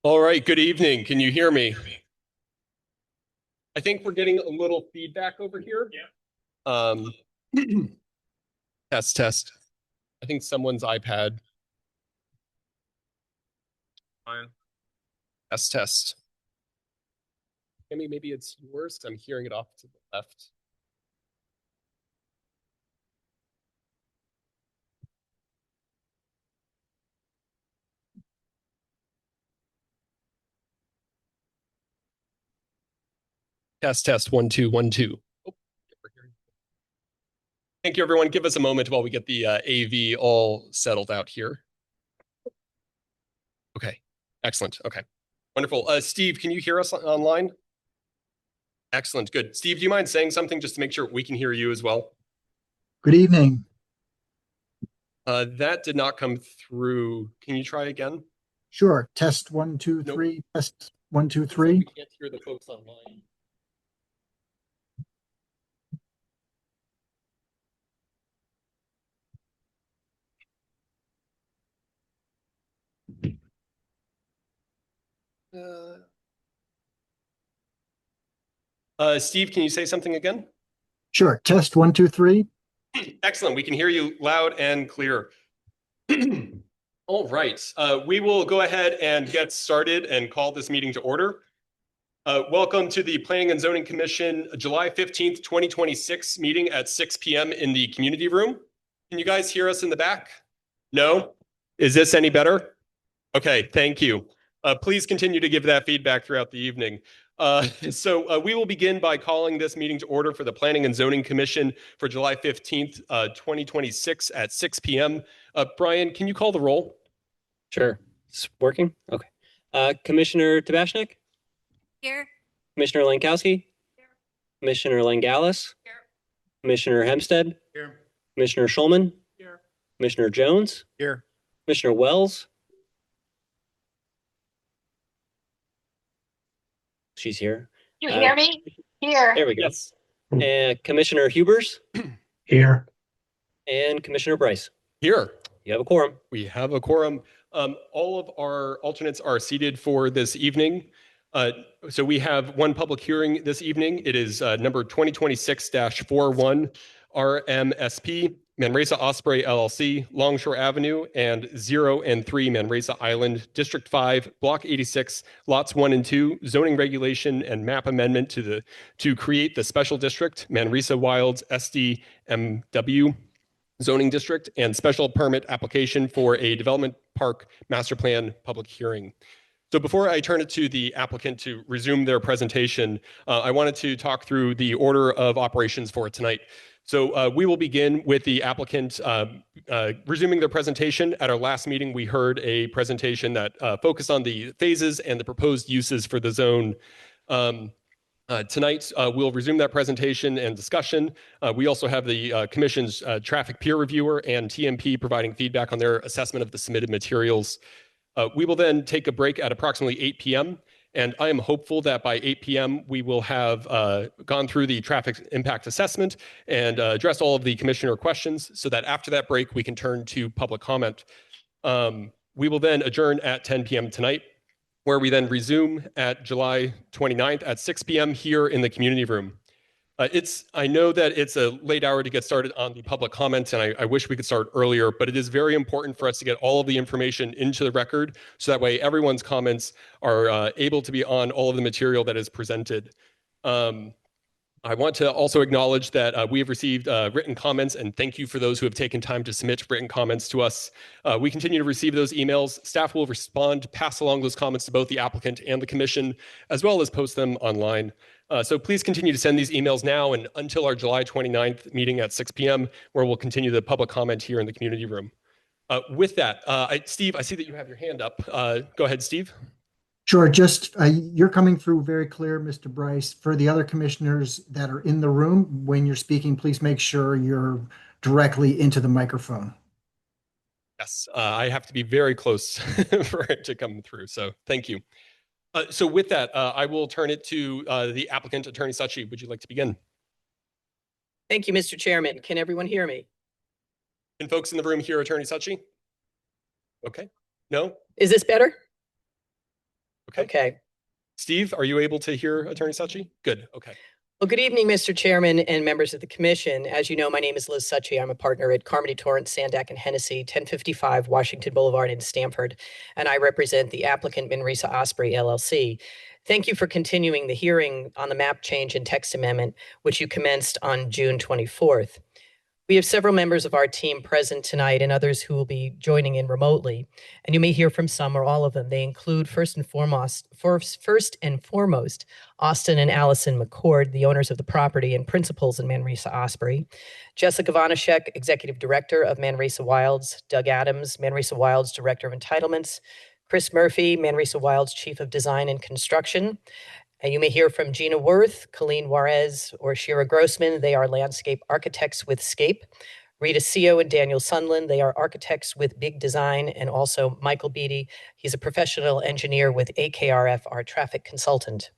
All right, good evening. Can you hear me? I think we're getting a little feedback over here. Um, test. I think someone's iPad. Fine. Test. Maybe it's yours. I'm hearing it off to the left. Test. 1 2 1 2. Oh, thank you, everyone. Give us a moment while we get the AV all settled out here. Okay, excellent. Okay, wonderful. Steve, can you hear us online? Excellent, good. Steve, do you mind saying something just to make sure we can hear you as well? Good evening. That did not come through. Can you try again? Sure. Test one, two, Nope. three. Test one, two, Looks like three. we can't hear the folks online. Steve, can you say something again? Sure. Test one, two, three. Excellent. We can hear you loud and clear. All right. We will go ahead and get started and call this meeting to order. Welcome to the Planning and Zoning Commission July 15th, 2026 meeting at 6 p.m. in the community room. Can you guys hear us in the back? No? Is this any better? Okay, thank you. Please continue to give that feedback throughout the evening. So we will begin by calling this meeting to order for the Planning and Zoning Commission for July 15th, 2026 at 6 p.m. Brian, can you call the roll? Sure. It's working? Okay. Commissioner Tabashnik? Here. Commissioner Lankowski? Here. Commissioner Langalis? Here. Commissioner Hempstead? Here. Commissioner Schulman? Here. Commissioner Jones? Here. Commissioner Wells? She's here. You hear me? Here. There we go. Yes. And Commissioner Hubers? Here. And Commissioner Bryce? Here. You have a quorum. We have a quorum. All of our alternates are seated for this evening. So we have one public hearing this evening. It is number 2026-41 RMSP, Manresa Osprey LLC, Longshore Avenue, and 0 and 3 Manresa Island, District 5, Block 86, Lots 1 and 2, zoning regulation and map amendment to create the special district, Manresa Wilds SDMW zoning district, and special permit application for a development park master plan public hearing. So before I turn it to the applicant to resume their presentation, I wanted to talk through the order of operations for tonight. So we will begin with the applicant resuming their presentation. At our last meeting, we heard a presentation that focused on the phases and the proposed uses for the zone. Tonight, we'll resume that presentation and discussion. We also have the Commission's traffic peer reviewer and TMP providing feedback on their assessment of the submitted materials. We will then take a break at approximately 8 p.m. And I am hopeful that by 8 p.m. we will have gone through the traffic impact assessment and addressed all of the commissioner questions so that after that break, we can turn to public comment. We will then adjourn at 10 p.m. tonight, where we then resume at July 29th at 6 p.m. here in the community room. I know that it's a late hour to get started on the public comments, and I wish we could start earlier, but it is very important for us to get all of the information into the record so that way everyone's comments are able to be on all of the material that is presented. I want to also acknowledge that we have received written comments, and thank you for those who have taken time to submit written comments to us. We continue to receive those emails. Staff will respond, pass along those comments to both the applicant and the commission, as well as post them online. So please continue to send these emails now and until our July 29th meeting at 6 p.m., where we'll continue the public comment here in the community room. With that, Steve, I see that you have your hand up. Go ahead, Steve. Sure. Just you're coming through very clear, Mr. Bryce. For the other commissioners that are in the room, when you're speaking, please make sure you're directly into the microphone. Yes, I have to be very close for it to come through. So thank you. So with that, I will turn it to the applicant, Attorney Sachi. Would you like to begin? Thank you, Mr. Chairman. Can everyone hear me? Can folks in the room hear Attorney Sachi? Okay. No? Is this better? Okay. Steve, are you able to hear Attorney Succi? Good. Okay. Well, good evening, Mr. Chairman and members of the commission. As you know, my name is Liz Succi. I'm a partner at Carmody Torrance, Sandak, and Hennessy, 1055 Washington Boulevard in Stamford, and I represent the applicant Manresa Osprey LLC. Thank you for continuing the hearing on the map change and text amendment, which you commenced on June 24th. We have several members of our team present tonight and others who will be joining in remotely, and you may hear from some or all of them. They include first and foremost, Austin and Allison McCord, the owners of the property and principals in Manresa Osprey, Jessica Vanashek, Executive Director of Manresa Wilds, Doug Adams, Manresa Wilds Director of Entitlements, Chris Murphy, Manresa Wilds Chief of Design and Construction, and you may hear from Gina Worth, Colleen Juarez, or Shira Grossman. They are landscape architects with Scape. Rita Seo and Daniel Sunland. They are architects with Big Design. And also Michael Beatty. He's a professional engineer with AKRF, our traffic consultant.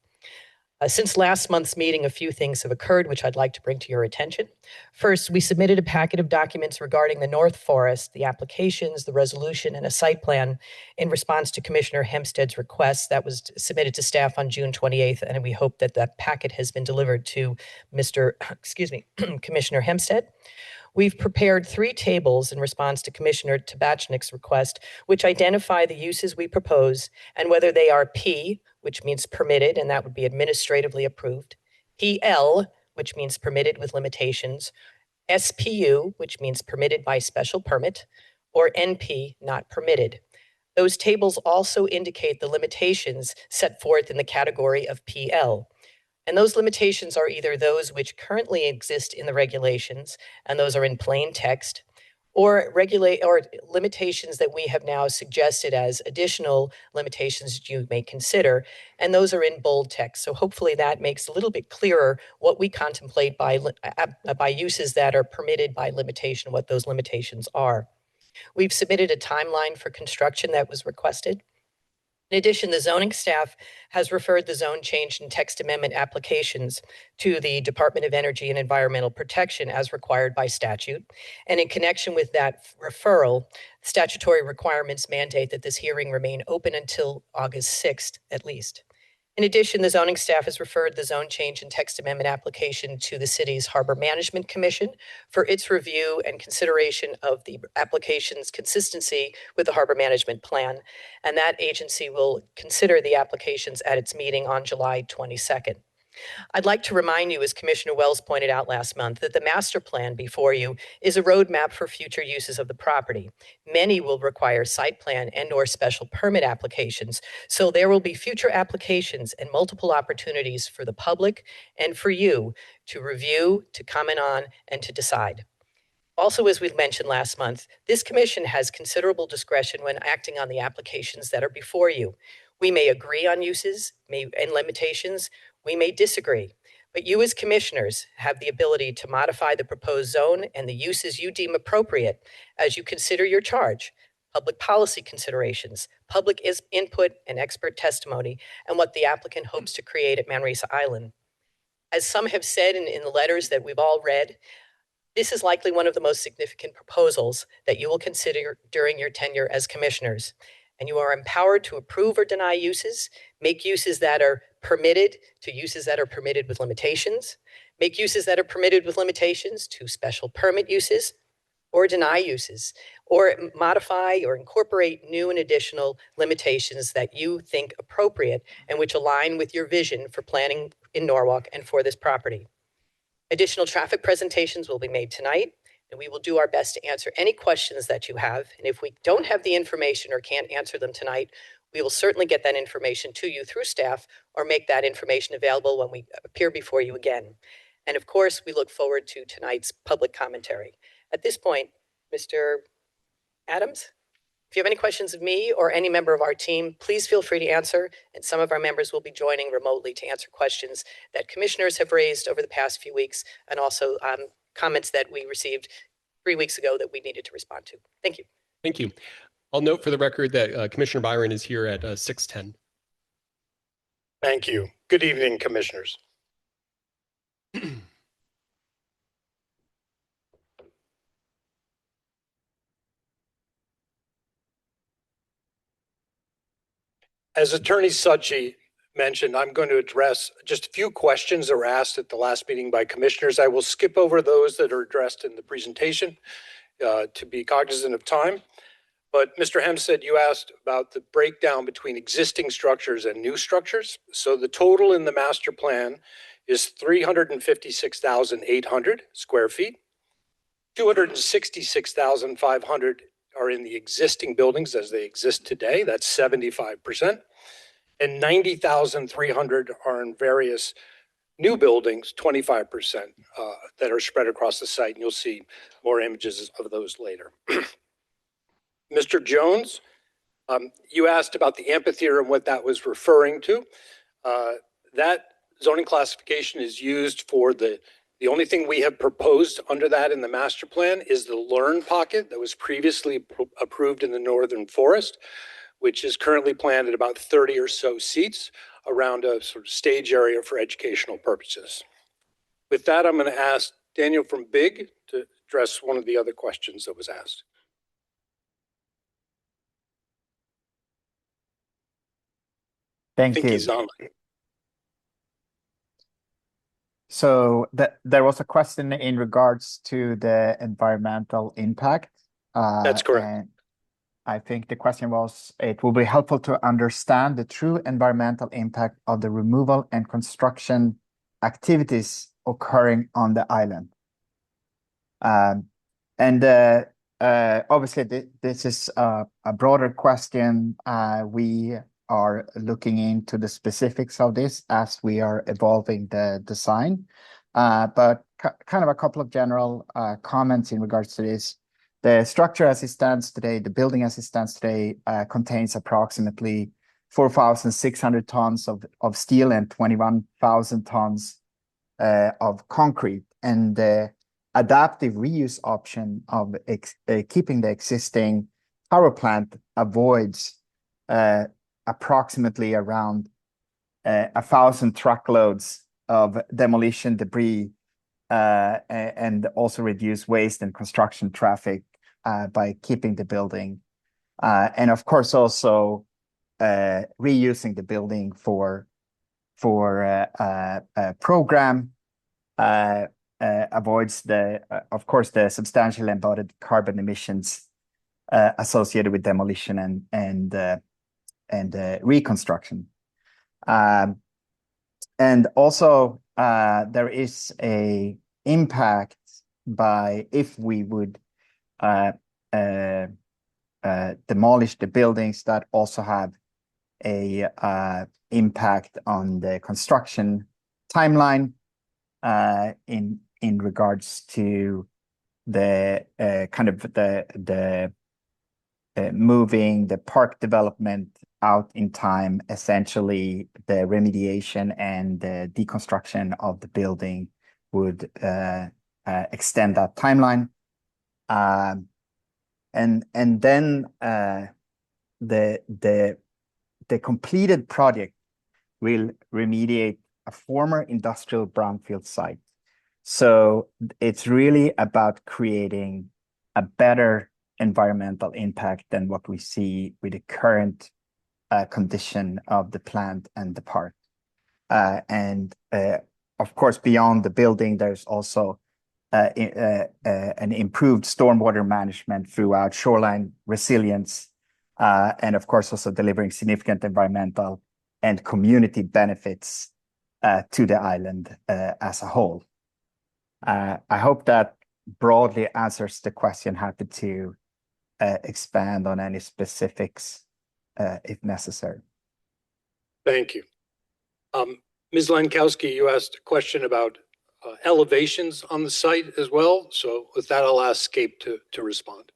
Since last month's meeting, a few things have occurred, which I'd like to bring to your attention. First, we submitted a packet of documents regarding the North Forest, the applications, the resolution, and a site plan in response to Commissioner Hempstead's request that was submitted to staff on June 28th, and we hope that that packet has been delivered to Commissioner Hempstead. We've prepared 3 tables in response to Commissioner Tabachnik's request, which identify the uses we propose and whether they are P, which means permitted, and that would be administratively approved, PL, which means permitted with limitations, SPU, which means permitted by special permit, or NP, not permitted. Those tables also indicate the limitations set forth in the category of PL. And those limitations are either those which currently exist in the regulations, and those are in plain text, or limitations that we have now suggested as additional limitations that you may consider, and those are in bold text. So hopefully that makes a little bit clearer what we contemplate by uses that are permitted by limitation, what those limitations are. We've submitted a timeline for construction that was requested. In addition, the zoning staff has referred the zone change and text amendment applications to the Department of Energy and Environmental Protection as required by statute. And in connection with that referral, statutory requirements mandate that this hearing remain open until August 6th at least. In addition, the zoning staff has referred the zone change and text amendment application to the city's Harbor Management Commission for its review and consideration of the application's consistency with the Harbor Management Plan. And that agency will consider the applications at its meeting on July 22nd. I'd like to remind you, as Commissioner Wells pointed out last month, that the master plan before you is a roadmap for future uses of the property. Many will require site plan and/or special permit applications, so there will be future applications and multiple opportunities for the public and for you to review, to comment on, and to decide. Also, as we mentioned last month, this commission has considerable discretion when acting on the applications that are before you. We may agree on uses and limitations. We may disagree, but you as commissioners have the ability to modify the proposed zone and the uses you deem appropriate as you consider your charge, public policy considerations, public input and expert testimony, and what the applicant hopes to create at Manresa Island. As some have said in the letters that we've all read, this is likely one of the most significant proposals that you will consider during your tenure as commissioners. And you are empowered to approve or deny uses, make uses that are permitted to uses that are permitted with limitations, make uses that are permitted with limitations to special permit uses, or deny uses, or modify or incorporate new and additional limitations that you think appropriate and which align with your vision for planning in Norwalk and for this property. Additional traffic presentations will be made tonight, and we will do our best to answer any questions that you have. And if we don't have the information or can't answer them tonight, we will certainly get that information to you through staff or make that information available when we appear before you again. And of course, we look forward to tonight's public commentary. At this point, Mr. Adams, if you have any questions of me or any member of our team, please feel free to answer. And some of our members will be joining remotely to answer questions that commissioners have raised over the past few weeks, and also comments that we received 3 weeks ago that we needed to respond to. Thank you. Thank you. I'll note for the record that Commissioner Byron is here at 6:10. Thank you. Good evening, commissioners. As Attorney Suchi mentioned, I'm going to address just a few questions that were asked at the last meeting by commissioners. I will skip over those that are addressed in the presentation to be cognizant of time. But Mr. Hempstead, you asked about the breakdown between existing structures and new structures. So the total in the master plan is 356,800 square feet. 266,500 are in the existing buildings as they exist today. That's 75%. And 90,300 are in various new buildings, 25% that are spread across the site. And you'll see more images of those later. Mr. Jones, you asked about the amphitheater and what that was referring to. That zoning classification is used for the only thing we have proposed under that in the master plan is the Learn Pocket that was previously approved in the Northern Forest, which is currently planned at about 30 or so seats around a sort of stage area for educational purposes. With that, I'm going to ask Daniel from BIG to address one of the other questions that was asked. I Thank think you. he's on. So there was a question in regards to the environmental impact. That's correct. And I think the question was, it will be helpful to understand the true environmental impact of the removal and construction activities occurring on the island. Obviously, this is a broader question. We are looking into the specifics of this as we are evolving the design. But kind of a couple of general comments in regards to this. The structure as it stands today, the building as it stands today, contains approximately 4,600 tons of steel and 21,000 tons of concrete. And the adaptive reuse option of keeping the existing power plant avoids approximately around 1,000 truckloads of demolition debris and also reduce waste and construction traffic by keeping the building. And of course, also reusing the building for a program avoids of course, the substantial embodied carbon emissions associated with demolition and reconstruction. And also, there is a impact by if we would demolish the buildings that also have a impact on the construction timeline in regards to the kind of the moving the park development out in time. Essentially, the remediation and the deconstruction of the building would extend that timeline. And then the completed project will remediate a former industrial brownfield site. So it's really about creating a better environmental impact than what we see with the current condition of the plant and the park. And of course, beyond the building, there's also an improved stormwater management throughout shoreline resilience, and of course, also delivering significant environmental and community benefits to the island as a whole. I hope that broadly answers the question. Happy to expand on any specifics if necessary. Thank you. Ms. Lankowski, you asked a question about elevations on the site as well. So with that, I'll ask Scape to respond.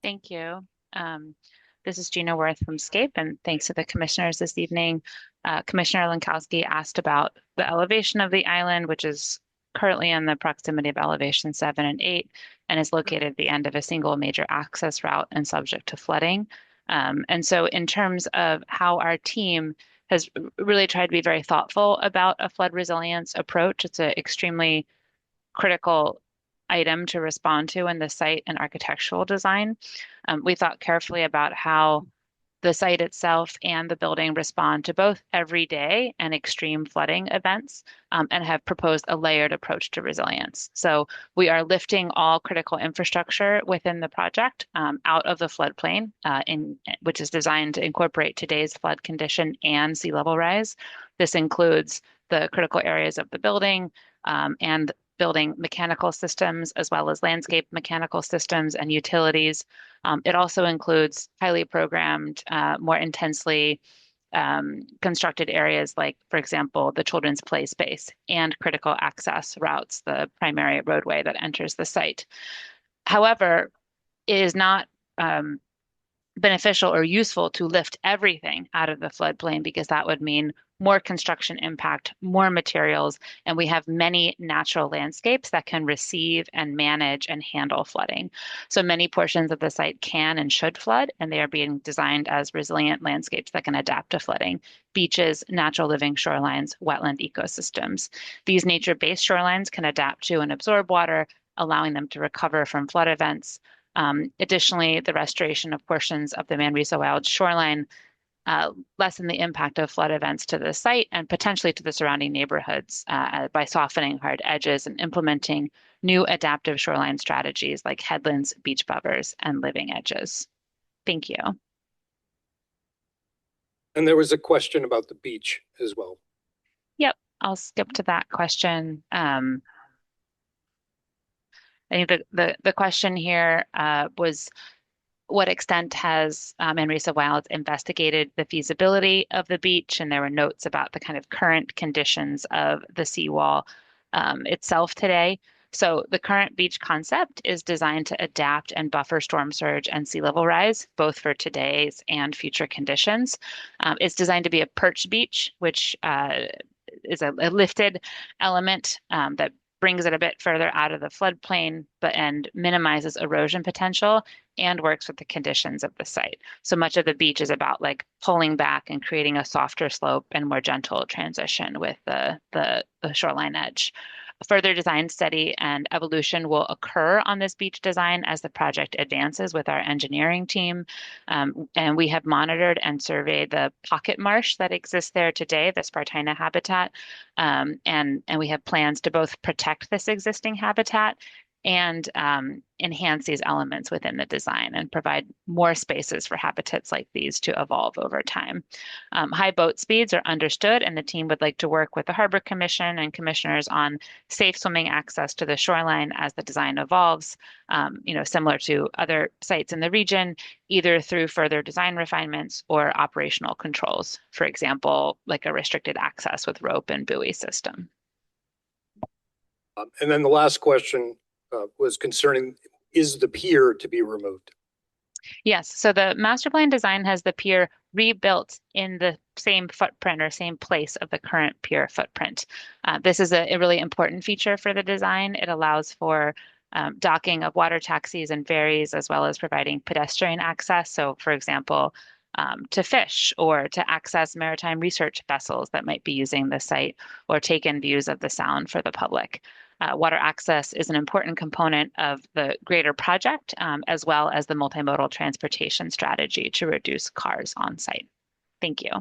Thank you. This is Gina Worth from Scape, and thanks to the commissioners this evening. Commissioner Lankowski asked about the elevation of the island, which is currently in the proximity of elevation 7 and 8, and is located at the end of a single major access route and subject to flooding. And so in terms of how our team has really tried to be very thoughtful about a flood resilience approach, it's an extremely critical item to respond to in the site and architectural design. We thought carefully about how The site itself and the building respond to both everyday and extreme flooding events, and have proposed a layered approach to resilience. So we are lifting all critical infrastructure within the project out of the floodplain, which is designed to incorporate today's flood condition and sea level rise. This includes the critical areas of the building and building mechanical systems, as well as landscape mechanical systems and utilities. It also includes highly programmed, more intensely constructed areas like, for example, the children's play space and critical access routes, the primary roadway that enters the site. However, it is not beneficial or useful to lift everything out of the floodplain, because that would mean more construction impact, more materials, and we have many natural landscapes that can receive and manage and handle flooding. So many portions of the site can and should flood, and they are being designed as resilient landscapes that can adapt to flooding. Beaches, natural living shorelines, wetland ecosystems. These nature-based shorelines can adapt to and absorb water, allowing them to recover from flood events. Additionally, the restoration of portions of the Manresa Wild shoreline lessen the impact of flood events to the site and potentially to the surrounding neighborhoods by softening hard edges and implementing new adaptive shoreline strategies like headlands, beach buffers, and living edges. Thank you. And there was a question about the beach as well. Yep, I'll skip to that question. I think the question here was, what extent has Manresa Wilds investigated the feasibility of the beach? And there were notes about the kind of current conditions of the seawall itself today. So the current beach concept is designed to adapt and buffer storm surge and sea level rise, both for today's and future conditions. It's designed to be a perch beach, which is a lifted element that brings it a bit further out of the floodplain, and minimizes erosion potential and works with the conditions of the site. So much of the beach is about like pulling back and creating a softer slope and more gentle transition with the shoreline edge. A further design study and evolution will occur on this beach design as the project advances with our engineering team. And we have monitored and surveyed the pocket marsh that exists there today, the Spartina habitat. And we have plans to both protect this existing habitat and enhance these elements within the design and provide more spaces for habitats like these to evolve over time. High boat speeds are understood, and the team would like to work with the Harbor Commission and commissioners on safe swimming access to the shoreline as the design evolves, similar to other sites in the region, either through further design refinements or operational controls, for example, like a restricted access with rope and buoy system. And then the last question was concerning, is the pier to be removed? Yes, so the master plan design has the pier rebuilt in the same footprint or same place of the current pier footprint. This is a really important feature for the design. It allows for docking of water taxis and ferries, as well as providing pedestrian access. So for example, to fish or to access maritime research vessels that might be using the site, or take in views of the sound for the public. Water access is an important component of the greater project, as well as the multimodal transportation strategy to reduce cars on site. Thank you.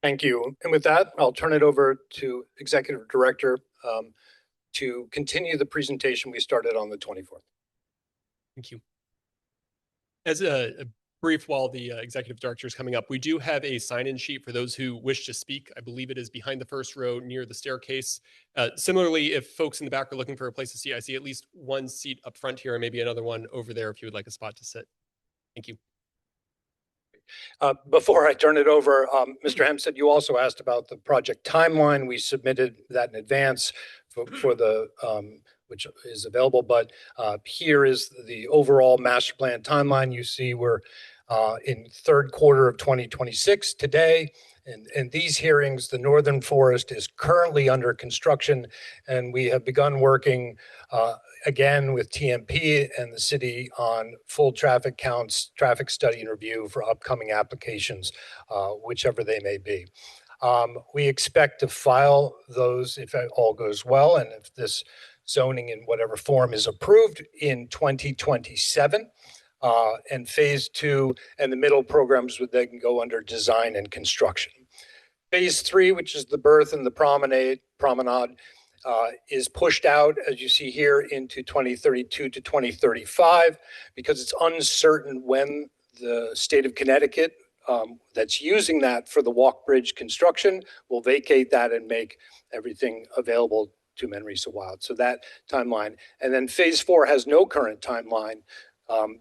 Thank you. And with that, I'll turn it over to Executive Director to continue the presentation we started on the 24th. Thank you. As a brief while the executive director is coming up, we do have a sign-in sheet for those who wish to speak. I believe it is behind the first row near the staircase. Similarly, if folks in the back are looking for a place to see, I see at least one seat up front here and maybe another one over there if you would like a spot to sit. Thank you. Before I turn it over, Mr. Hempstead, you also asked about the project timeline. We submitted that in advance for the which is available, but here is the overall master plan timeline. You see we're in third quarter of 2026 today. And these hearings, the Northern Forest is currently under construction, and we have begun working again with TMP and the city on full traffic counts, traffic study and review for upcoming applications, whichever they may be. We expect to file those if all goes well, and if this zoning in whatever form is approved in 2027. And phase 2 and the middle programs would then go under design and construction. Phase 3, which is the berth and the promenade, is pushed out, as you see here, into 2032 to 2035 because it's uncertain when the state of Connecticut that's using that for the walk bridge construction will vacate that and make everything available to Manresa Wild. So that timeline. And then phase 4 has no current timeline.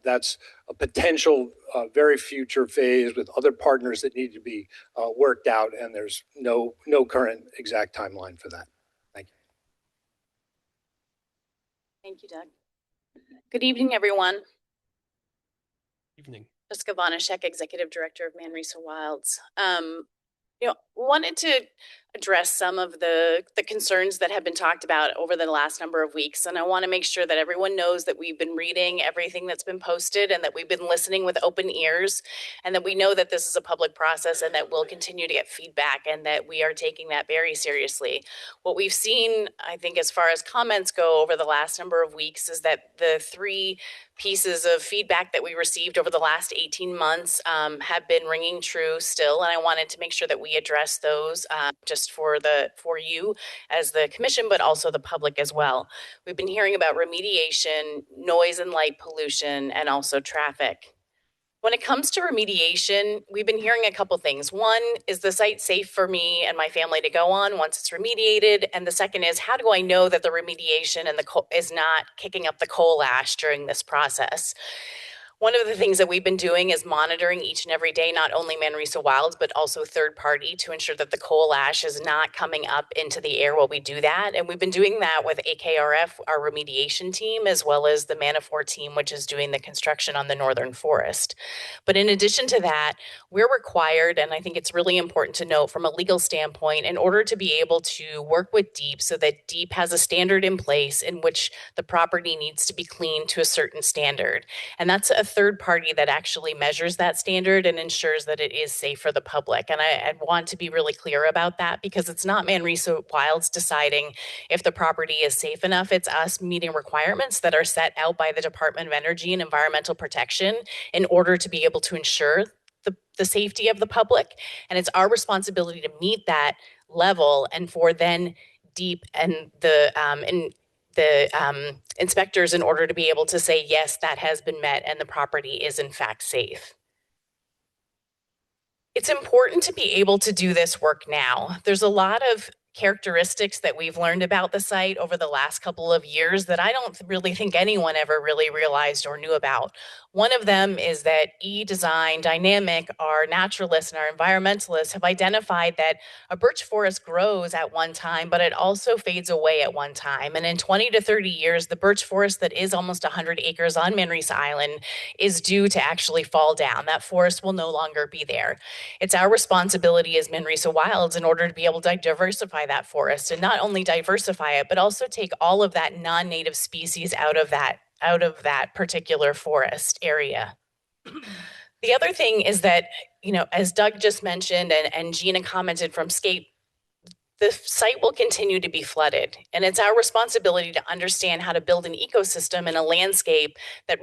That's a potential very future phase with other partners that need to be worked out, and there's no current exact timeline for that. Thank you. Thank you, Doug. Good evening, everyone. Evening. Jessica Vonashek, Executive Director of Manresa Wilds. Wanted to address some of the concerns that have been talked about over the last number of weeks. And I want to make sure that everyone knows that we've been reading everything that's been posted and that we've been listening with open ears and that we know that this is a public process and that we'll continue to get feedback and that we are taking that very seriously. What we've seen, I think, as far as comments go over the last number of weeks is that the 3 pieces of feedback that we received over the last 18 months have been ringing true still. And I wanted to make sure that we address those just for you as the commission, but also the public as well. We've been hearing about remediation, noise and light pollution, and also traffic. When it comes to remediation, we've been hearing a couple things. One, is the site safe for me and my family to go on once it's remediated? And the second is, how do I know that the remediation and is not kicking up the coal ash during this process? One of the things that we've been doing is monitoring each and every day, not only Manresa Wilds, but also third party to ensure that the coal ash is not coming up into the air while we do that. And we've been doing that with AKRF, our remediation team, as well as the Manifour team, which is doing the construction on the Northern Forest. But in addition to that, we're required, and I think it's really important to note from a legal standpoint, in order to be able to work with DEEP so that DEEP has a standard in place in which the property needs to be cleaned to a certain standard. And that's a third party that actually measures that standard and ensures that it is safe for the public. And I want to be really clear about that because it's not Manresa Wilds deciding if the property is safe enough. It's us meeting requirements that are set out by the Department of Energy and Environmental Protection in order to be able to ensure the safety of the public. And it's our responsibility to meet that level and for then DEEP and the inspectors in order to be able to say, yes, that has been met and the property is in fact safe. It's important to be able to do this work now. There's a lot of characteristics that we've learned about the site over the last couple of years that I don't really think anyone ever really realized or knew about. One of them is that eDesign Dynamic, our naturalists and our environmentalists, have identified that a birch forest grows at one time, but it also fades away at one time. And in 20 to 30 years, the birch forest that is almost 100 acres on Manresa Island is due to actually fall down. That forest will no longer be there. It's our responsibility as Manresa Wilds in order to be able to diversify that forest and not only diversify it, but also take all of that non-native species out of that particular forest area. The other thing is that, as Doug just mentioned and Gina commented from SCAPE, the site will continue to be flooded. And it's our responsibility to understand how to build an ecosystem and a landscape that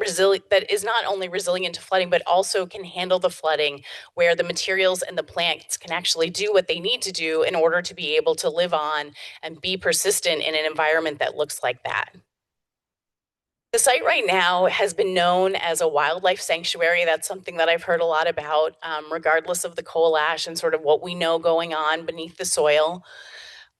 is not only resilient to flooding, but also can handle the flooding, where the materials and the plants can actually do what they need to do in order to be able to live on and be persistent in an environment that looks like that. The site right now has been known as a wildlife sanctuary. That's something that I've heard a lot about, regardless of the coal ash and sort of what we know going on beneath the soil.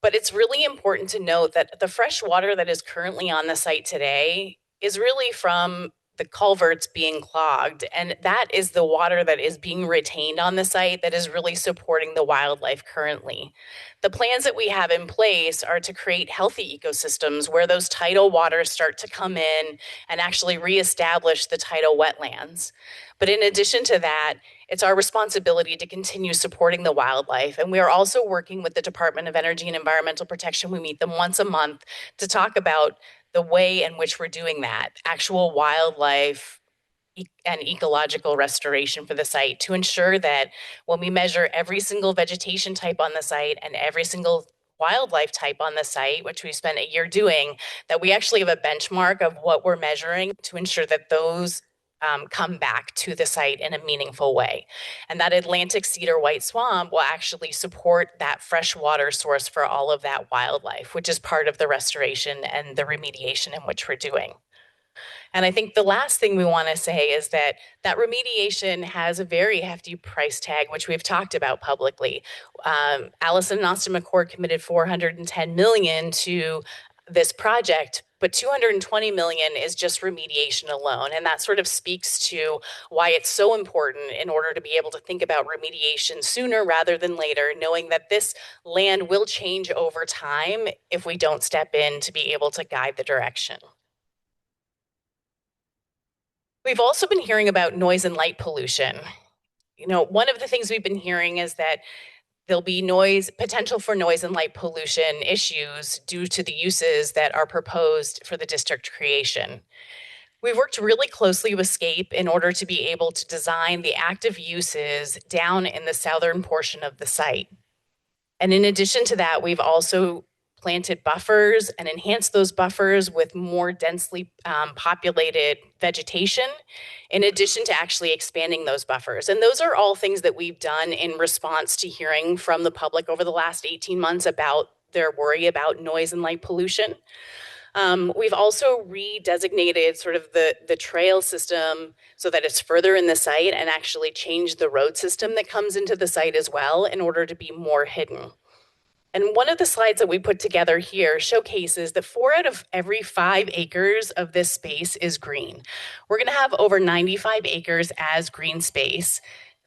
But it's really important to note that the fresh water that is currently on the site today is really from the culverts being clogged. And that is the water that is being retained on the site that is really supporting the wildlife currently. The plans that we have in place are to create healthy ecosystems where those tidal waters start to come in and actually reestablish the tidal wetlands. But in addition to that, it's our responsibility to continue supporting the wildlife. And we are also working with the Department of Energy and Environmental Protection. We meet them once a month to talk about the way in which we're doing that, actual wildlife and ecological restoration for the site, to ensure that when we measure every single vegetation type on the site and every single wildlife type on the site, which we spent a year doing, that we actually have a benchmark of what we're measuring to ensure that those come back to the site in a meaningful way. And that Atlantic Cedar White Swamp will actually support that fresh water source for all of that wildlife, which is part of the restoration and the remediation in which we're doing. And I think the last thing we want to say is that that remediation has a very hefty price tag, which we've talked about publicly. Allison and Austin McCord committed $410 million to this project, but $220 million is just remediation alone. And that sort of speaks to why it's so important in order to be able to think about remediation sooner rather than later, knowing that this land will change over time if we don't step in to be able to guide the direction. We've also been hearing about noise and light pollution. You know, one of the things we've been hearing is that there'll be potential for noise and light pollution issues due to the uses that are proposed for the district creation. We've worked really closely with SCAPE in order to be able to design the active uses down in the southern portion of the site. And in addition to that, we've also planted buffers and enhanced those buffers with more densely populated vegetation, in addition to actually expanding those buffers. And those are all things that we've done in response to hearing from the public over the last 18 months about their worry about noise and light pollution. We've also redesignated sort of the trail system so that it's further in the site and actually changed the road system that comes into the site as well in order to be more hidden. And one of the slides that we put together here showcases that 4 out of every 5 acres of this space is green. We're going to have over 95 acres as green space.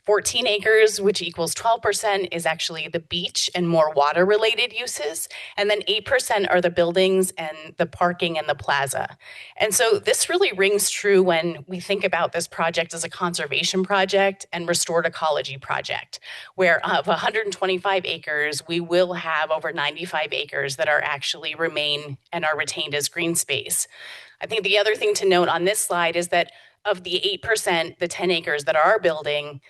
14 acres, which equals 12%, is actually the beach and more water-related uses. And then 8% are the buildings and the parking and the plaza. And so this really rings true when we think about this project as a conservation project and restored ecology project, where of 125 acres, we will have over 95 acres that are actually remain and are retained as green space. I think the other thing to note on this slide is that of the 8%, the 10 acres that are building,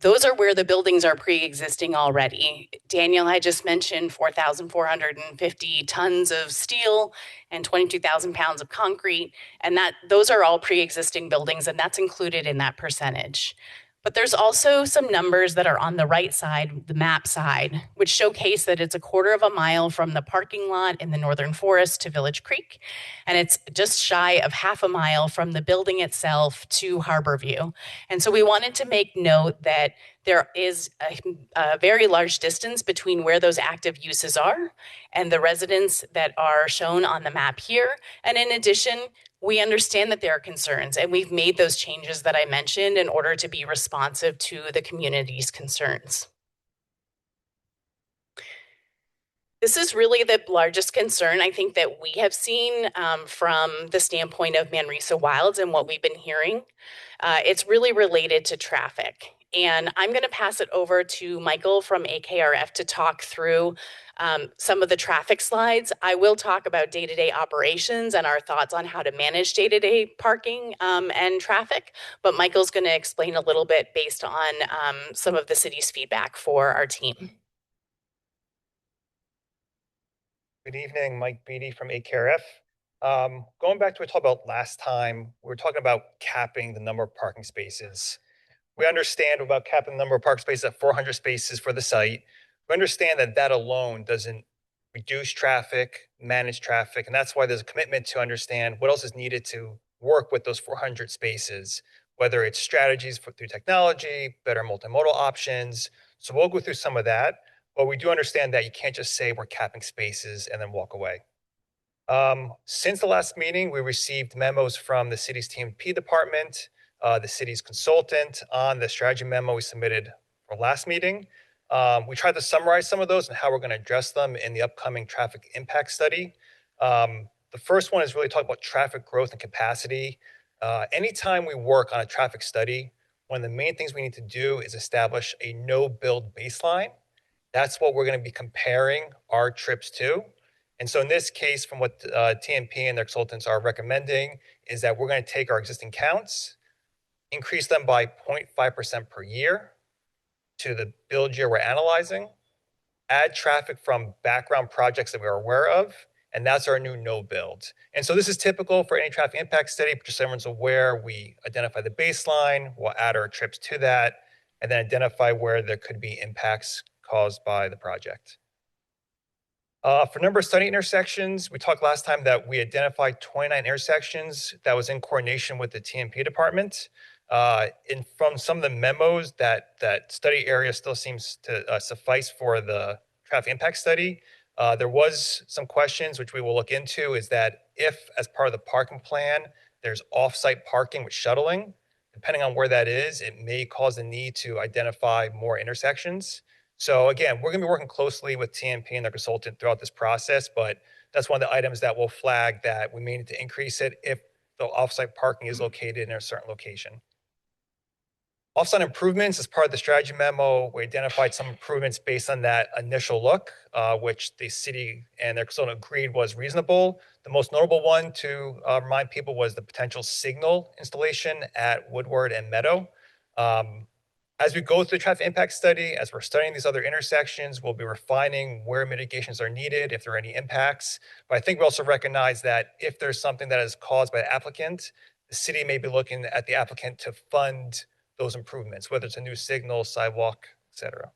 those are where the buildings are pre-existing already. Daniel had just mentioned 4,450 tons of steel and 22,000 pounds of concrete, and those are all pre-existing buildings, and that's included in that percentage. But there's also some numbers that are on the right side, the map side, which showcase that it's 1/4 mile from the parking lot in the Northern Forest to Village Creek, and it's just shy of 1/2 mile from the building itself to Harborview. And so we wanted to make note that there is a very large distance between where those active uses are and the residents that are shown on the map here. And in addition, we understand that there are concerns, and we've made those changes that I mentioned in order to be responsive to the community's concerns. This is really the largest concern I think that we have seen from the standpoint of Manresa Wilds and what we've been hearing. It's really related to traffic. And I'm going to pass it over to Michael from AKRF to talk through some of the traffic slides. I will talk about day-to-day operations and our thoughts on how to manage day-to-day parking and traffic, but Michael's going to explain a little bit based on some of the city's feedback for our team. Good evening, Mike Beatty from AKRF. Going back to what we talked about last time, we were talking about capping the number of parking spaces. We understand about capping the number of parking spaces at 400 spaces for the site. We understand that that alone doesn't reduce traffic, manage traffic, and that's why there's a commitment to understand what else is needed to work with those 400 spaces, whether it's strategies through technology, better multimodal options. So we'll go through some of that, but we do understand that you can't just say we're capping spaces and then walk away. Since the last meeting, we received memos from the city's TMP department, the city's consultant on the strategy memo we submitted for last meeting. We tried to summarize some of those and how we're going to address them in the upcoming traffic impact study. The first one is really talking about traffic growth and capacity. Anytime we work on a traffic study, one of the main things we need to do is establish a no-build baseline. That's what we're going to be comparing our trips to. And so in this case, from what TMP and their consultants are recommending, is that we're going to take our existing counts, increase them by 0.5% per year to the build year we're analyzing, add traffic from background projects that we're aware of, and that's our new no build. And so this is typical for any traffic impact study, but just so everyone's aware, we identify the baseline, we'll add our trips to that, and then identify where there could be impacts caused by the project. For number of study intersections, we talked last time that we identified 29 intersections. That was in coordination with the TMP department. From some of the memos, that study area still seems to suffice for the traffic impact study. There was some questions which we will look into, is that if as part of the parking plan, there's off-site parking with shuttling, depending on where that is, it may cause the need to identify more intersections. So again, we're going to be working closely with TMP and their consultant throughout this process, but that's one of the items that will flag that we may need to increase it if the offsite parking is located in a certain location. Offsite improvements, as part of the strategy memo, we identified some improvements based on that initial look, which the city and their consultant agreed was reasonable. The most notable one, to remind people, was the potential signal installation at Woodward and Meadow. As we go through the traffic impact study, as we're studying these other intersections, we'll be refining where mitigations are needed, if there are any impacts. But I think we also recognize that if there's something that is caused by the applicant, the city may be looking at the applicant to fund those improvements, whether it's a new signal, sidewalk, et cetera.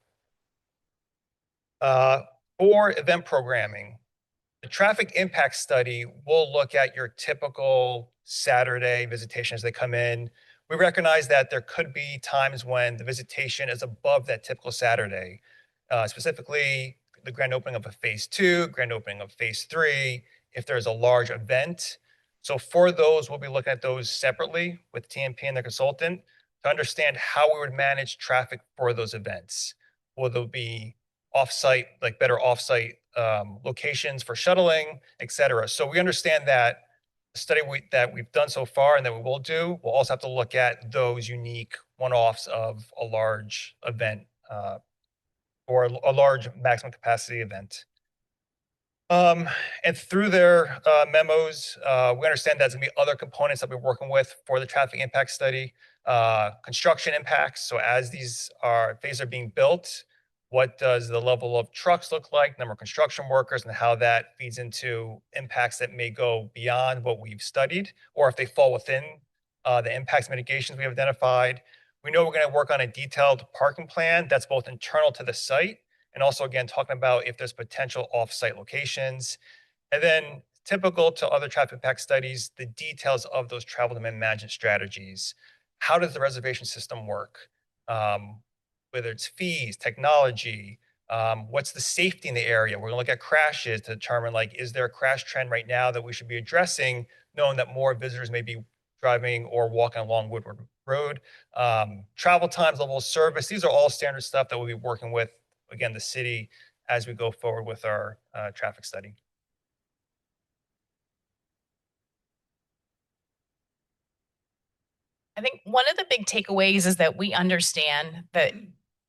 For event programming, the traffic impact study will look at your typical Saturday visitations that come in. We recognize that there could be times when the visitation is above that typical Saturday, specifically the grand opening of a phase 2, grand opening of phase 3, if there's a large event. So for those, we'll be looking at those separately with TMP and their consultant to understand how we would manage traffic for those events. Will there be offsite, like better offsite locations for shuttling, et cetera. So we understand that the study that we've done so far and that we will do, we'll also have to look at those unique one-offs of a large event or a large maximum capacity event. And through their memos, we understand that's gonna be other components that we're working with for the traffic impact study, construction impacts. So as these phases are being built, what does the level of trucks look like, number of construction workers, and how that feeds into impacts that may go beyond what we've studied, or if they fall within the impacts mitigations we have identified. We know we're going to work on a detailed parking plan that's both internal to the site and also, again, talking about if there's potential off-site locations. And then, typical to other traffic impact studies, the details of those travel demand management strategies. How does the reservation system work? Whether it's fees, technology, what's the safety in the area? We're gonna look at crashes to determine, like, is there a crash trend right now that we should be addressing, knowing that more visitors may be driving or walking along Woodward Road. Travel times, level of service, these are all standard stuff that we'll be working with, again, the city as we go forward with our traffic study. I think one of the big takeaways is that we understand that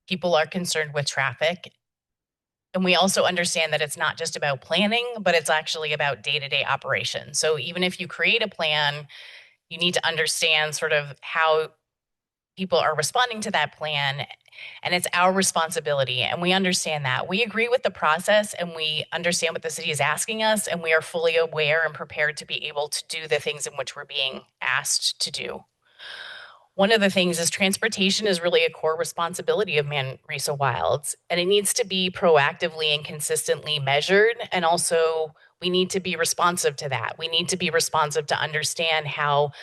people are concerned with traffic. And we also understand that it's not just about planning, but it's actually about day-to-day operation. So even if you create a plan, you need to understand sort of how people are responding to that plan. And it's our responsibility. And we understand that. We agree with the process and we understand what the city is asking us. And we are fully aware and prepared to be able to do the things in which we're being asked to do. One of the things is transportation is really a core responsibility of Manresa Wilds, and it needs to be proactively and consistently measured. And also we need to be responsive to that. We need to be responsive to understand how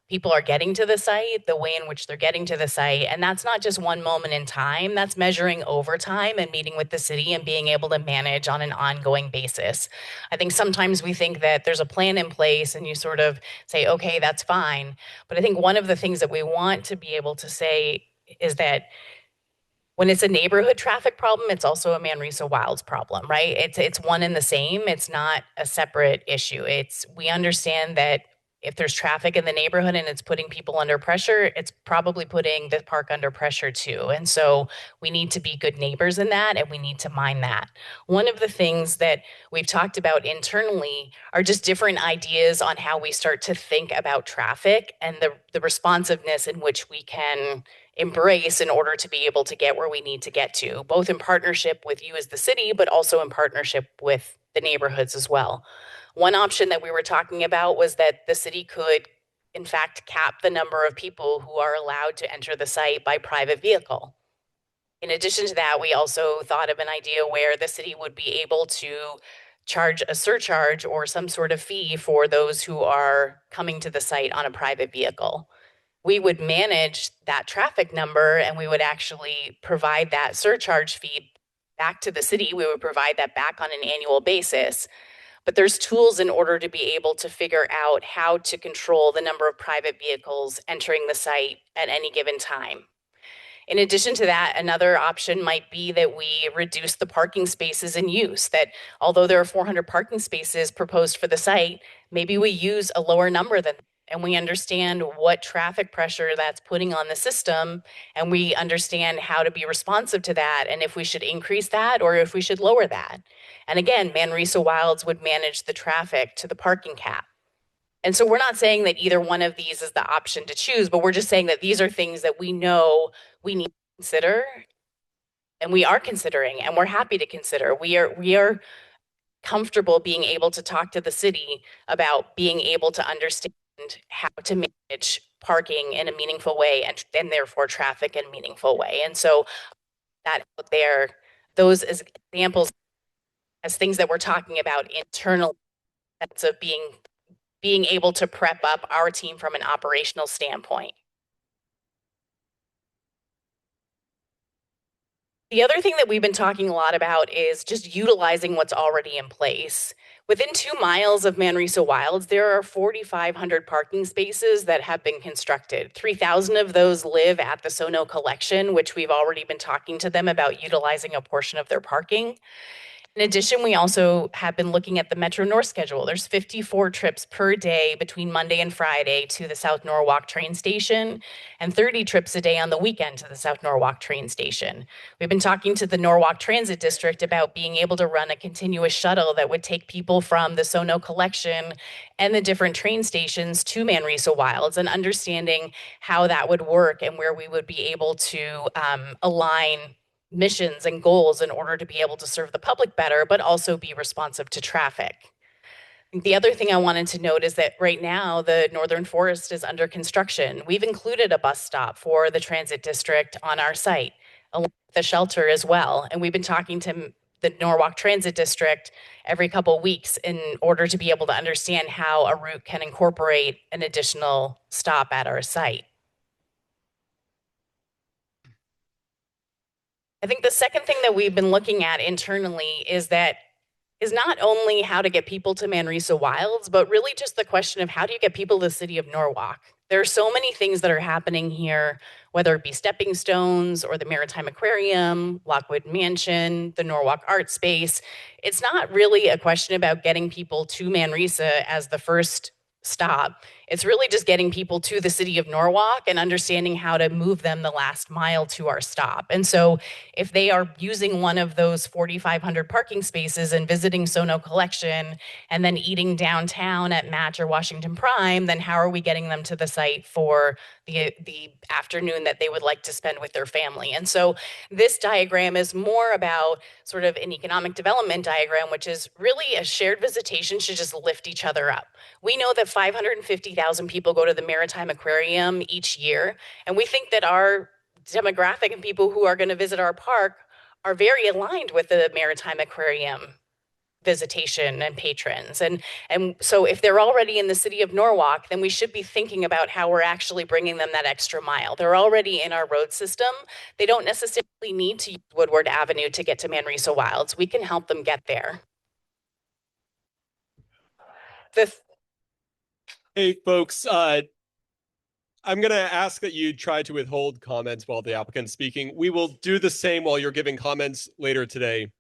people are getting to the site, the way in which they're getting to the site. And that's not just one moment in time, that's measuring over time and meeting with the city and being able to manage on an ongoing basis. I think sometimes we think that there's a plan in place and you sort of say, okay, that's fine. But I think one of the things that we want to be able to say is that when it's a neighborhood traffic problem, it's also a Manresa Wilds problem, right? It's one and the same. It's not a separate issue. We understand that if there's traffic in the neighborhood and it's putting people under pressure, it's probably putting the park under pressure too. And so we need to be good neighbors in that, and we need to mind that. One of the things that we've talked about internally are just different ideas on how we start to think about traffic and the responsiveness in which we can embrace in order to be able to get where we need to get to, both in partnership with you as the city, but also in partnership with the neighborhoods as well. One option that we were talking about was that the city could, in fact, cap the number of people who are allowed to enter the site by private vehicle. In addition to that, we also thought of an idea where the city would be able to charge a surcharge or some sort of fee for those who are coming to the site on a private vehicle. We would manage that traffic number and we would actually provide that surcharge fee back to the city. We would provide that back on an annual basis. But there's tools in order to be able to figure out how to control the number of private vehicles entering the site at any given time. In addition to that, another option might be that we reduce the parking spaces in use, that although there are 400 parking spaces proposed for the site, maybe we use a lower number than, and we understand what traffic pressure that's putting on the system, and we understand how to be responsive to that, and if we should increase that or if we should lower that. And again, Manresa Wilds would manage the traffic to the parking cap. And so we're not saying that either one of these is the option to choose, but we're just saying that these are things that we know we need to consider, and we are considering, and we're happy to consider. We are comfortable being able to talk to the city about being able to understand how to manage parking in a meaningful way and therefore traffic in a meaningful way. And so that out there, those as examples as things that we're talking about internal sense of being able to prep up our team from an operational standpoint. The other thing that we've been talking a lot about is just utilizing what's already in place. Within 2 miles of Manresa Wilds, there are 4,500 parking spaces that have been constructed. 3,000 of those live at the Sono Collection, which we've already been talking to them about utilizing a portion of their parking. In addition, we also have been looking at the Metro North schedule. There's 54 trips per day between Monday and Friday to the South Norwalk train station and 30 trips a day on the weekend to the South Norwalk train station. We've been talking to the Norwalk Transit District about being able to run a continuous shuttle that would take people from the Sono Collection and the different train stations to Manresa Wilds, and understanding how that would work and where we would be able to align missions and goals in order to be able to serve the public better, but also be responsive to traffic. The other thing I wanted to note is that right now the Northern Forest is under construction. We've included a bus stop for the transit district on our site, along with the shelter as well. And we've been talking to the Norwalk Transit District every couple of weeks in order to be able to understand how a route can incorporate an additional stop at our site. I think the second thing that we've been looking at internally is not only how to get people to Manresa Wilds, but really just the question of how do you get people to the city of Norwalk? There are so many things that are happening here, whether it be Stepping Stones or the Maritime Aquarium, Lockwood Mansion, the Norwalk Art Space. It's not really a question about getting people to Manresa as the first stop. It's really just getting people to the city of Norwalk and understanding how to move them the last mile to our stop. And so if they are using one of those 4,500 parking spaces and visiting Sono Collection and then eating downtown at Match or Washington Prime, then how are we getting them to the site for the afternoon that they would like to spend with their family? And so this diagram is more about sort of an economic development diagram, which is really a shared visitation should just lift each other up. We know that 550,000 people go to the Maritime Aquarium each year, and we think that our demographic and people who are going to visit our park are very aligned with the Maritime Aquarium visitation and patrons. And so if they're already in the city of Norwalk, then we should be thinking about how we're actually bringing them that extra mile. They're already in our road system. They don't necessarily need to use Woodward Avenue to get to Manresa Wilds. We can help them get there. Hey, folks, I'm going to ask that you try to withhold comments while the applicant's speaking. We will do the same while you're giving comments later today.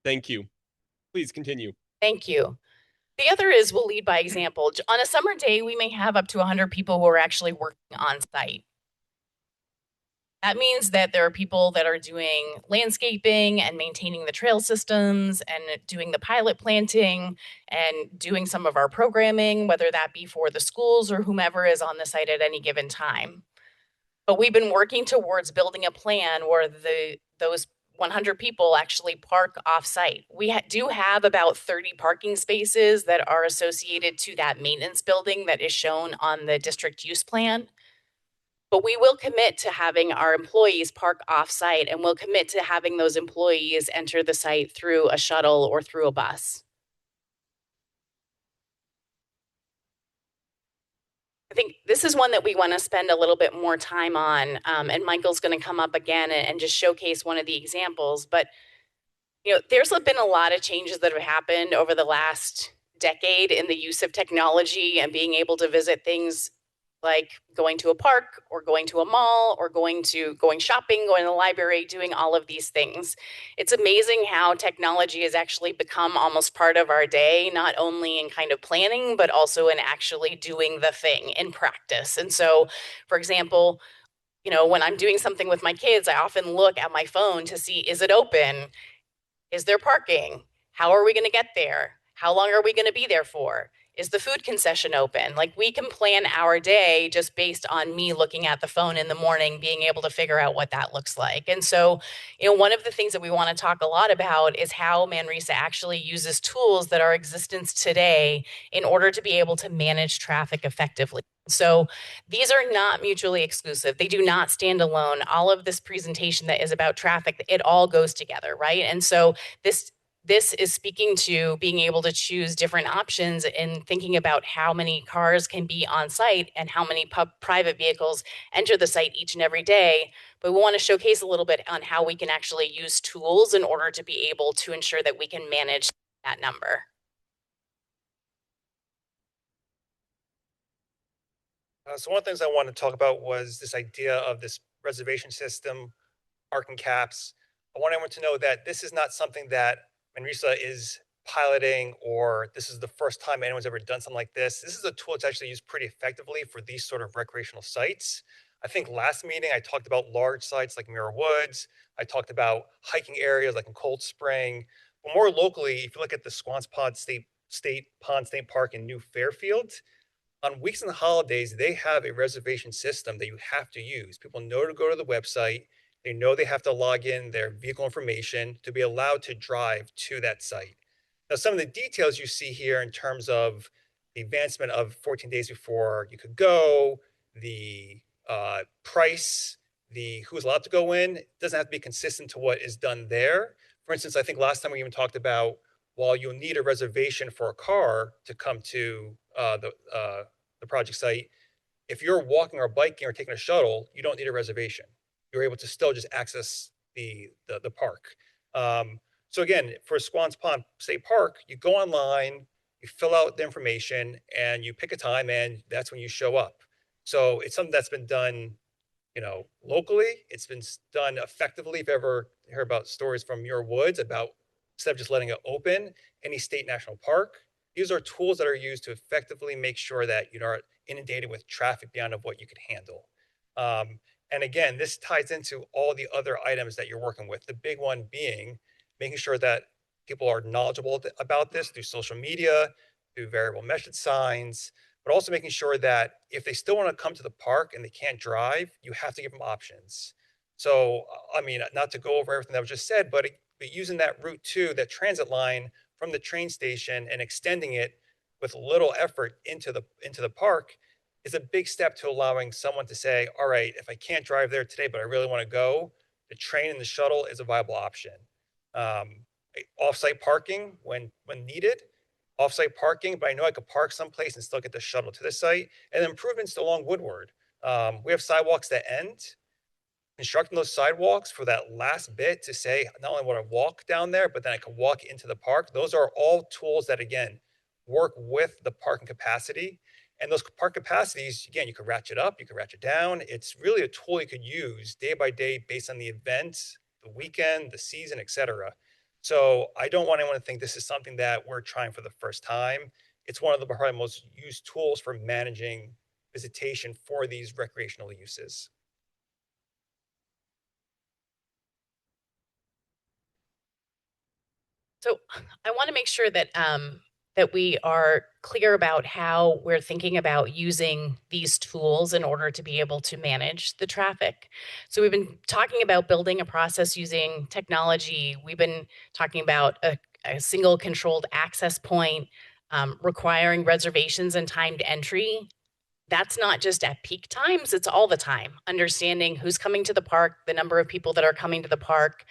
Thank you. Please continue. Thank you. The other is we'll lead by example. On a summer day, we may have up to 100 people who are actually working on site. That means that there are people that are doing landscaping and maintaining the trail systems and doing the pilot planting and doing some of our programming, whether that be for the schools or whomever is on the site at any given time. But we've been working towards building a plan where 100 people actually park off-site. We do have about 30 parking spaces that are associated to that maintenance building that is shown on the district use plan. But we will commit to having our employees park off-site, and we'll commit to having those employees enter the site through a shuttle or through a bus. I think this is one that we want to spend a little bit more time on, and Michael's going to come up again and just showcase one of the examples. But there's been a lot of changes that have happened over the last decade in the use of technology and being able to visit things like going to a park or going to a mall or going shopping, going to the library, doing all of these things. It's amazing how technology has actually become almost part of our day, not only in kind of planning, but also in actually doing the thing in practice. And so, for example, when I'm doing something with my kids, I often look at my phone to see, is it open? Is there parking? How are we going to get there? How long are we going to be there for? Is the food concession open? Like, we can plan our day just based on me looking at the phone in the morning, being able to figure out what that looks like. And so, one of the things that we want to talk a lot about is how Manresa actually uses tools that are existence today in order to be able to manage traffic effectively. So these are not mutually exclusive. They do not stand alone. All of this presentation that is about traffic, it all goes together, right? And so this is speaking to being able to choose different options and thinking about how many cars can be on site and how many private vehicles enter the site each and every day. But we want to showcase a little bit on how we can actually use tools in order to be able to ensure that we can manage that number. So one of the things I wanted to talk about was this idea of this reservation system, parking caps. I want everyone to know that this is not something that Manresa is piloting, or this is the first time anyone's ever done something like this. This is a tool that's actually used pretty effectively for these sort of recreational sites. I think last meeting I talked about large sites like Muir Woods. I talked about hiking areas like in Cold Spring. But more locally, if you look at the Squan's Pond State Park in New Fairfield, on weeks and holidays, they have a reservation system that you have to use. People know to go to the website. They know they have to log in their vehicle information to be allowed to drive to that site. Now, some of the details you see here in terms of the advancement of 14 days before you could go, the price, the who's allowed to go in, it doesn't have to be consistent to what is done there. For instance, I think last time we even talked about, while you'll need a reservation for a car to come to the project site, if you're walking or biking or taking a shuttle, you don't need a reservation. You're able to still just access the park. So again, for Squan's Pond State Park, you go online, you fill out the information, and you pick a time, and that's when you show up. So it's something that's been done, locally. It's been done effectively. If you ever hear about stories from Muir Woods about, instead of just letting it open, any state national park, these are tools that are used to effectively make sure that you aren't inundated with traffic beyond of what you could handle. And again, this ties into all the other items that you're working with. The big one being making sure that people are knowledgeable about this through social media, through variable message signs, but also making sure that if they still want to come to the park and they can't drive, you have to give them options. So, I mean, not to go over everything that was just said, but using that route 2, that transit line from the train station and extending it with little effort into the park is a big step to allowing someone to say, all right, if I can't drive there today, but I really want to go, the train and the shuttle is a viable option. Off-site parking when needed, off-site parking, but I know I could park someplace and still get the shuttle to the site, and improvements along Woodward. We have sidewalks that end. Constructing those sidewalks for that last bit to say, not only want to walk down there, but then I can walk into the park. Those are all tools that, again, work with the parking capacity. And those park capacities, again, you could ratchet up, you could ratchet down. It's really a tool you could use day by day based on the event, the weekend, the season, etc. So I don't want anyone to think this is something that we're trying for the first time. It's one of the probably most used tools for managing visitation for these recreational uses. So I want to make sure that that we are clear about how we're thinking about using these tools in order to be able to manage the traffic. So we've been talking about building a process using technology. We've been talking about a single controlled access point, requiring reservations and timed entry. That's not just at peak times, it's all the time. Understanding who's coming to the park, the number of people that are coming to the park.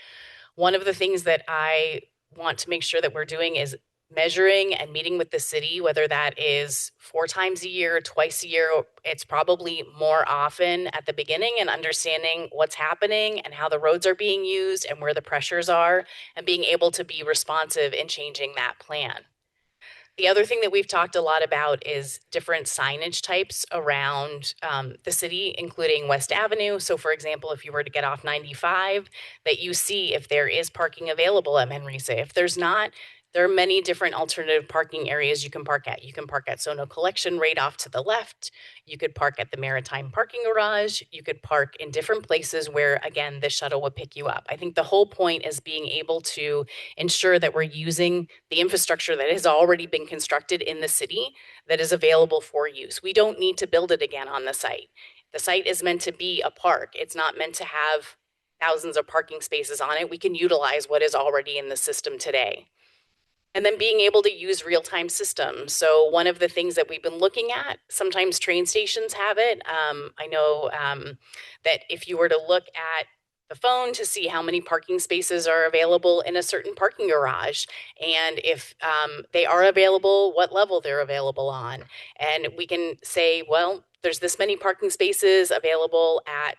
One of the things that I want to make sure that we're doing is measuring and meeting with the city, whether that is 4 times a year, twice a year. It's probably more often at the beginning, and understanding what's happening and how the roads are being used and where the pressures are, and being able to be responsive in changing that plan. The other thing that we've talked a lot about is different signage types around the city, including West Avenue. So for example, if you were to get off 95, that you see if there is parking available at Manresa. If there's not, there are many different alternative parking areas you can park at. You can park at Sono Collection right off to the left. You could park at the Maritime Parking Garage. You could park in different places where, again, the shuttle would pick you up. I think the whole point is being able to ensure that we're using the infrastructure that has already been constructed in the city that is available for use. We don't need to build it again on the site. The site is meant to be a park. It's not meant to have thousands of parking spaces on it. We can utilize what is already in the system today. And then being able to use real-time systems. So one of the things that we've been looking at, sometimes train stations have it. I know that if you were to look at the phone to see how many parking spaces are available in a certain parking garage, and if they are available, what level they're available on. And we can say, well, there's this many parking spaces available at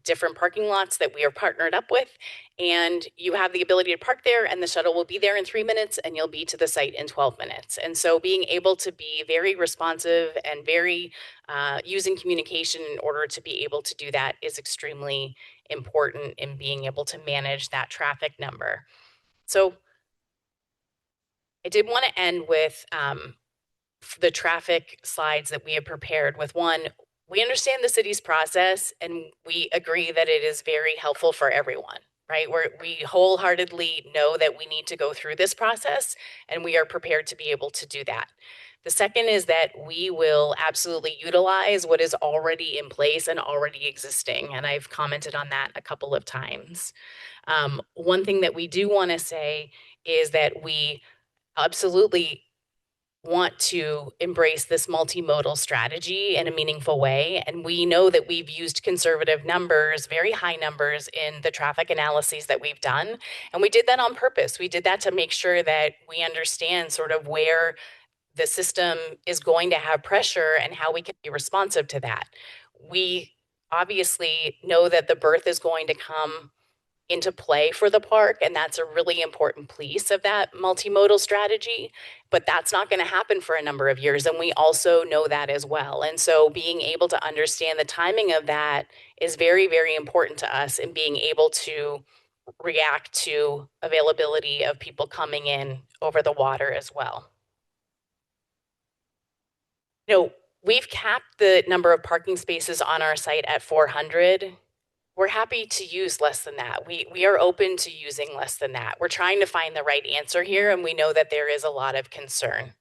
different parking lots that we are partnered up with, and you have the ability to park there, and the shuttle will be there in 3 minutes, and you'll be to the site in 12 minutes. And so being able to be very responsive and very using communication in order to be able to do that is extremely important in being able to manage that traffic number. So I did want to end with the traffic slides that we have prepared with one. We understand the city's process, and we agree that it is very helpful for everyone, right? We wholeheartedly know that we need to go through this process, and we are prepared to be able to do that. The second is that we will absolutely utilize what is already in place and already existing, and I've commented on that a couple of times. One thing that we do want to say is that we absolutely want to embrace this multimodal strategy in a meaningful way. And we know that we've used conservative numbers, very high numbers in the traffic analyses that we've done. And we did that on purpose. We did that to make sure that we understand sort of where the system is going to have pressure and how we can be responsive to that. We obviously know that the berth is going to come into play for the park, and that's a really important piece of that multimodal strategy, but that's not going to happen for a number of years, and we also know that as well. And so being able to understand the timing of that is very, very important to us in being able to react to availability of people coming in over the water as well. You know, we've capped the number of parking spaces on our site at 400. We're happy to use less than that. We are open to using less than that. We're trying to find the right answer here, and we know that there is a lot of concern.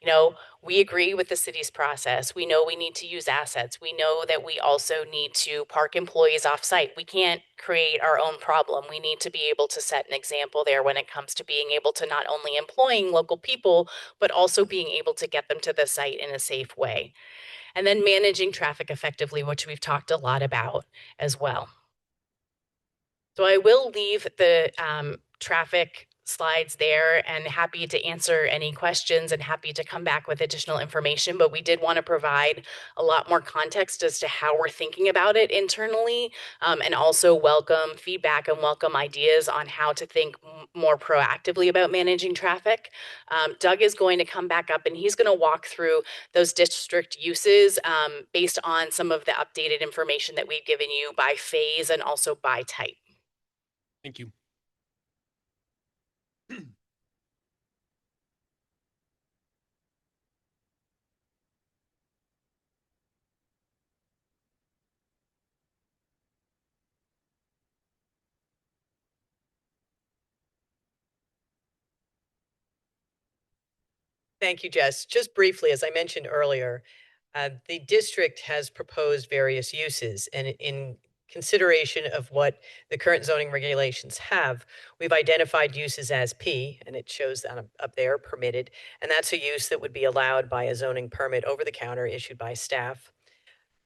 You know, we agree with the city's process. We know we need to use assets. We know that we also need to park employees off site. We can't create our own problem. We need to be able to set an example there when it comes to being able to not only employing local people, but also being able to get them to the site in a safe way. And then managing traffic effectively, which we've talked a lot about as well. So I will leave the traffic slides there, and happy to answer any questions and happy to come back with additional information. But we did want to provide a lot more context as to how we're thinking about it internally, and also welcome feedback and welcome ideas on how to think more proactively about managing traffic. Doug is going to come back up, and he's going to walk through those district uses based on some of the updated information that we've given you by phase and also by type. Thank you. Thank you, Jess. Just briefly, as I mentioned earlier, the district has proposed various uses, and in consideration of what the current zoning regulations have, we've identified uses as P, and it shows that up there, permitted, and that's a use that would be allowed by a zoning permit over the counter issued by staff.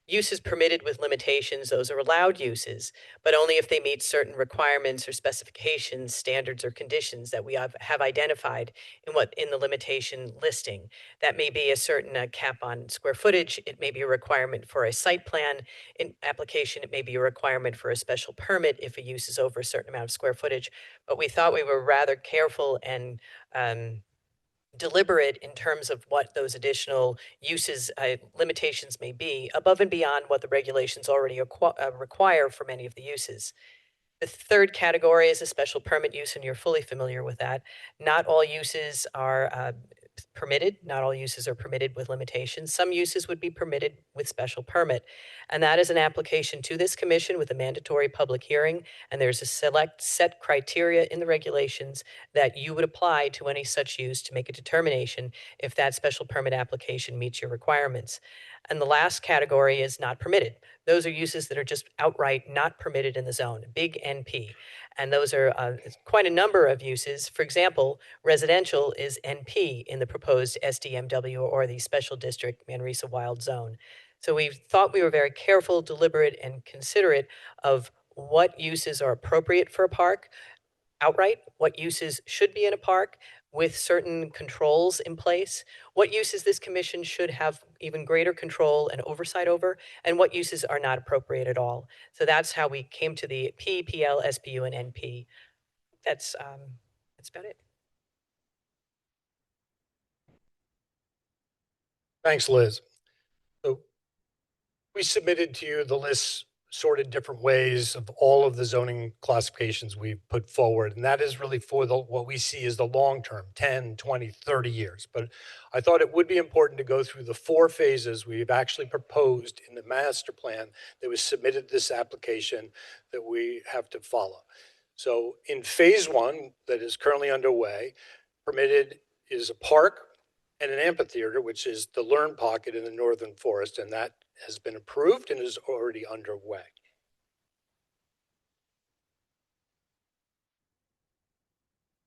Uses permitted with limitations, those are allowed uses, but only if they meet certain requirements or specifications, standards, or conditions that we have identified in the limitation listing. That may be a certain cap on square footage. It may be a requirement for a site plan in application. It may be a requirement for a special permit if a use is over a certain amount of square footage. But we thought we were rather careful and deliberate in terms of what those additional uses limitations may be above and beyond what the regulations already require for many of the uses. The third category is a special permit use, and you're fully familiar with that. Not all uses are permitted. Not all uses are permitted with limitations. Some uses would be permitted with special permit. And that is an application to this commission with a mandatory public hearing. And there's a select set criteria in the regulations that you would apply to any such use to make a determination if that special permit application meets your requirements. And the last category is not permitted. Those are uses that are just outright not permitted in the zone, big NP. And those are quite a number of uses. For example, residential is NP in the proposed SDMW or the Special District Manresa Wild Zone. So we thought we were very careful, deliberate, and considerate of what uses are appropriate for a park outright, what uses should be in a park with certain controls in place, what uses this commission should have even greater control and oversight over, and what uses are not appropriate at all. So that's how we came to the P, PL, SPU, and NP. That's about it. Thanks, Liz. So we submitted to you the list sorted different ways of all of the zoning classifications we've put forward. And that is really for what we see as the long term, 10, 20, 30 years. But I thought it would be important to go through the 4 phases we've actually proposed in the master plan that was submitted this application that we have to follow. So in phase 1 that is currently underway, permitted is a park and an amphitheater, which is the Learn Pocket in the Northern Forest, and that has been approved and is already underway.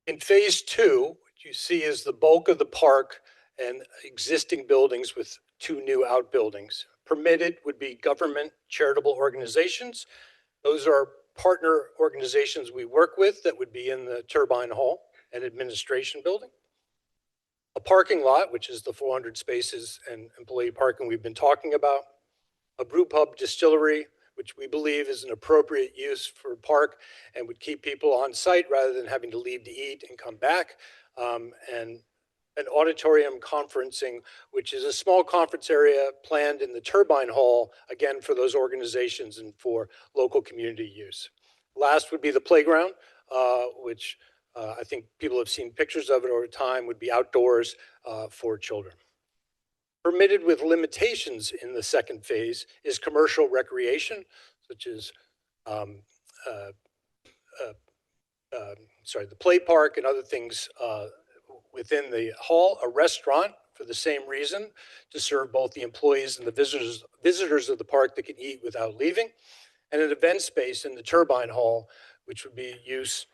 In phase 2, what you see is the bulk of the park and existing buildings with 2 new outbuildings. Permitted would be government charitable organizations. Those are partner organizations we work with that would be in the Turbine Hall and administration building. A parking lot, which is the 400 spaces and employee parking we've been talking about. A brew pub distillery, which we believe is an appropriate use for a park and would keep people on site rather than having to leave to eat and come back. And an auditorium conferencing, which is a small conference area planned in the Turbine Hall, again, for those organizations and for local community use. Last would be the playground, which I think people have seen pictures of it over time, would be outdoors for children. Permitted with limitations in the second phase is commercial recreation, such as the play park and other things within the hall, a restaurant for the same reason, to serve both the employees and the visitors of the park that can eat without leaving, and an event space in the Turbine Hall, which would be use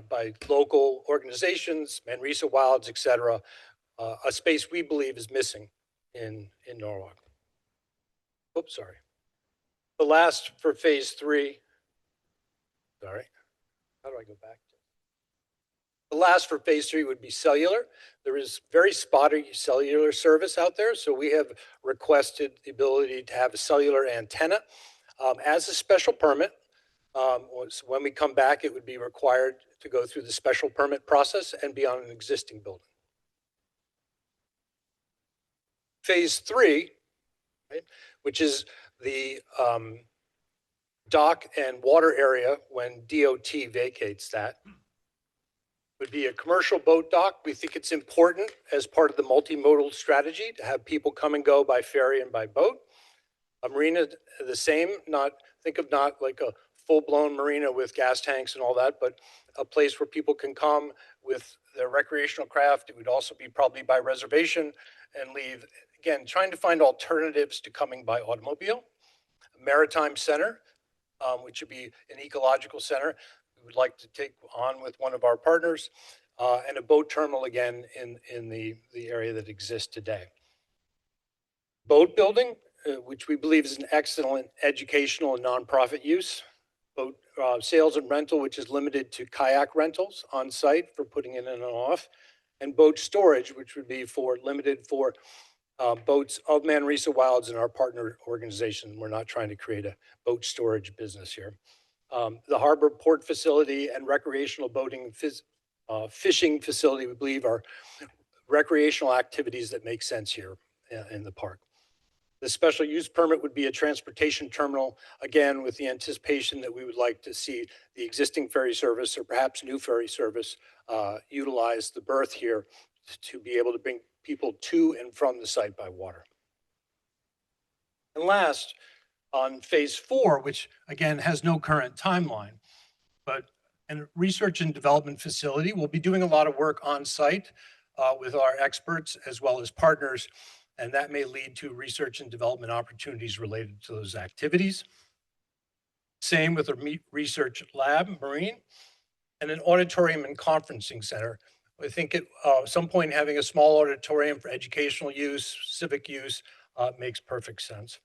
by local organizations, Manresa Wilds, etc., a space we believe is missing in Norwalk. Oops, sorry. The last for phase 3, sorry, how do I go back? The last for phase 3 would be cellular. There is very spotty cellular service out there, so we have requested the ability to have a cellular antenna as a special permit. So when we come back, it would be required to go through the special permit process and be on an existing building. Phase 3, right, which is the dock and water area when DOT vacates that, would be a commercial boat dock. We think it's important as part of the multimodal strategy to have people come and go by ferry and by boat. A marina, the same, think of not like a full-blown marina with gas tanks and all that, but a place where people can come with their recreational craft. It would also be probably by reservation and leave. Again, trying to find alternatives to coming by automobile. A maritime center, which would be an ecological center we would like to take on with one of our partners, and a boat terminal again in the area that exists today. Boat building, which we believe is an excellent educational and nonprofit use. Boat sales and rental, which is limited to kayak rentals on site for putting in and off. And boat storage, which would be limited for boats of Manresa Wilds and our partner organization. We're not trying to create a boat storage business here. The harbor port facility and recreational boating fishing facility, we believe, are recreational activities that make sense here in the park. The special use permit would be a transportation terminal, again, with the anticipation that we would like to see the existing ferry service or perhaps new ferry service utilize the berth here to be able to bring people to and from the site by water. And last, on phase 4, which again has no current timeline, but a research and development facility, we'll be doing a lot of work on site with our experts as well as partners, and that may lead to research and development opportunities related to those activities. Same with a research lab, marine, and an auditorium and conferencing center. I think at some point having a small auditorium for educational use, civic use makes perfect sense.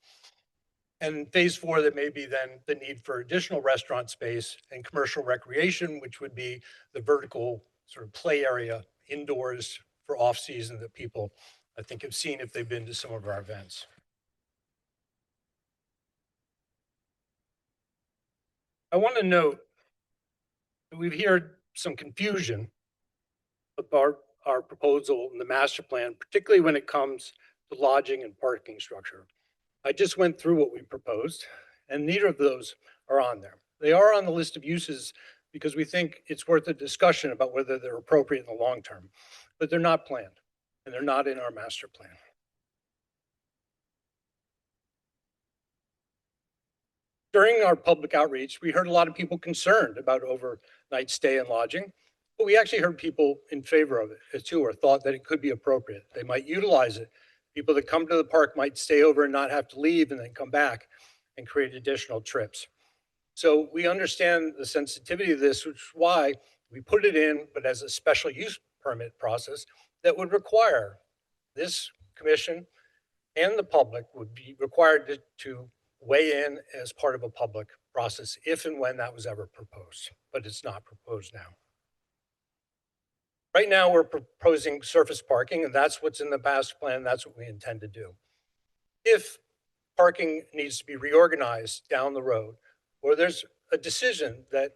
And phase 4, that may be then the need for additional restaurant space and commercial recreation, which would be the vertical sort of play area indoors for off-season that people, I think, have seen if they've been to some of our events. I want to note that we've heard some confusion about our proposal in the master plan, particularly when it comes to lodging and parking structure. I just went through what we proposed, and neither of those are on there. They are on the list of uses because we think it's worth a discussion about whether they're appropriate in the long term, but they're not planned, and they're not in our master plan. During our public outreach, we heard a lot of people concerned about overnight stay and lodging, but we actually heard people in favor of it too, or thought that it could be appropriate. They might utilize it. People that come to the park might stay over and not have to leave and then come back and create additional trips. So we understand the sensitivity of this, which is why we put it in, but as a special use permit process that would require this commission and the public would be required to weigh in as part of a public process if and when that was ever proposed, but it's not proposed now. Right now, we're proposing surface parking, and that's what's in the master plan. That's what we intend to do. If parking needs to be reorganized down the road, or there's a decision that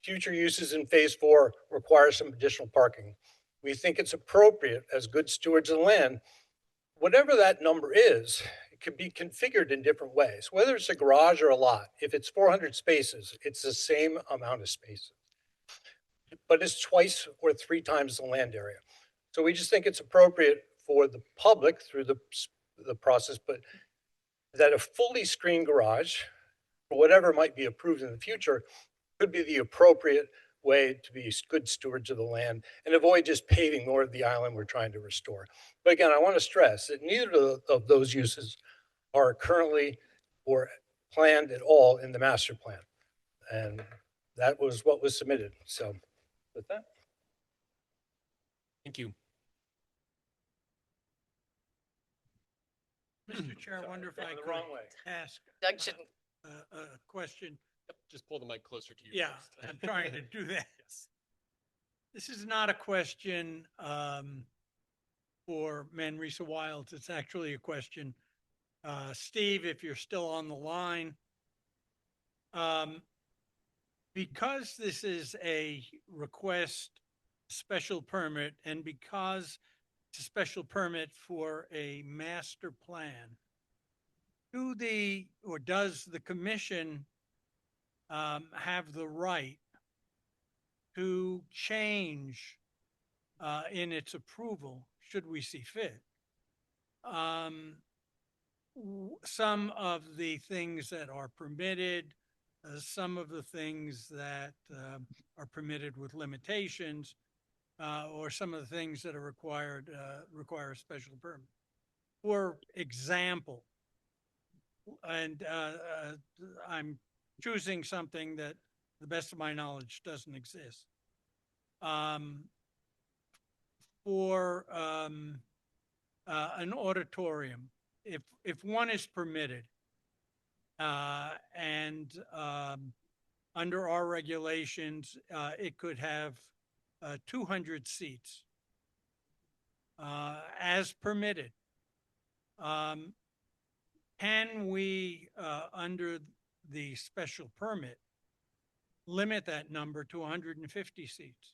future uses in phase 4 require some additional parking, we think it's appropriate as good stewards of the land, whatever that number is, it can be configured in different ways, whether it's a garage or a lot. If it's 400 spaces, it's the same amount of spaces, but it's twice or 3 times the land area. So we just think it's appropriate for the public through the process, but that a fully screened garage, or whatever might be approved in the future, could be the appropriate way to be good stewards of the land and avoid just paving more of the island we're trying to restore. But again, I want to stress that neither of those uses are currently or planned at all in the master plan. And that was what was submitted. So with that. Thank you. Mr. Chair, I wonder if I could ask Doug shouldn't. a question. Just pull the mic closer to you. Yeah, I'm trying to do that. Yes. This is not a question for Manresa Wilds. It's actually a question. Steve, if you're still on the line, because this is a request special permit and because it's a special permit for a master plan, does the commission have the right to change in its approval should we see fit some of the things that are permitted, some of the things that are permitted with limitations, or some of the things that are required require a special permit. For example, and I'm choosing something that, to the best of my knowledge, doesn't exist. For an auditorium, if one is permitted, and under our regulations, it could have 200 seats as permitted. Can we, under the special permit, limit that number to 150 seats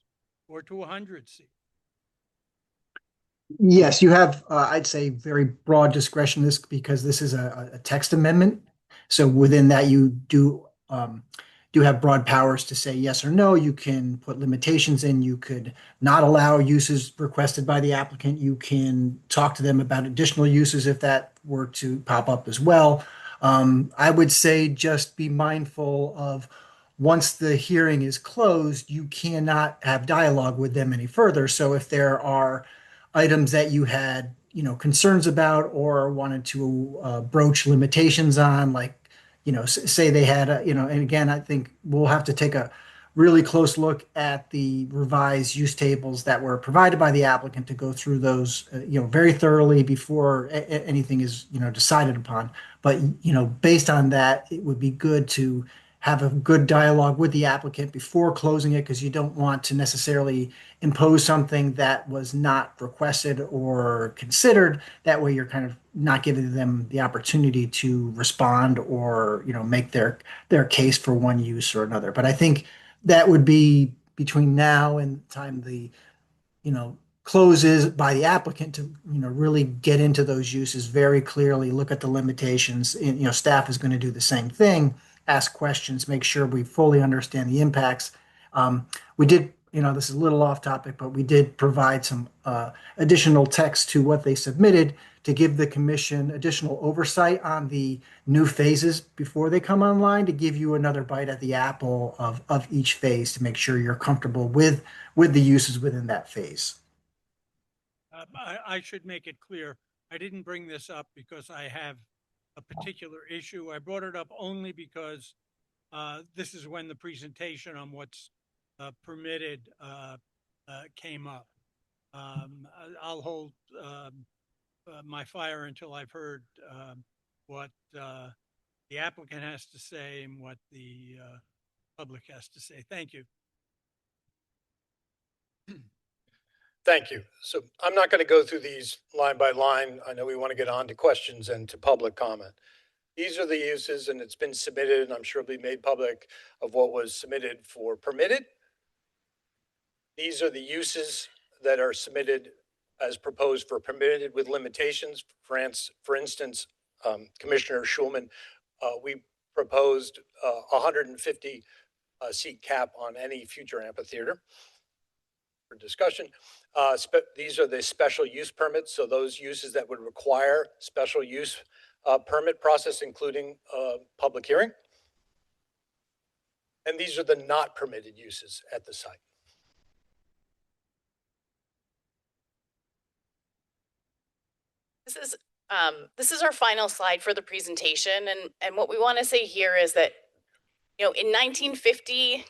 or to 100 seats? Yes, you have, I'd say, very broad discretion this because this is a text amendment. So within that, you do have broad powers to say yes or no. You can put limitations in. You could not allow uses requested by the applicant. You can talk to them about additional uses if that were to pop up as well. I would say just be mindful of once the hearing is closed, you cannot have dialogue with them any further. So if there are items that you had, concerns about or wanted to broach limitations on, like, say they had, and again, I think we'll have to take a really close look at the revised use tables that were provided by the applicant to go through those, very thoroughly before anything is, decided upon. But, based on that, it would be good to have a good dialogue with the applicant before closing it, because you don't want to necessarily impose something that was not requested or considered. That way you're kind of not giving them the opportunity to respond or, make their case for one use or another. But I think that would be between now and the time the, closes by the applicant to, really get into those uses very clearly, look at the limitations. And, staff is going to do the same thing, ask questions, make sure we fully understand the impacts. We did, this is a little off topic, but we did provide some additional text to what they submitted to give the commission additional oversight on the new phases before they come online, to give you another bite at the apple of each phase to make sure you're comfortable with the uses within that phase. I should make it clear, I didn't bring this up because I have a particular issue. I brought it up only because this is when the presentation on what's permitted came up. I'll hold my fire until I've heard what the applicant has to say and what the public has to say. Thank you. Thank you. So I'm not going to go through these line by line. I know we want to get on to questions and to public comment. These are the uses, and it's been submitted, and I'm sure it'll be made public, of what was submitted for permitted. These are the uses that are submitted as proposed for permitted with limitations. For instance, Commissioner Schulman, we proposed 150 seat cap on any future amphitheater for discussion. These are the special use permits. So those uses that would require special use permit process, including public hearing. And these are the not permitted uses at the site. This is our final slide for the presentation, and what we want to say here is that, in 1950,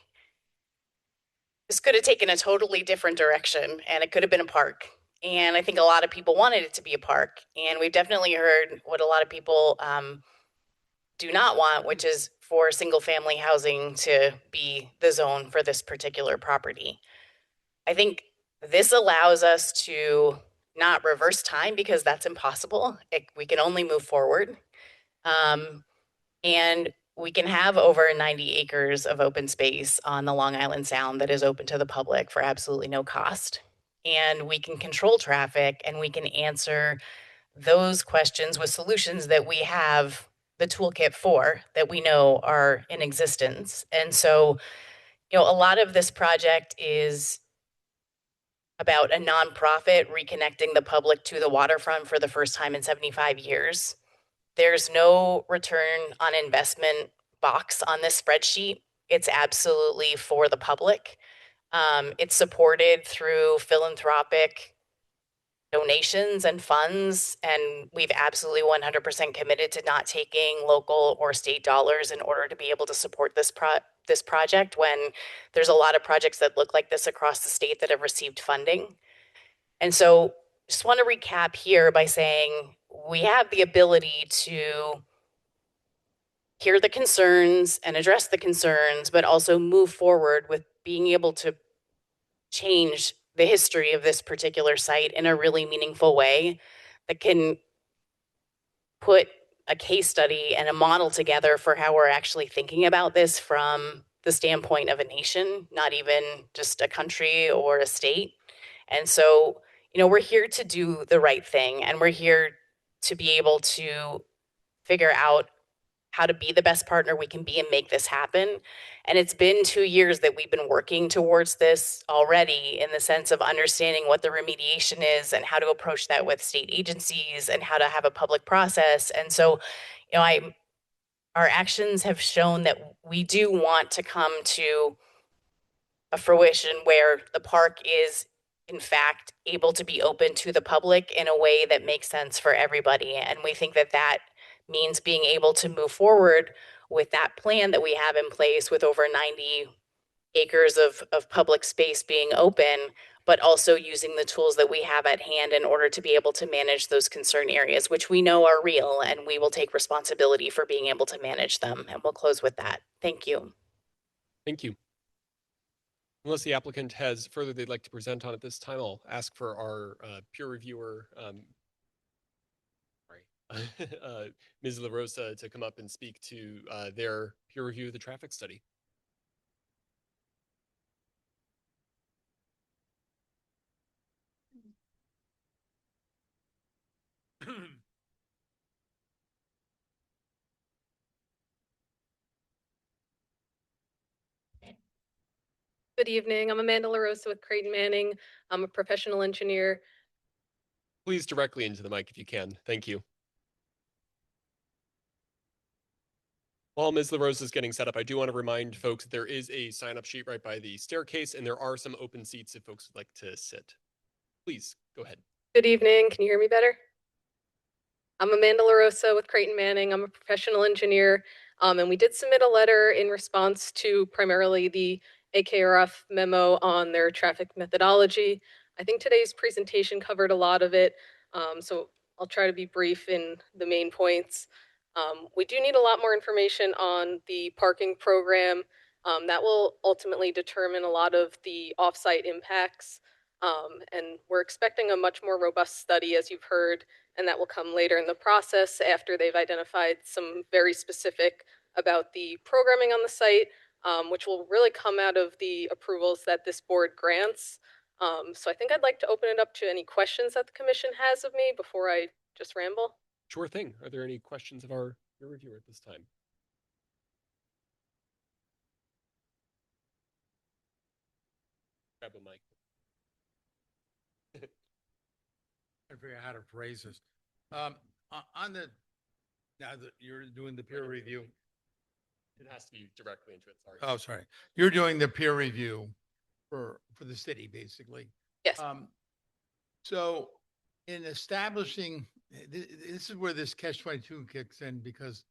this could have taken a totally different direction, and it could have been a park. And I think a lot of people wanted it to be a park, and we've definitely heard what a lot of people do not want, which is for single-family housing to be the zone for this particular property. I think this allows us to not reverse time, because that's impossible. We can only move forward. And we can have over 90 acres of open space on the Long Island Sound that is open to the public for absolutely no cost. And we can control traffic, and we can answer those questions with solutions that we have the toolkit for, that we know are in existence. And so, a lot of this project is about a nonprofit reconnecting the public to the waterfront for the first time in 75 years. There's no return on investment box on this spreadsheet. It's absolutely for the public. It's supported through philanthropic donations and funds, and we've absolutely 100% committed to not taking local or state dollars in order to be able to support this project when there's a lot of projects that look like this across the state that have received funding. And so just want to recap here by saying we have the ability to hear the concerns and address the concerns, but also move forward with being able to change the history of this particular site in a really meaningful way that can put a case study and a model together for how we're actually thinking about this from the standpoint of a nation, not even just a country or a state. And so, we're here to do the right thing, and we're here to be able to figure out how to be the best partner we can be and make this happen. And it's been 2 years that we've been working towards this already, in the sense of understanding what the remediation is and how to approach that with state agencies and how to have a public process. And so, our actions have shown that we do want to come to a fruition where the park is in fact able to be open to the public in a way that makes sense for everybody. And we think that that means being able to move forward with that plan that we have in place, with over 90 acres of public space being open, but also using the tools that we have at hand in order to be able to manage those concern areas, which we know are real, and we will take responsibility for being able to manage them. And we'll close with that. Thank you. Thank you. Unless the applicant has further they'd like to present on at this time, I'll ask for our peer reviewer, Ms. La Rosa, to come up and speak to their peer review of the traffic study. Good evening. I'm Amanda La Rosa with Creighton Manning. I'm a professional engineer. Please directly into the mic if you can. Thank you. While Ms. La Rosa is getting set up, I do want to remind folks that there is a sign-up sheet right by the staircase, and there are some open seats if folks would like to sit. Please, go ahead. Good evening. Can you hear me better? I'm Amanda La Rosa with Creighton Manning. I'm a professional engineer, and we did submit a letter in response to primarily the AKRF memo on their traffic methodology. I think today's presentation covered a lot of it, so I'll try to be brief in the main points. We do need a lot more information on the parking program. That will ultimately determine a lot of the offsite impacts. And we're expecting a much more robust study, as you've heard, and that will come later in the process after they've identified some very specific about the programming on the site, which will really come out of the approvals that this board grants. So I think I'd like to open it up to any questions that the commission has of me before I just ramble. Sure thing. Are there any questions of our peer reviewer at this time? Grab a mic. I figure out how to phrase this. Now that you're doing the peer review. It has to be directly into it. Sorry. Oh, sorry. You're doing the peer review for the city, basically. Yes. So in establishing, this is where this catch-22 kicks in, because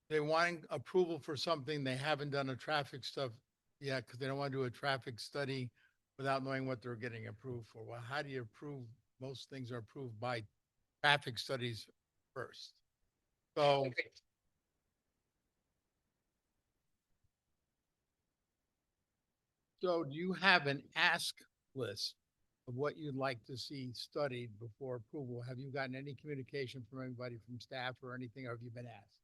they want approval for something they haven't done a traffic stuff yet, because they don't want to do a traffic study without knowing what they're getting approved for. Well, how do you approve? Most things are approved by traffic studies first. So do you have an ask list of what you'd like to see studied before approval? Have you gotten any communication from anybody from staff or anything, or have you been asked?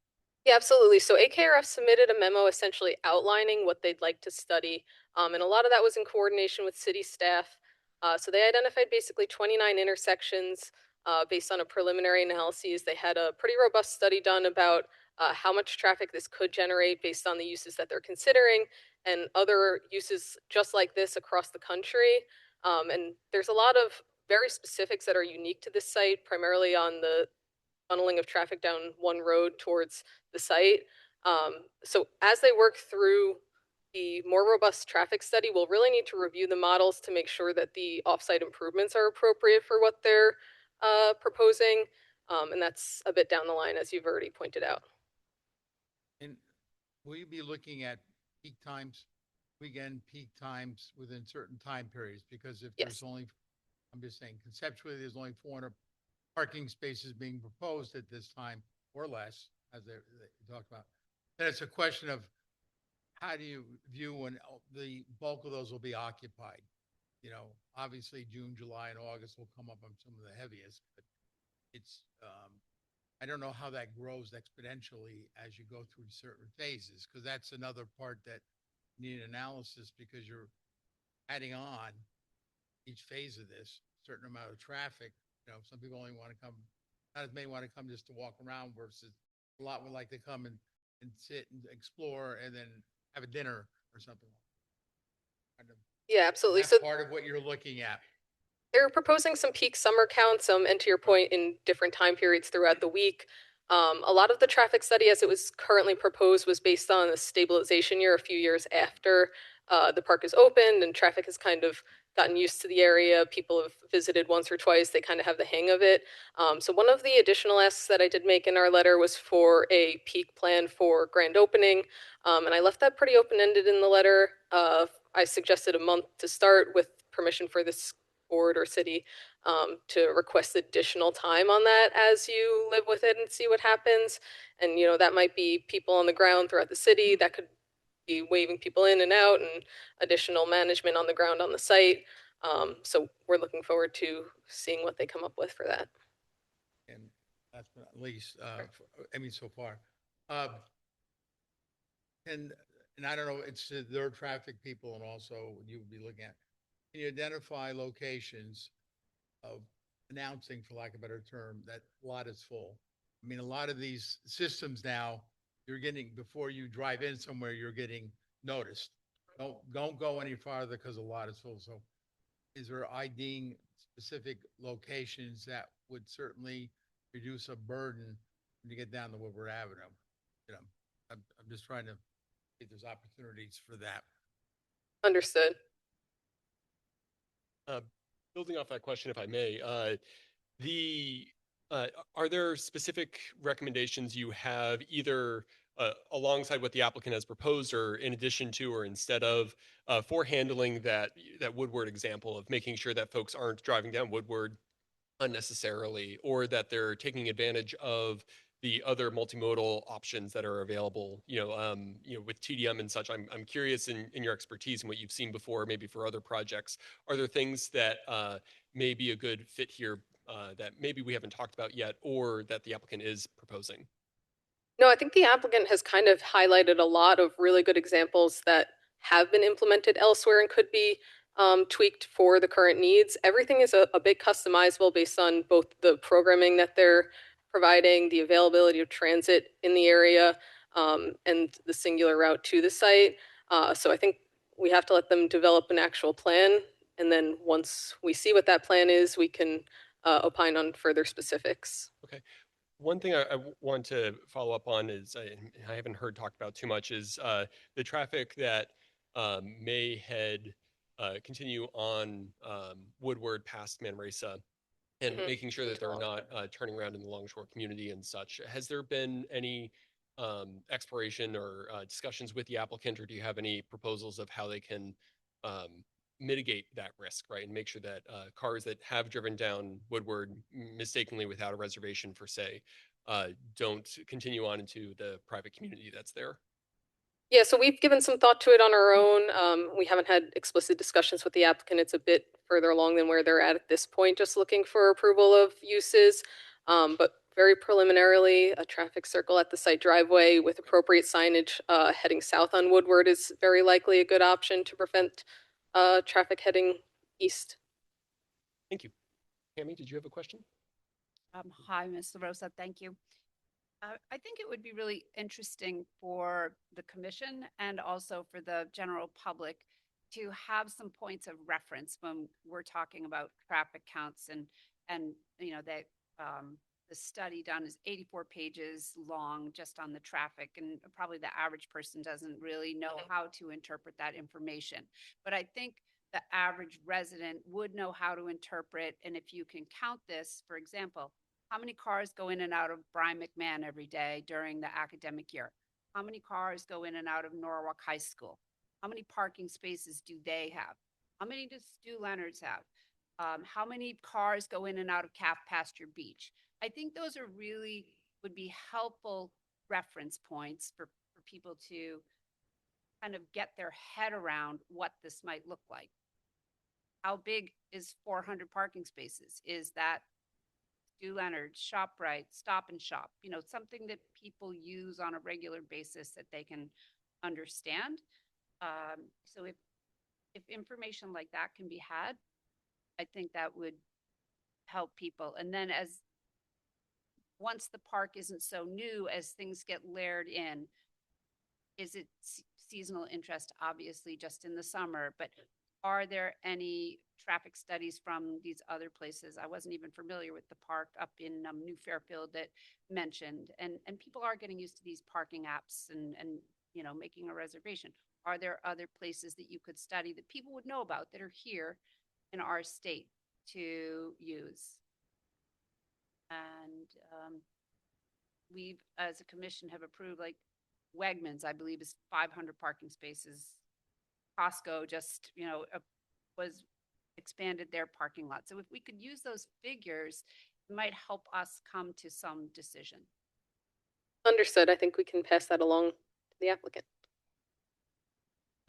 Yeah, absolutely. So AKRF submitted a memo essentially outlining what they'd like to study. And a lot of that was in coordination with city staff. So they identified basically 29 intersections based on a preliminary analysis. They had a pretty robust study done about how much traffic this could generate based on the uses that they're considering and other uses just like this across the country. And there's a lot of very specifics that are unique to this site, primarily on the funneling of traffic down one road towards the site. So as they work through the more robust traffic study, we'll really need to review the models to make sure that the offsite improvements are appropriate for what they're proposing. And that's a bit down the line, as you've already pointed out. And will you be looking at peak times, weekend peak times within certain time periods? Because if there's only, I'm just saying conceptually, there's only 400 parking spaces being proposed at this time or less, as they talked about. Then it's a question of how do you view when the bulk of those will be occupied? You know, obviously June, July, and August will come up on some of the heaviest, but it's, I don't know how that grows exponentially as you go through certain phases, because that's another part that need analysis, because you're adding on each phase of this, certain amount of traffic. You know, some people only want to come, not as many want to come just to walk around, versus a lot would like to come and sit and explore and then have a dinner or something. Yeah, absolutely. That's So part of what you're looking at. they're proposing some peak summer counts, and to your point, in different time periods throughout the week. A lot of the traffic study as it was currently proposed was based on a stabilization year a few years after the park is opened and traffic has kind of gotten used to the area. People have visited once or twice. They kind of have the hang of it. So one of the additional asks that I did make in our letter was for a peak plan for grand opening. And I left that pretty open-ended in the letter. I suggested a month to start with permission for this board or city to request additional time on that as you live with it and see what happens. And, you know, that might be people on the ground throughout the city. That could be waving people in and out, and additional management on the ground on the site. So we're looking forward to seeing what they come up with for that. And last but not least, I mean, so far. And I don't know, it's their traffic people, and also you would be looking at, can you identify locations of announcing, for lack of a better term, that lot is full? I mean, a lot of these systems now, you're getting, before you drive in somewhere, you're getting noticed. Don't go any farther because a lot is full. So is there IDing specific locations that would certainly reduce a burden when you get down to Woodward Avenue? You know, I'm just trying to see if there's opportunities for that. Understood. Building off that question, if I may, are there specific recommendations you have either alongside what the applicant has proposed, or in addition to, or instead of, for handling that Woodward example of making sure that folks aren't driving down Woodward unnecessarily, or that they're taking advantage of the other multimodal options that are available, with TDM and such? I'm curious in your expertise and what you've seen before, maybe for other projects. Are there things that may be a good fit here that maybe we haven't talked about yet, or that the applicant is proposing? No, I think the applicant has kind of highlighted a lot of really good examples that have been implemented elsewhere and could be tweaked for the current needs. Everything is a bit customizable based on both the programming that they're providing, the availability of transit in the area, and the singular route to the site. So I think we have to let them develop an actual plan. And then once we see what that plan is, we can opine on further specifics. Okay. One thing I want to follow up on is, I haven't heard talked about too much, is the traffic that may continue on Woodward past Manresa, and making sure that they're not turning around in the Longshore community and such. Has there been any exploration or discussions with the applicant, or do you have any proposals of how they can mitigate that risk, right? And make sure that cars that have driven down Woodward mistakenly without a reservation for say, don't continue on into the private community that's there? Yeah, so we've given some thought to it on our own. We haven't had explicit discussions with the applicant. It's a bit further along than where they're at this point, just looking for approval of uses. But very preliminarily, a traffic circle at the site driveway with appropriate signage heading south on Woodward is very likely a good option to prevent traffic heading east. Thank you. Tammy, did you have a question? Hi, Ms. LaRosa. Thank you. I think it would be really interesting for the commission and also for the general public to have some points of reference when we're talking about traffic counts and that the study done is 84 pages long just on the traffic, and probably the average person doesn't really know how to interpret that information. But I think the average resident would know how to interpret, and if you can count this, for example, how many cars go in and out of Brian McMahon every day during the academic year? How many cars go in and out of Norwalk High School? How many parking spaces do they have? How many does Stu Leonard's have? How many cars go in and out of Calf Pasture Beach? I think those are really would be helpful reference points for people to kind of get their head around what this might look like. How big is 400 parking spaces? Is that Stu Leonard's, ShopRite, Stop and Shop? You know, something that people use on a regular basis that they can understand. So if information like that can be had, I think that would help people. And then once the park isn't so new, as things get layered in, is it seasonal interest? Obviously just in the summer, but are there any traffic studies from these other places? I wasn't even familiar with the park up in New Fairfield that mentioned, and people are getting used to these parking apps and you know, making a reservation. Are there other places that you could study that people would know about that are here in our state to use? And we've, as a commission, have approved, like Wegmans, I believe, is 500 parking spaces. Costco just, you know, was expanded their parking lot. So if we could use those figures, it might help us come to some decision. Understood. I think we can pass that along to the applicant.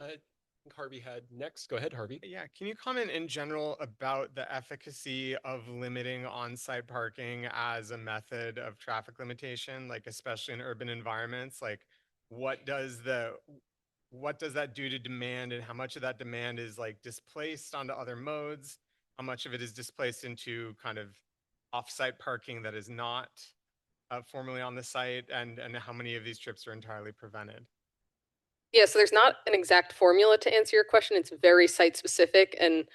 I think Harvey had next. Go ahead, Harvey. Yeah, can you comment in general about the efficacy of limiting on-site parking as a method of traffic limitation, like especially in urban environments? Like what does that do to demand, and how much of that demand is like displaced onto other modes? How much of it is displaced into kind of off-site parking that is not formally on the site, and how many of these trips are entirely prevented? Yeah, so there's not an exact formula to answer your question. It's very site specific, and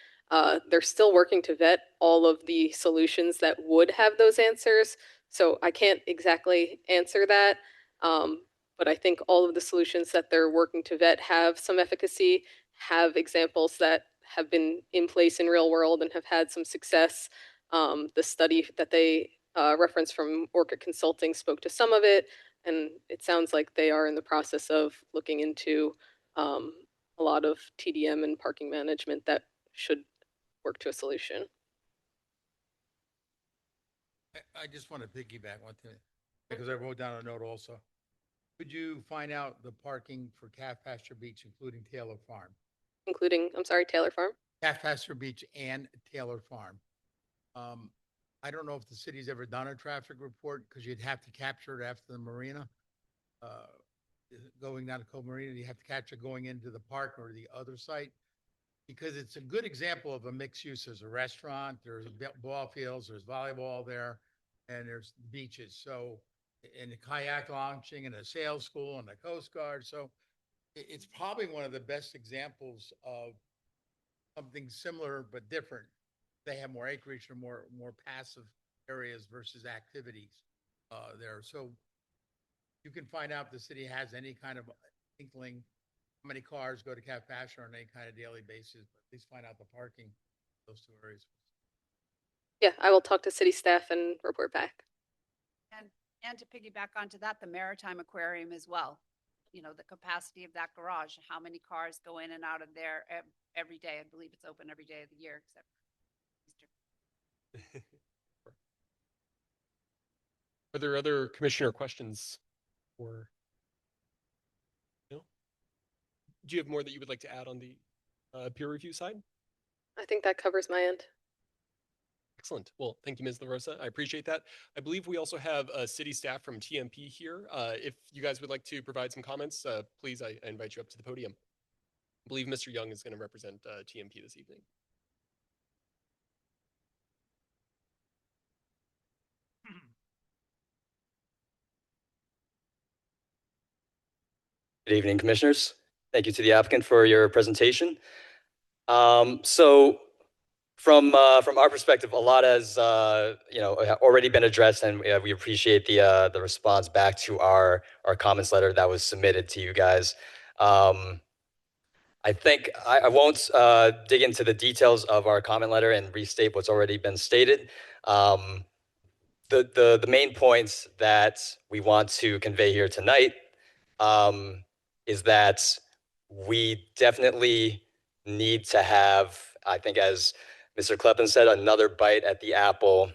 they're still working to vet all of the solutions that would have those answers. So I can't exactly answer that, but I think all of the solutions that they're working to vet have some efficacy, have examples that have been in place in real world and have had some success. The study that they referenced from Orchid Consulting spoke to some of it. And it sounds like they are in the process of looking into a lot of TDM and parking management that should work to a solution. I just want to piggyback one thing, because I wrote down a note also. Could you find out the parking for Calf Pasture Beach, including Taylor Farm? Including, I'm sorry, Taylor Farm? Calf Pasture Beach and Taylor Farm. I don't know if the city's ever done a traffic report, because you'd have to capture it after the marina. Going down to Cove Marina, you have to capture going into the park or the other site, because it's a good example of a mixed use. There's a restaurant, there's ball fields, there's volleyball there, and there's beaches. So, and the kayak launching and a sail school and the Coast Guard. So it's probably one of the best examples of something similar but different. They have more acreage or more passive areas versus activities there. So you can find out if the city has any kind of inkling how many cars go to Calf Pasture on any kind of daily basis, but at least find out the parking in those two areas. Yeah, I will talk to city staff and report back. And to piggyback onto that, the Maritime Aquarium as well. You know, the capacity of that garage, how many cars go in and out of there every day. I believe it's open every day of the year, except Easter. Are there other commissioner questions? Or no? Do you have more that you would like to add on the peer review side? I think that covers my end. Excellent. Well, thank you, Ms. LaRosa. I appreciate that. I believe we also have city staff from TMP here. If you guys would like to provide some comments, please, I invite you up to the podium. I believe Mr. Young is going to represent TMP this evening. Good evening, commissioners. Thank you to the applicant for your presentation. So from our perspective, a lot has already been addressed, and we appreciate the response back to our comments letter that was submitted to you guys. I think I won't dig into the details of our comment letter and restate what's already been stated. The main points that we want to convey here tonight is that we definitely need to have, I think, as Mr. Kleppen said, another bite at the apple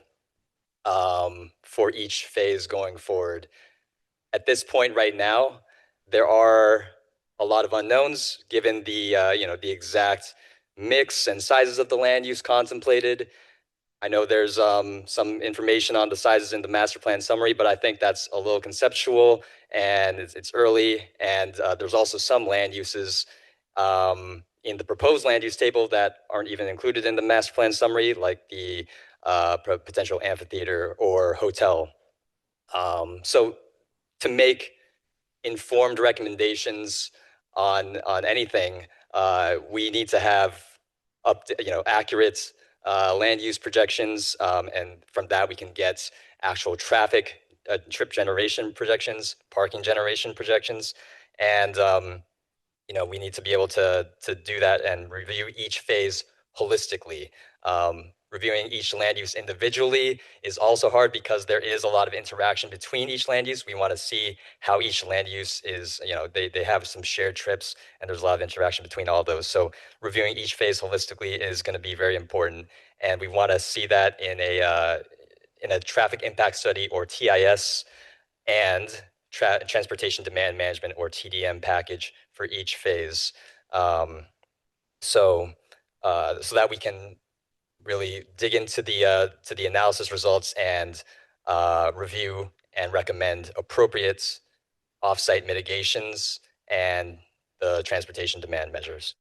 for each phase going forward. At this point right now, there are a lot of unknowns given the the exact mix and sizes of the land use contemplated. I know there's some information on the sizes in the master plan summary, but I think that's a little conceptual and it's early. And there's also some land uses in the proposed land use table that aren't even included in the master plan summary, like the potential amphitheater or hotel. So to make informed recommendations on anything, we need to have accurate land use projections, and from that we can get actual traffic, trip generation projections, parking generation projections, and we need to be able to do that and review each phase holistically. Reviewing each land use individually is also hard because there is a lot of interaction between each land use. We want to see how each land use is, they have some shared trips and there's a lot of interaction between all those. So reviewing each phase holistically is going to be very important. And we want to see that in a traffic impact study or TIS and transportation demand management or TDM package for each phase. So that we can really dig into the analysis results and review and recommend appropriate offsite mitigations and the transportation demand measures.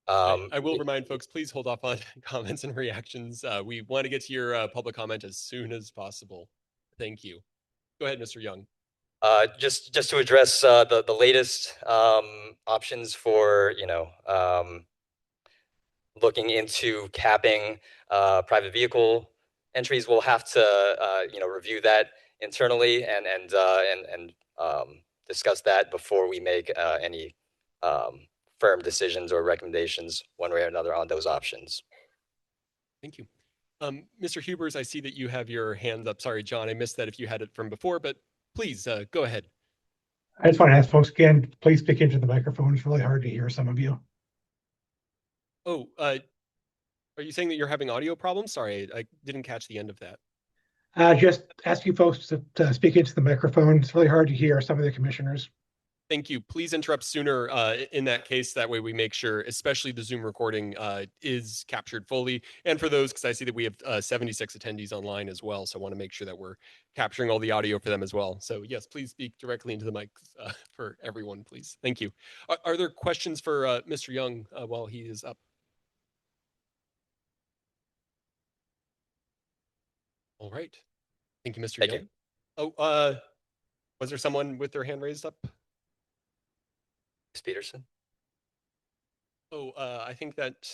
I will remind folks, please hold off on comments and reactions. We want to get to your public comment as soon as possible. Thank you. Go ahead, Mr. Young. Just to address the latest options for looking into capping private vehicle entries, we'll have to review that internally and discuss that before we make any firm decisions or recommendations one way or another on those options. Thank you. Mr. Hubers, I see that you have your hand up. Sorry, John, I missed that if you had it from before, but please go ahead. I just want to ask folks again, please speak into the microphone. It's really hard to hear some of you. Oh, are you saying that you're having audio problems? Sorry, I didn't catch the end of that. Just ask you folks to speak into the microphone. It's really hard to hear some of the commissioners. Thank you. Please interrupt sooner in that case. That way we make sure, especially the Zoom recording is captured fully. And for those, because I see that we have 76 attendees online as well. So I want to make sure that we're capturing all the audio for them as well. So yes, please speak directly into the mic for everyone, please. Thank you. Are there questions for Mr. Young while he is up? All right. Thank you, Mr. Young. Oh, was there someone with their hand raised up? Ms. Peterson? Oh, I think that,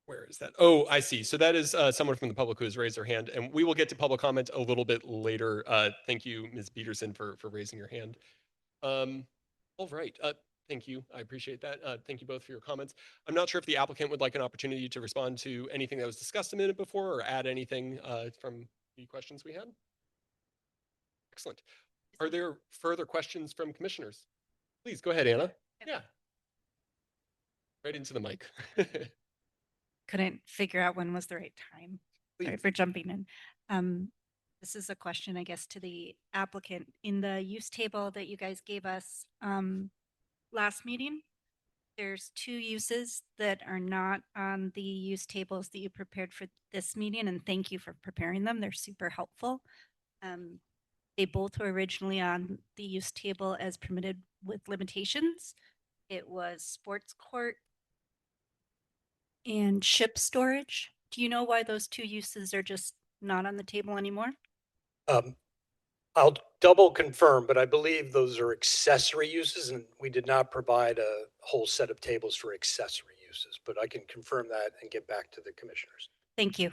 where is that? Oh, I see. So that is someone from the public who has raised their hand, and we will get to public comment a little bit later. Thank you, Ms. Peterson, for raising your hand. All right. Thank you. I appreciate that. Thank you both for your comments. I'm not sure if the applicant would like an opportunity to respond to anything that was discussed a minute before or add anything from the questions we had. Excellent. Are there further questions from commissioners? Please go ahead, Anna. Yeah. Right into the mic. Couldn't figure out when was the right time. Sorry for jumping in. This is a question, I guess, to the applicant. In the use table that you guys gave us last meeting, there's 2 uses that are not on the use tables that you prepared for this meeting, and thank you for preparing them. They're super helpful. They both were originally on the use table as permitted with limitations. It was sports court and ship storage. Do you know why those 2 uses are just not on the table anymore? I'll double confirm, but I believe those are accessory uses, and we did not provide a whole set of tables for accessory uses, but I can confirm that and get back to the commissioners. Thank you.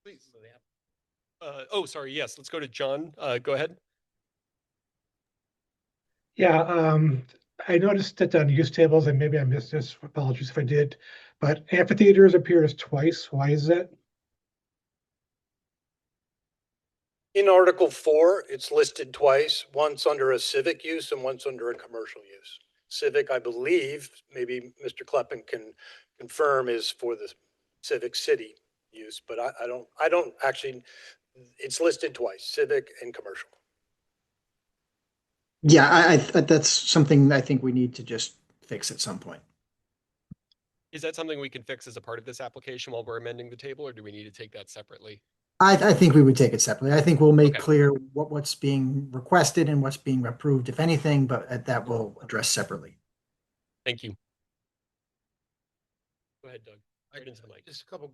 Please. Oh, sorry. Yes, let's go to John. Go ahead. Yeah, I noticed that on use tables, and maybe I missed this, apologies if I did, but amphitheaters appears twice. Why is that? In Article 4, it's listed twice, once under a civic use and once under a commercial use. Civic, I believe, maybe Mr. Kleppen can confirm, is for the civic city use, but I don't actually, it's listed twice, civic and commercial. Yeah, I that's something I think we need to just fix at some point. Is that something we can fix as a part of this application while we're amending the table, or do we need to take that separately? I think we would take it separately. I think we'll make Okay. clear what's being requested and what's being approved, if anything, but that we'll address separately. Thank you. Go ahead, Doug. Right into the mic. Just a couple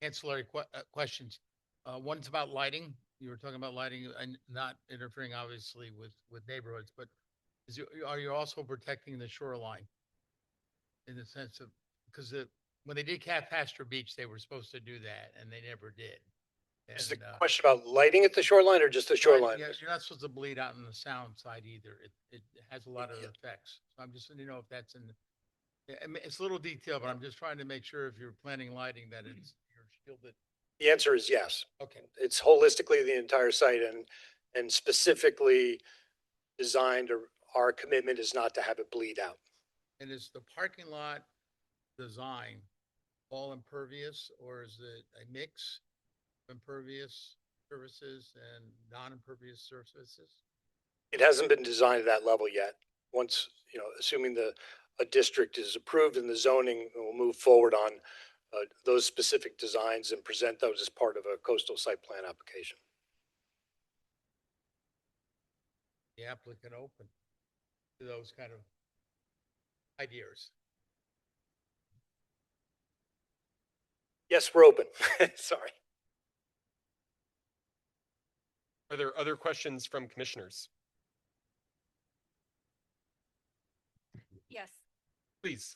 ancillary questions. One's about lighting. You were talking about lighting and not interfering, obviously, with neighborhoods, but are you also protecting the shoreline in the sense of, because when they did Pasture Beach, they were supposed to do that, and they never did. Is the question about lighting at the shoreline or just the shoreline? Yeah, you're not supposed to bleed out on the sound side either. It has a lot of effects. So I'm just, if that's I mean, it's a little detail, but I'm just trying to make sure if you're planning lighting that you're shielded. The answer is yes. Okay. It's holistically the entire site and specifically designed, or our commitment is not to have it bleed out. And is the parking lot design all impervious, or is it a mix of impervious surfaces and non-impervious surfaces? It hasn't been designed at that level yet. Once, assuming a district is approved in the zoning, we'll move forward on those specific designs and present those as part of a coastal site plan application. The applicant open to those kind of ideas? Yes, we're open. Sorry. Are there other questions from commissioners? Yes. Please.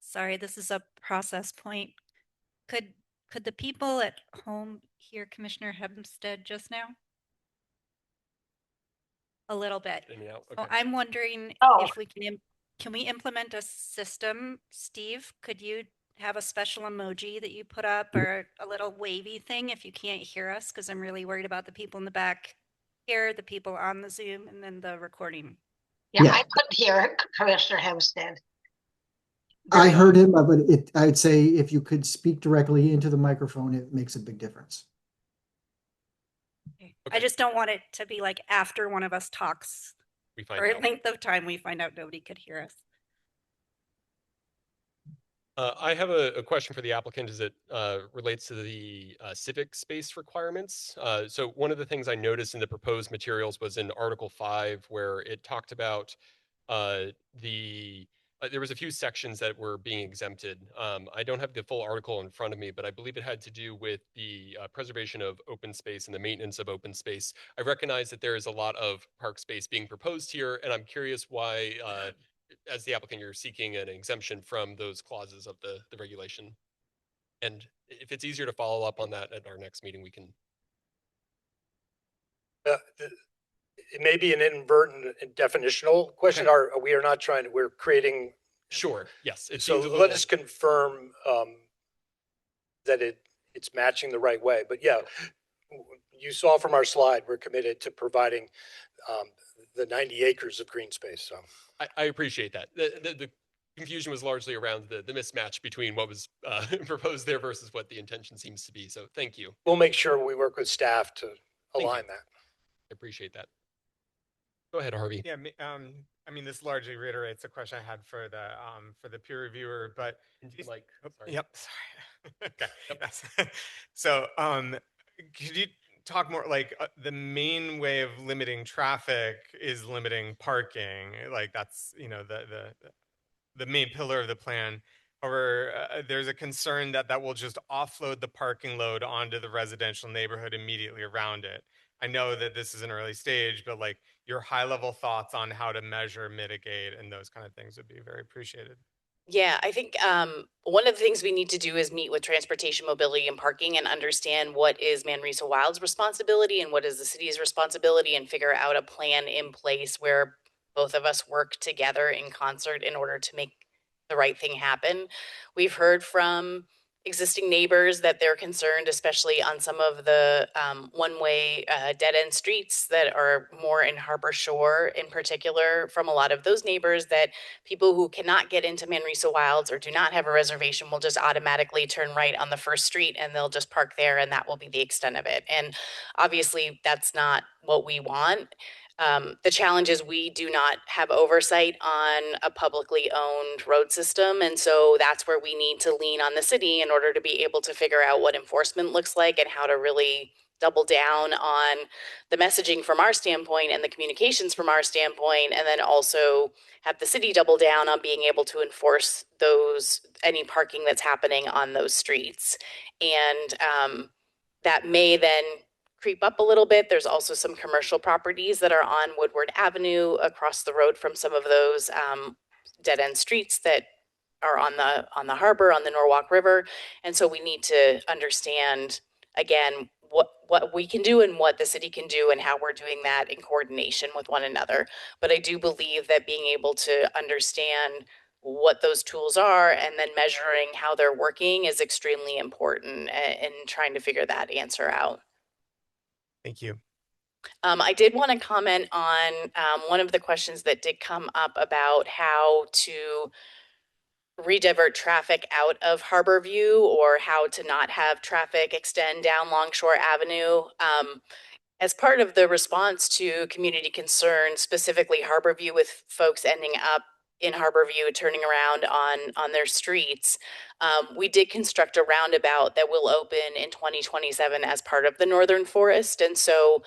Sorry, this is a process point. Could the people at home hear Commissioner Hempstead just now? A little bit. Okay. So I'm wondering Oh. if we can we implement a system? Steve, could you have a special emoji that you put up, or a little wavy thing if you can't hear us? Because I'm really worried about the people in the back here, the people on the Zoom, and then the recording. Yeah, I couldn't hear Commissioner Hempstead. I heard him, but I'd say if you could speak directly into the microphone, it makes a big difference. Okay. I just don't want it to be like after one of us talks We find for a out. length of time, we find out nobody could hear us. I have a question for the applicant as it relates to the civic space requirements. So one of the things I noticed in the proposed materials was in Article 5, where it talked about there was a few sections that were being exempted. I don't have the full article in front of me, but I believe it had to do with the preservation of open space and the maintenance of open space. I recognize that there is a lot of park space being proposed here, and I'm curious why, as the applicant, you're seeking an exemption from those clauses of the regulation. And if it's easier to follow up on that at our next meeting, we can. It may be an inadvertent definitional question. We are not trying to, we're creating. Sure. Yes. It So seems a let little- us confirm that it's matching the right way. But yeah, you saw from our slide, we're committed to providing the 90 acres of green space. So I appreciate that. The confusion was largely around the mismatch between what was proposed there versus what the intention seems to be. So thank you. we'll make sure we work with staff to align that. I appreciate that. Go ahead, Harvey. Yeah, I mean, this largely reiterates a question I had for the peer reviewer, but like, yep, sorry. Okay. Yes. So, could you talk more, like, the main way of limiting traffic is limiting parking, like that's, the main pillar of the plan. However, there's a concern that that will just offload the parking load onto the residential neighborhood immediately around it. I know that this is an early stage, but like your high level thoughts on how to measure, mitigate, and those kind of things would be very appreciated. Yeah, I think one of the things we need to do is meet with transportation, mobility, and parking and understand what is Manresa Wild's responsibility and what is the city's responsibility, and figure out a plan in place where both of us work together in concert in order to make the right thing happen. We've heard from existing neighbors that they're concerned, especially on some of the one-way dead-end streets that are more in Harbor Shore in particular, from a lot of those neighbors, that people who cannot get into Manresa Wilds or do not have a reservation will just automatically turn right on the first street and they'll just park there, and that will be the extent of it. And obviously that's not what we want. The challenge is we do not have oversight on a publicly owned road system. And so that's where we need to lean on the city in order to be able to figure out what enforcement looks like and how to really double down on the messaging from our standpoint and the communications from our standpoint, and then also have the city double down on being able to enforce any parking that's happening on those streets. And that may then creep up a little bit. There's also some commercial properties that are on Woodward Avenue across the road from some of those dead-end streets that are on the harbor, on the Norwalk River. And so we need to understand, again, what we can do and what the city can do and how we're doing that in coordination with one another. But I do believe that being able to understand what those tools are and then measuring how they're working is extremely important in trying to figure that answer out. Thank you. I did want to comment on one of the questions that did come up about how to redivert traffic out of Harborview, or how to not have traffic extend down Longshore Avenue. As part of the response to community concern, specifically Harborview, with folks ending up in Harborview turning around on their streets, we did construct a roundabout that will open in 2027 as part of the Northern Forest. And so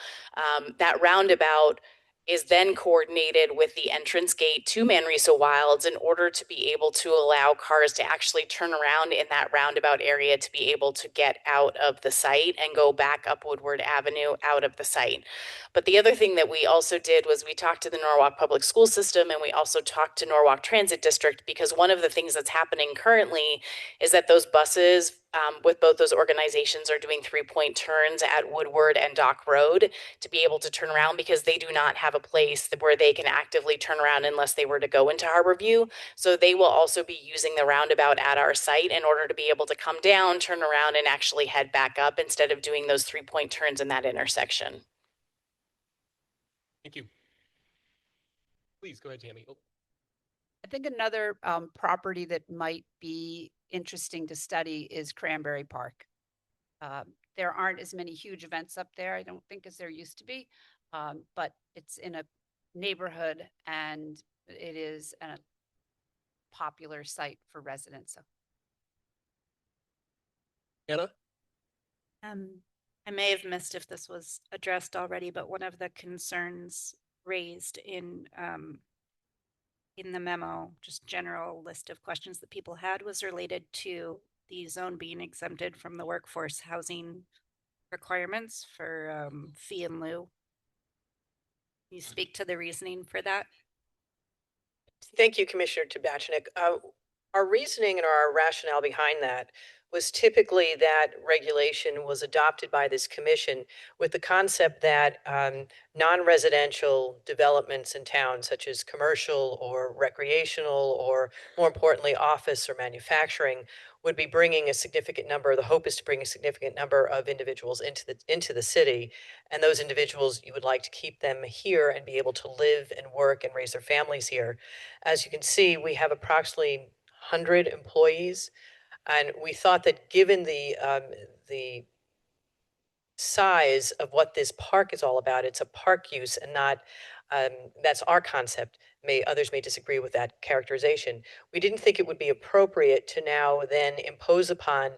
that roundabout is then coordinated with the entrance gate to Manresa Wilds in order to be able to allow cars to actually turn around in that roundabout area to be able to get out of the site and go back up Woodward Avenue out of the site. But the other thing that we also did was we talked to the Norwalk Public School System, and we also talked to Norwalk Transit District, because one of the things that's happening currently is that those buses with both those organizations are doing 3-point turns at Woodward and Dock Road to be able to turn around, because they do not have a place where they can actively turn around unless they were to go into Harborview. So they will also be using the roundabout at our site in order to be able to come down, turn around, and actually head back up instead of doing those 3-point turns in that intersection. Thank you. Please go ahead, Tammy. I think another property that might be interesting to study is Cranberry Park. There aren't as many huge events up there, I don't think, as there used to be, but it's in a neighborhood and it is a popular site for residents. So. Anna? I may have missed if this was addressed already, but one of the concerns raised in the memo, just general list of questions that people had, was related to the zone being exempted from the workforce housing requirements for fee in lieu. Can you speak to the reasoning for that? Thank you, Commissioner Tabachnik. Our reasoning and our rationale behind that was typically that regulation was adopted by this commission with the concept that non-residential developments in town, such as commercial or recreational, or more importantly, office or manufacturing, would be bringing a significant number. The hope is to bring a significant number of individuals into the city, and those individuals, you would like to keep them here and be able to live and work and raise their families here. As you can see, we have approximately 100 employees. And we thought that given the size of what this park is all about, it's a park use and not, that's our concept. Others may disagree with that characterization. We didn't think it would be appropriate to now then impose upon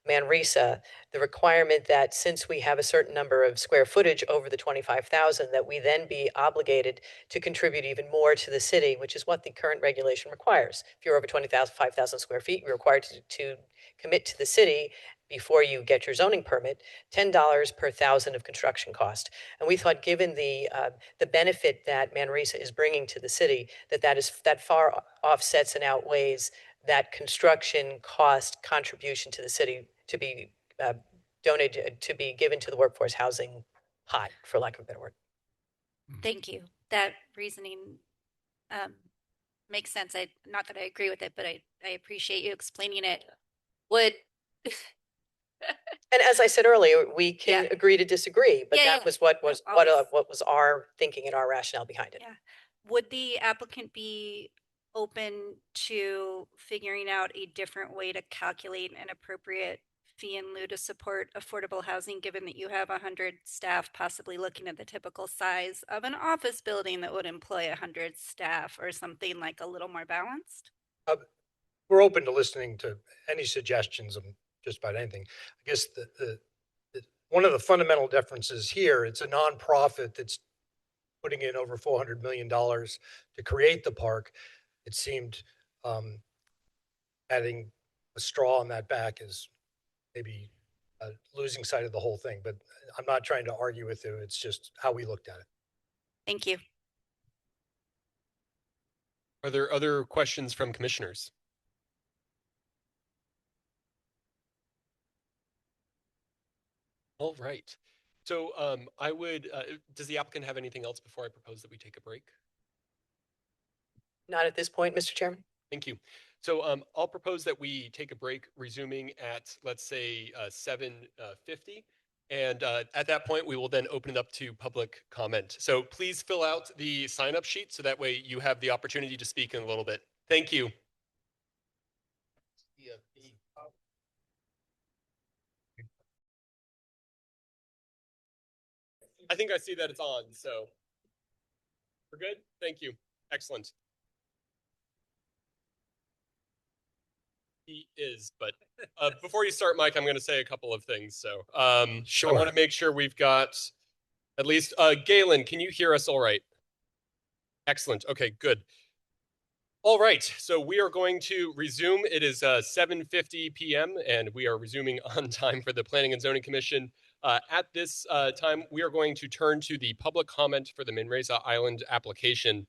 Manresa, the requirement that since we have a certain number of square footage over the 25,000, that we then be obligated to contribute even more to the city, which is what the current regulation requires. If you're over 5,000 square feet, you're required to commit to the city before you get your zoning permit, $10 per thousand of construction cost. And we thought, given the benefit that Manresa is bringing to the city, that far offsets and outweighs that construction cost contribution to the city to be donated, to be given to the workforce housing pot, for lack of a better word. Thank you. That reasoning makes sense. Not that I agree with it, but I appreciate you explaining it. Would And as I said earlier, we can agree to disagree, but Yeah, that was what No, was always. what was our thinking and our rationale behind it. Yeah. Would the applicant be open to figuring out a different way to calculate an appropriate fee in lieu to support affordable housing, given that you have 100 staff, possibly looking at the typical size of an office building that would employ 100 staff, or something like a little more balanced? We're open to listening to any suggestions of just about anything. I guess one of the fundamental differences here, it's a nonprofit that's putting in over $400 million to create the park. It seemed adding a straw on that back is maybe losing sight of the whole thing, but I'm not trying to argue with you. It's just how we looked at it. Thank you. Are there other questions from commissioners? All right. So I would, does the applicant have anything else before I propose that we take a break? Not at this point, Mr. Chairman. Thank you. So I'll propose that we take a break, resuming at, let's say, 7:50. And at that point, we will then open it up to public comment. So please fill out the sign-up sheet so that way you have the opportunity to speak in a little bit. Thank you. I think I see that it's on, so we're good. Thank you. Excellent. He is, but before you start, Mike, I'm going to say a couple of things. So Sure. I want to make sure we've got at least Galen, can you hear us all right? Excellent. Okay, good. All right, so we are going to resume. It is 7:50 p.m. and we are resuming on time for the Planning and Zoning Commission. At this time, we are going to turn to the public comment for the Manresa Island application.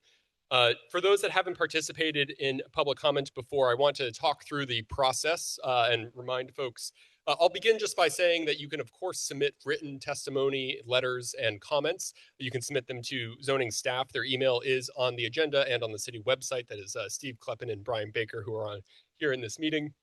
For those that haven't participated in public comment before, I want to talk through the process and remind folks. I'll begin just by saying that you can, of course, submit written testimony, letters, and comments. You can submit them to zoning staff. Their email is on the agenda and on the city website. That is Steve Kleppen and Brian Baker, who are on here in this meeting.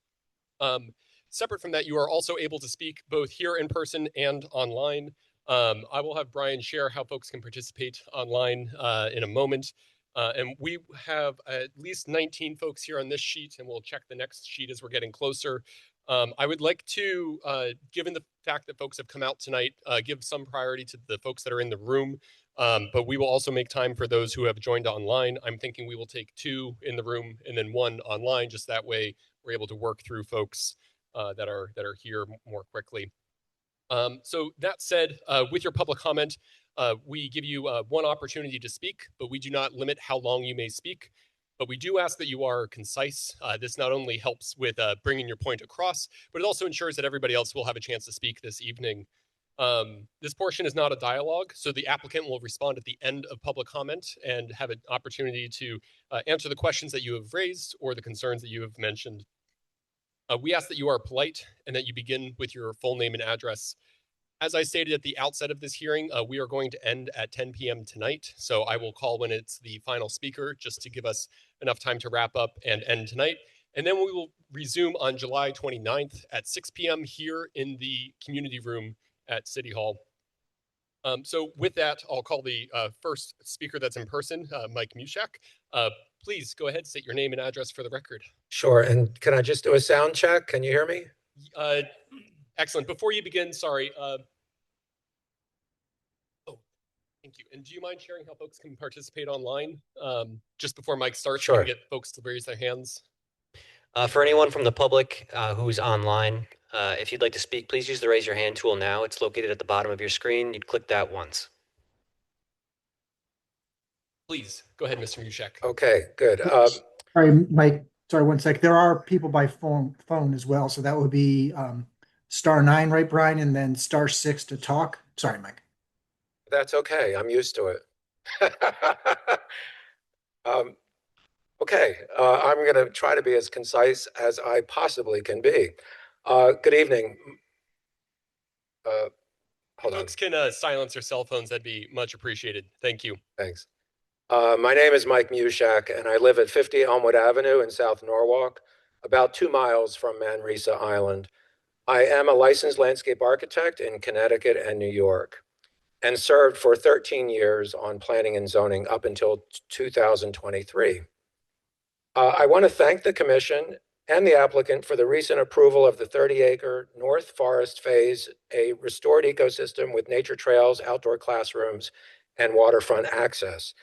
Separate from that, you are also able to speak both here in person and online. I will have Brian share how folks can participate online in a moment. And we have at least 19 folks here on this sheet, and we'll check the next sheet as we're getting closer. I would like to, given the fact that folks have come out tonight, give some priority to the folks that are in the room, but we will also make time for those who have joined online. I'm thinking we will take 2 in the room and then 1 online, just that way we're able to work through folks that are here more quickly. So that said, with your public comment, we give you 1 opportunity to speak, but we do not limit how long you may speak. But we do ask that you are concise. This not only helps with bringing your point across, but it also ensures that everybody else will have a chance to speak this evening. This portion is not a dialogue, so the applicant will respond at the end of public comment and have an opportunity to answer the questions that you have raised or the concerns that you have mentioned. We ask that you are polite and that you begin with your full name and address. As I stated at the outset of this hearing, we are going to end at 10 p.m. tonight, so I will call when it's the final speaker just to give us enough time to wrap up and end tonight. And then we will resume on July 29th at 6 p.m. here in the community room at City Hall. So with that, I'll call the first speaker that's in person, Mike Mushak. Please go ahead, state your name and address for the record. Sure, and can I just do a sound check? Can you hear me? Excellent. Before you begin, sorry. Oh, thank you. And do you mind sharing how folks can participate online? Just before Mike starts, Sure. to get folks to raise their hands. For anyone from the public who's online, If you'd like to speak, please use the raise your hand tool now. It's located at the bottom of your screen. You'd click that once. Please go ahead, Mr. Mushak. Okay, good. Sorry, Mike. Sorry, one sec. There are people by phone as well. So that would be *9, right, Brian? And then *6 to talk. Sorry, Mike. That's okay. I'm used to it. Okay, I'm going to try to be as concise as I possibly can be. Good evening. Hold on. Folks can silence their cell phones. That'd be much appreciated. Thank you. Thanks. My name is Mike Mushak, and I live at 50 Elmwood Avenue in South Norwalk, about 2 miles from Manresa Island. I am a licensed landscape architect in Connecticut and New York, and served for 13 years on planning and zoning up until 2023. I want to thank the commission and the applicant for the recent approval of the 30-acre North Forest Phase, a restored ecosystem with nature trails, outdoor classrooms, and waterfront access.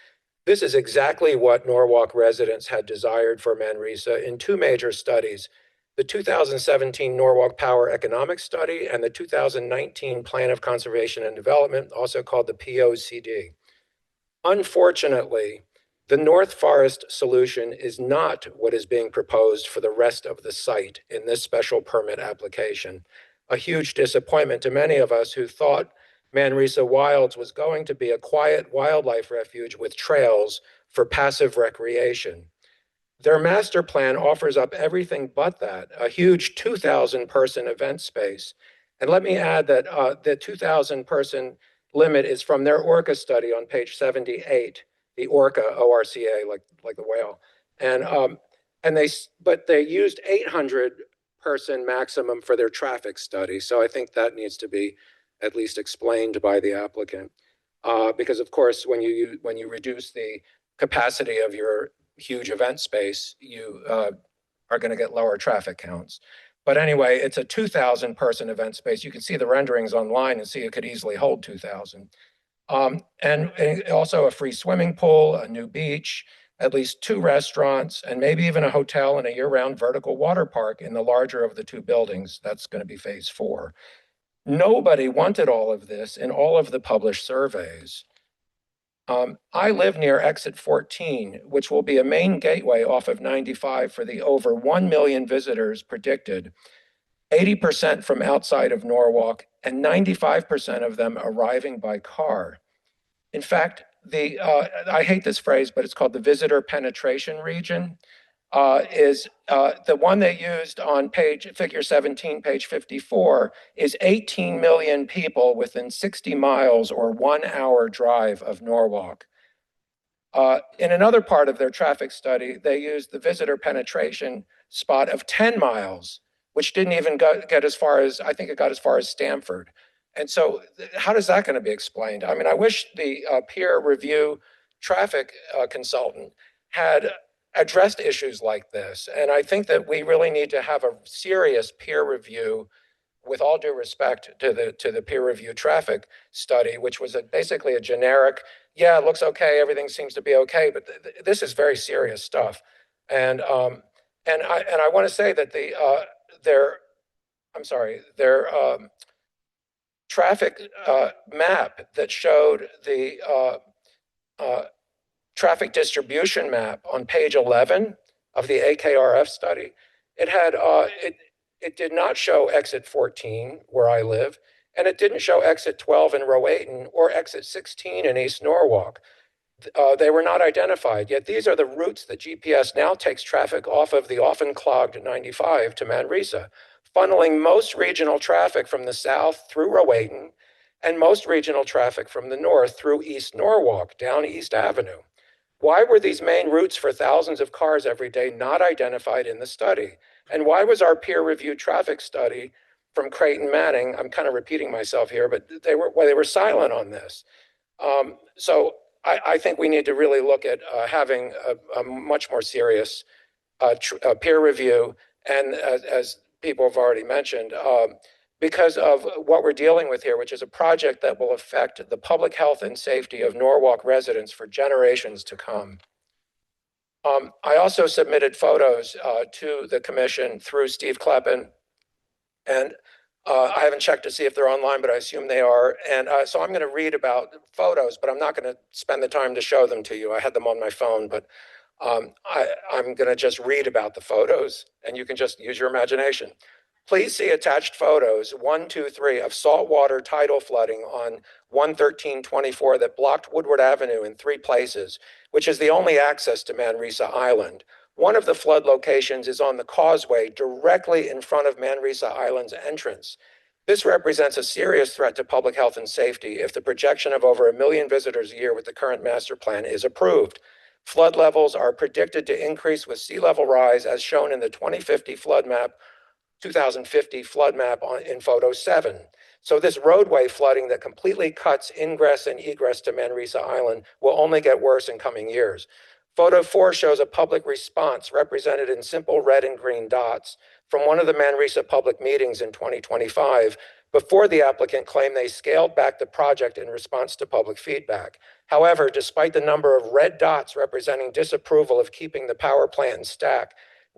This is exactly what Norwalk residents had desired for Manresa in 2 major studies, the 2017 Norwalk Power Economic Study and the 2019 Plan of Conservation and Development, also called the POCD. Unfortunately, the North Forest solution is not what is being proposed for the rest of the site in this special permit application. A huge disappointment to many of us who thought Manresa Wilds was going to be a quiet wildlife refuge with trails for passive recreation. Their master plan offers up everything but that, a huge 2,000-person event space. And let me add that the 2,000-person limit is from their ORCA study on page 78, the ORCA, O-R-C-A, like the whale. But they used 800-person maximum for their traffic study. So I think that needs to be at least explained by the applicant. Because of course, when you reduce the capacity of your huge event space, you are going to get lower traffic counts. But anyway, it's a 2,000-person event space. You can see the renderings online and see it could easily hold 2,000. And also a free swimming pool, a new beach, at least 2 restaurants, and maybe even a hotel and a year-round vertical water park in the larger of the 2 buildings. That's going to be phase 4. Nobody wanted all of this in all of the published surveys. I live near exit 14, which will be a main gateway off of 95 for the over 1 million visitors predicted, 80% from outside of Norwalk, and 95% of them arriving by car. In fact, I hate this phrase, but it's called the visitor penetration region, is the one they used on figure 17, page 54, is 18 million people within 60 miles or 1 hour drive of Norwalk. In another part of their traffic study, they used the visitor penetration spot of 10 miles, which didn't even get as far as, I think it got as far as Stamford. And so how is that going to be explained? I mean, I wish the peer review traffic consultant had addressed issues like this. And I think that we really need to have a serious peer review, with all due respect to the peer review traffic study, which was basically a generic, yeah, it looks okay, everything seems to be okay, but this is very serious stuff. And I want to say that their traffic map that showed the traffic distribution map on page 11 of the AKRF study, it had it did not show exit 14 where I live, and it didn't show exit 12 in Rowayton or exit 16 in East Norwalk. They were not identified, yet these are the routes that GPS now takes traffic off of the often clogged 95 to Manresa, funneling most regional traffic from the south through Rowayton and most regional traffic from the north through East Norwalk down East Avenue. Why were these main routes for thousands of cars every day not identified in the study? And why was our peer-reviewed traffic study from Creighton Manning, I'm kind of repeating myself here, but they were silent on this. So I think we need to really look at having a much more serious peer review. And as people have already mentioned, because of what we're dealing with here, which is a project that will affect the public health and safety of Norwalk residents for generations to come. I also submitted photos to the commission through Steve Kleppen And I haven't checked to see if they're online, but I assume they are. And so I'm going to read about photos, but I'm not going to spend the time to show them to you. I had them on my phone, but I'm going to just read about the photos, and you can just use your imagination. Please see attached photos 1, 2, 3 of saltwater tidal flooding on 11324 that blocked Woodward Avenue in 3 places, which is the only access to Manresa Island. One of the flood locations is on the causeway directly in front of Manresa Island's entrance. This represents a serious threat to public health and safety if the projection of over 1 million visitors a year with the current master plan is approved. Flood levels are predicted to increase with sea level rise as shown in the 2050 flood map in photo 7. So this roadway flooding that completely cuts ingress and egress to Manresa Island will only get worse in coming years. Photo 4 shows a public response represented in simple red and green dots from one of the Manresa public meetings in 2025 before the applicant claimed they scaled back the project in response to public feedback. However, despite the number of red dots representing disapproval of keeping the power plant in stack,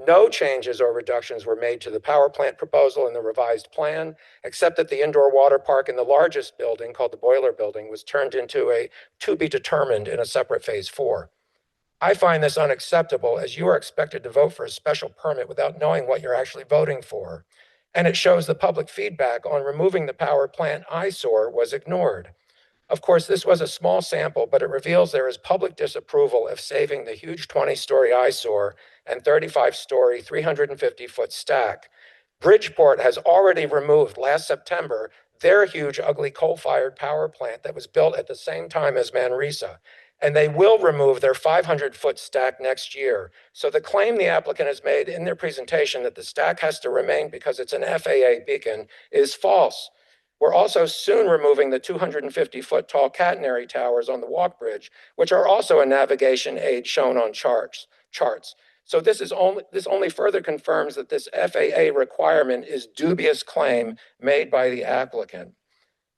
no changes or reductions were made to the power plant proposal in the revised plan, except that the indoor water park in the largest building, called the Boiler Building, was turned into a to be determined in a separate phase 4. I find this unacceptable, as you are expected to vote for a special permit without knowing what you're actually voting for. And it shows the public feedback on removing the power plant eyesore was ignored. Of course, this was a small sample, but it reveals there is public disapproval of saving the huge 20-story eyesore and 35-story, 350-foot stack. Bridgeport has already removed last September their huge, ugly coal-fired power plant that was built at the same time as Manresa, and they will remove their 500-foot stack next year. So the claim the applicant has made in their presentation that the stack has to remain because it's an FAA beacon is false. We're also soon removing the 250-foot tall catenary towers on the walk bridge, which are also a navigation aid shown on charts. So this only further confirms that this FAA requirement is dubious claim made by the applicant.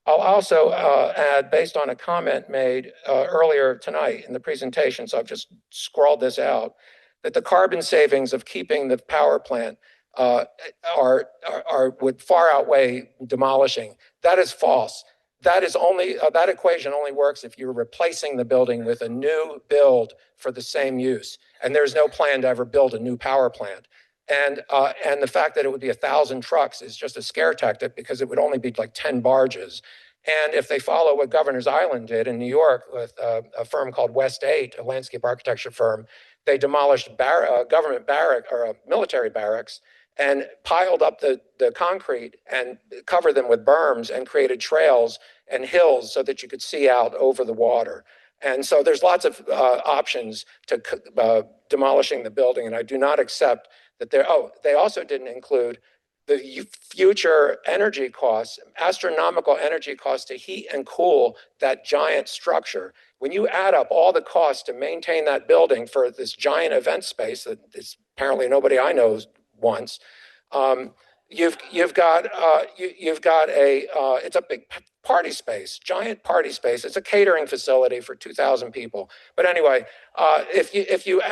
I'll also add, based on a comment made earlier tonight in the presentation, so I've just scrawled this out, that the carbon savings of keeping the power plant would far outweigh demolishing. That is false. That equation only works if you're replacing the building with a new build for the same use. And there's no plan to ever build a new power plant. And the fact that it would be 1,000 trucks is just a scare tactic because it would only be like 10 barges. And if they follow what Governor's Island did in New York with a firm called West 8, a landscape architecture firm, they demolished government barrack or military barracks and piled up the concrete and covered them with berms and created trails and hills so that you could see out over the water. And so there's lots of options to demolishing the building, and I do not accept that they also didn't include the future energy costs, astronomical energy costs to heat and cool that giant structure. When you add up all the costs to maintain that building for this giant event space that is apparently nobody I know wants, you've got it's a big party space, giant party space. It's a catering facility for 2,000 people. But anyway, if you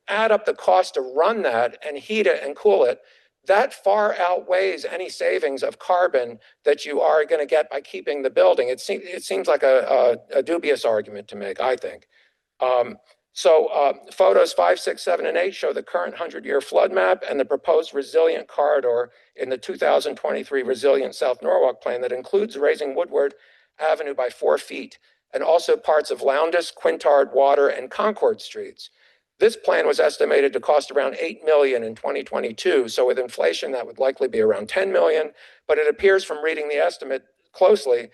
add up the cost to run that and heat it and cool it, that far outweighs any savings of carbon that you are going to get by keeping the building. It seems like a dubious argument to make, I think. Photos 5, 6, 7, and 8 show the current 100-year flood map and the proposed resilient corridor in the 2023 Resilient South Norwalk plan that includes raising Woodward Avenue by 4 feet and also parts of Lowndes, Quintard, Water, and Concord streets. This plan was estimated to cost around $8 million in 2022. So with inflation, that would likely be around $10 million. But it appears from reading the estimate closely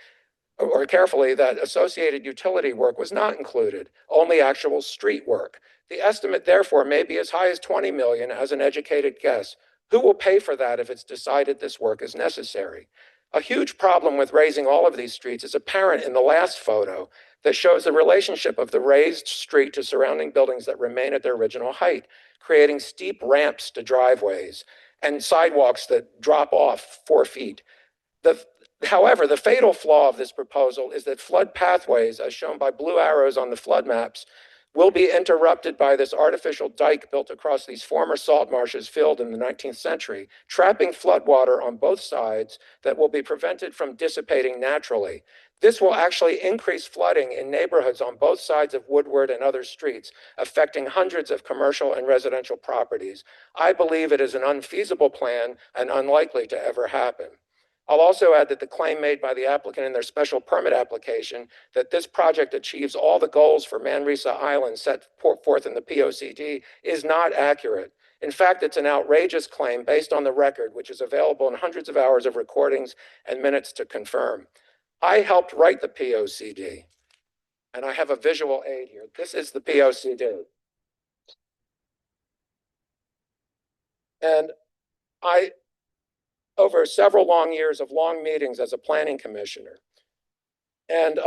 or carefully that associated utility work was not included, only actual street work. The estimate, therefore, may be as high as $20 million as an educated guess. Who will pay for that if it's decided this work is necessary? A huge problem with raising all of these streets is apparent in the last photo that shows the relationship of the raised street to surrounding buildings that remain at their original height, creating steep ramps to driveways and sidewalks that drop off 4 feet. However, the fatal flaw of this proposal is that flood pathways, as shown by blue arrows on the flood maps, will be interrupted by this artificial dike built across these former salt marshes filled in the 19th century, trapping floodwater on both sides that will be prevented from dissipating naturally. This will actually increase flooding in neighborhoods on both sides of Woodward and other streets, affecting hundreds of commercial and residential properties. I believe it is an unfeasible plan and unlikely to ever happen. I'll also add that the claim made by the applicant in their special permit application that this project achieves all the goals for Manresa Island set forth in the POCD is not accurate. In fact, it's an outrageous claim based on the record, which is available in hundreds of hours of recordings and minutes to confirm. I helped write the POCD, and I have a visual aid here. This is the POCD. And over several long years of long meetings as a planning commissioner, and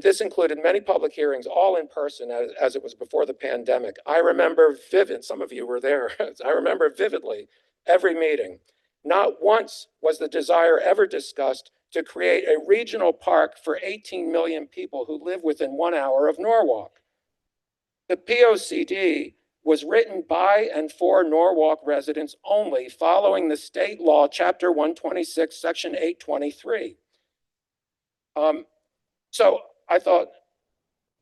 this included many public hearings, all in person as it was before the pandemic. I remember some of you were there. I remember vividly every meeting. Not once was the desire ever discussed to create a regional park for 18 million people who live within 1 hour of Norwalk. The POCD was written by and for Norwalk residents only, following the state law, Chapter 126, Section 823. So I thought,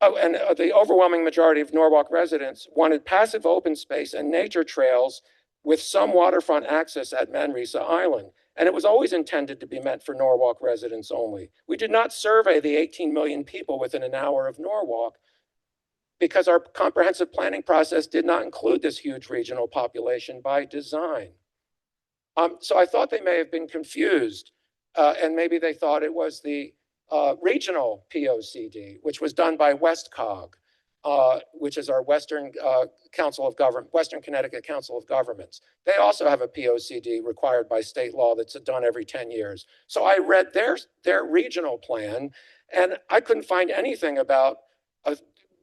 and the overwhelming majority of Norwalk residents wanted passive open space and nature trails with some waterfront access at Manresa Island. And it was always intended to be meant for Norwalk residents only. We did not survey the 18 million people within an hour of Norwalk because our comprehensive planning process did not include this huge regional population by design. So I thought they may have been confused, and maybe they thought it was the regional POCD, which was done by WestCog, which is our Western Council of Government, Western Connecticut Council of Governments. They also have a POCD required by state law that's done every 10 years. So I read their regional plan, and I couldn't find anything about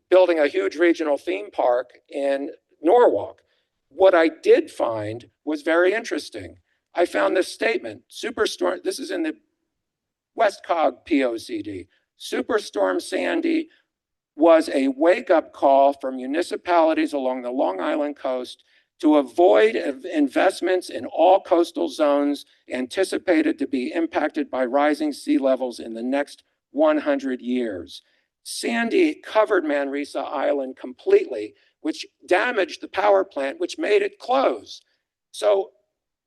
building a huge regional theme park in Norwalk. What I did find was very interesting. I found this statement, Superstorm, this is in the WestCog POCD, Superstorm Sandy was a wake-up call for municipalities along the Long Island coast to avoid investments in all coastal zones anticipated to be impacted by rising sea levels in the next 100 years. Sandy covered Manresa Island completely, which damaged the power plant, which made it close. So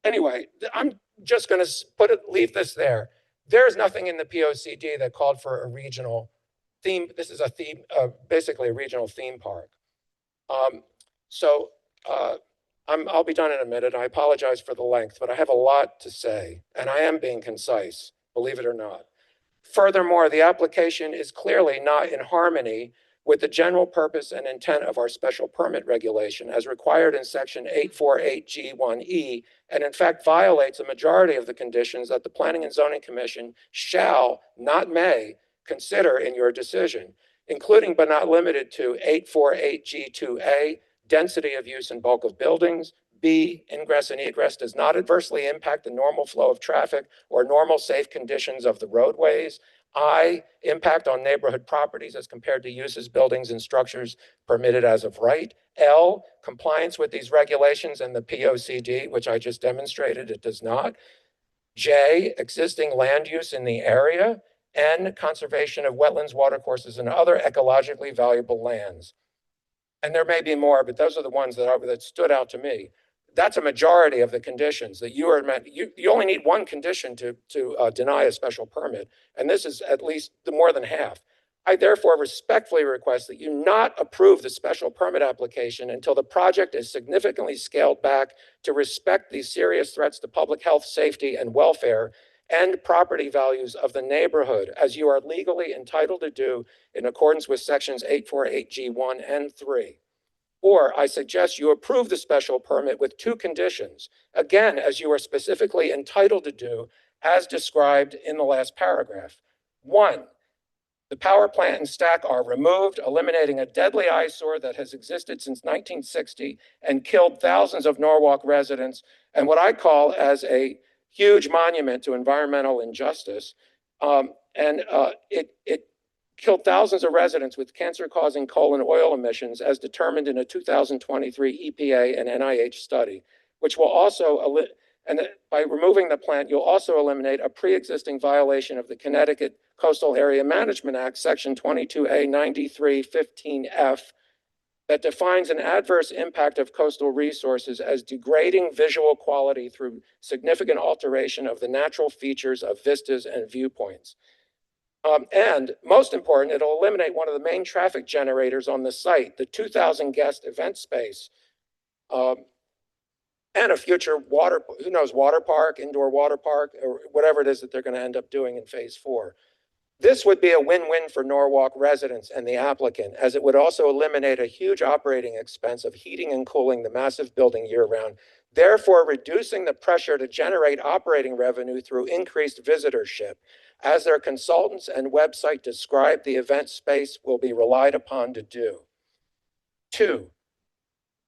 anyway, I'm just going to leave this there. There's nothing in the POCD that called for a regional theme. This is a theme, basically a regional theme park. I'll be done in a minute. I apologize for the length, but I have a lot to say, and I am being concise, believe it or not. Furthermore, the application is clearly not in harmony with the general purpose and intent of our special permit regulation as required in section 848G1E, and in fact violates a majority of the conditions that the Planning and Zoning Commission shall, not may, consider in your decision, including but not limited to 848G2A, density of use and bulk of buildings. B, ingress and egress does not adversely impact the normal flow of traffic or normal safe conditions of the roadways. I, impact on neighborhood properties as compared to uses, buildings, and structures permitted as of right. L, compliance with these regulations and the POCD, which I just demonstrated it does not. J, existing land use in the area. N, conservation of wetlands, watercourses, and other ecologically valuable lands. And there may be more, but those are the ones that stood out to me. That's a majority of the conditions that you are meant. You only need one condition to deny a special permit, and this is at least more than half. I therefore respectfully request that you not approve the special permit application until the project is significantly scaled back to respect these serious threats to public health, safety, and welfare and property values of the neighborhood, as you are legally entitled to do in accordance with sections 848G1 and 3. Or I suggest you approve the special permit with two conditions, again, as you are specifically entitled to do as described in the last paragraph. One, the power plant and stack are removed, eliminating a deadly eyesore that has existed since 1960 and killed thousands of Norwalk residents, and what I call as a huge monument to environmental injustice. It killed thousands of residents with cancer-causing coal and oil emissions as determined in a 2023 EPA and NIH study, which will also, by removing the plant, you'll also eliminate a pre-existing violation of the Connecticut Coastal Area Management Act, Section 22A 9315F, that defines an adverse impact of coastal resources as degrading visual quality through significant alteration of the natural features of vistas and viewpoints. And most important, it'll eliminate one of the main traffic generators on the site, the 2,000 guest event space, and a future water park, indoor water park, or whatever it is that they're going to end up doing in phase 4. This would be a win-win for Norwalk residents and the applicant, as it would also eliminate a huge operating expense of heating and cooling the massive building year-round, therefore reducing the pressure to generate operating revenue through increased visitorship. As their consultants and website describe, the event space will be relied upon to do. 2,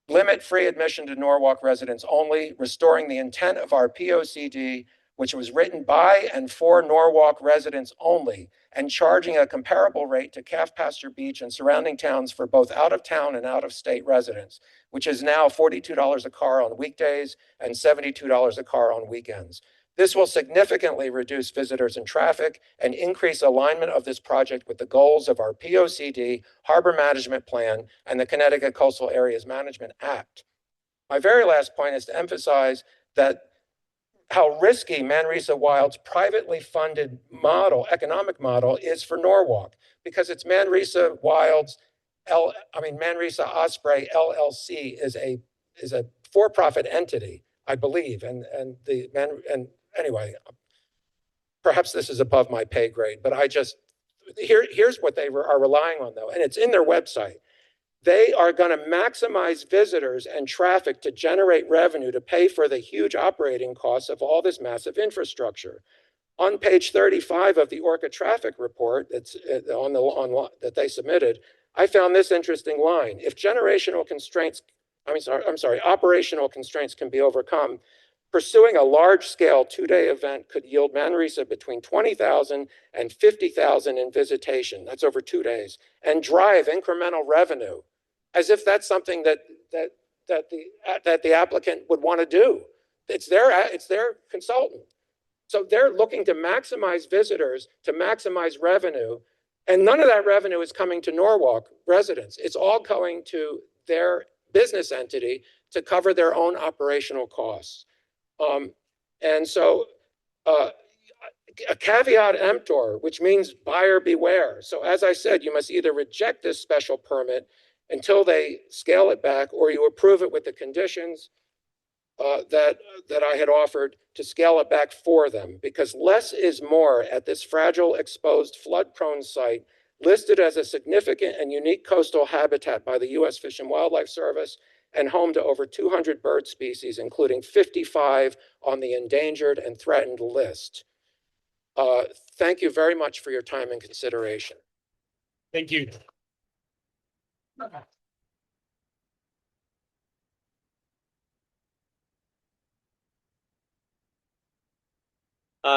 limit free admission to Norwalk residents only, restoring the intent of our POCD, which was written by and for Norwalk residents only, and charging a comparable rate to Calf Pasture Beach and surrounding towns for both out-of-town and out-of-state residents, which is now $42 a car on weekdays and $72 a car on weekends. This will significantly reduce visitors and traffic and increase alignment of this project with the goals of our POCD, Harbor Management Plan, and the Connecticut Coastal Areas Management Act. My very last point is to emphasize that how risky Manresa Wild's privately funded economic model is for Norwalk, because it's Manresa Wild's, Manresa Osprey LLC is a for-profit entity, I believe, anyway, perhaps this is above my pay grade, but here's what they are relying on though, and it's in their website. They are going to maximize visitors and traffic to generate revenue to pay for the huge operating costs of all this massive infrastructure. On page 35 of the Orca traffic report that's that they submitted, I found this interesting line. If operational constraints can be overcome, pursuing a large-scale 2-day event could yield Manresa between 20,000 and 50,000 in visitation. That's over 2 days, and drive incremental revenue, as if that's something that the applicant would want to do. It's their consultant, so they're looking to maximize visitors, to maximize revenue, and none of that revenue is coming to Norwalk residents. It's all going to their business entity to cover their own operational costs. And so a caveat emptor, which means buyer beware. So as I said, you must either reject this special permit until they scale it back, or you approve it with the conditions that I had offered to scale it back for them, because less is more at this fragile, exposed, flood-prone site listed as a significant and unique coastal habitat by the U.S. Fish and Wildlife Service and home to over 200 bird species, including 55 on the endangered and threatened list. Thank you very much for your time and consideration. Thank you.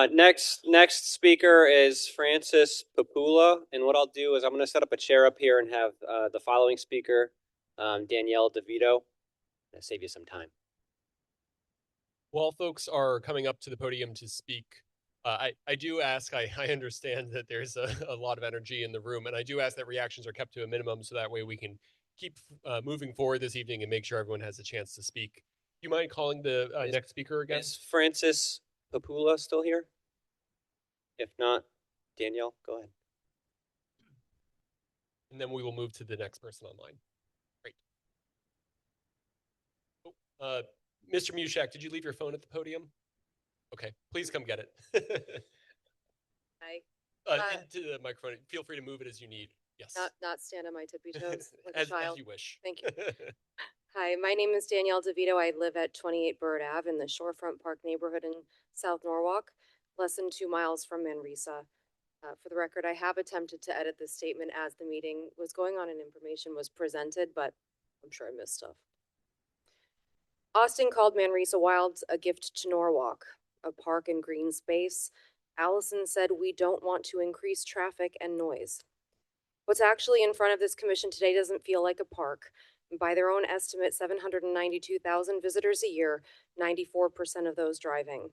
Next speaker is Francis Papula, and what I'll do is I'm going to set up a chair up here and have the following speaker, Danielle DeVito. I'll save you some time. While folks are coming up to the podium to speak, I do ask, I understand that there's a lot of energy in the room, and I do ask that reactions are kept to a minimum so that way we can keep moving forward this evening and make sure everyone has a chance to speak. Do you mind calling the next speaker again? Is Francis Papula still here? If not, Danielle, go ahead. And then we will move to the next person online. Great. Oh, Mr. Mushak, did you leave your phone at the podium? Okay, please come get it. Hi. Into the microphone. Feel free to move it as you need. Yes. Not stand on my tippy toes like as a child. As you wish. Thank you. Hi, my name is Danielle DeVito. I live at 28 Bird Ave in the Shorefront Park neighborhood in South Norwalk, less than 2 miles from Manresa. For the record, I have attempted to edit this statement as the meeting was going on and information was presented, but I'm sure I missed stuff. Austin called Manresa Wilds a gift to Norwalk, a park and green space. Allison said we don't want to increase traffic and noise. What's actually in front of this commission today doesn't feel like a park. And by their own estimate, 792,000 visitors a year, 94% of those driving.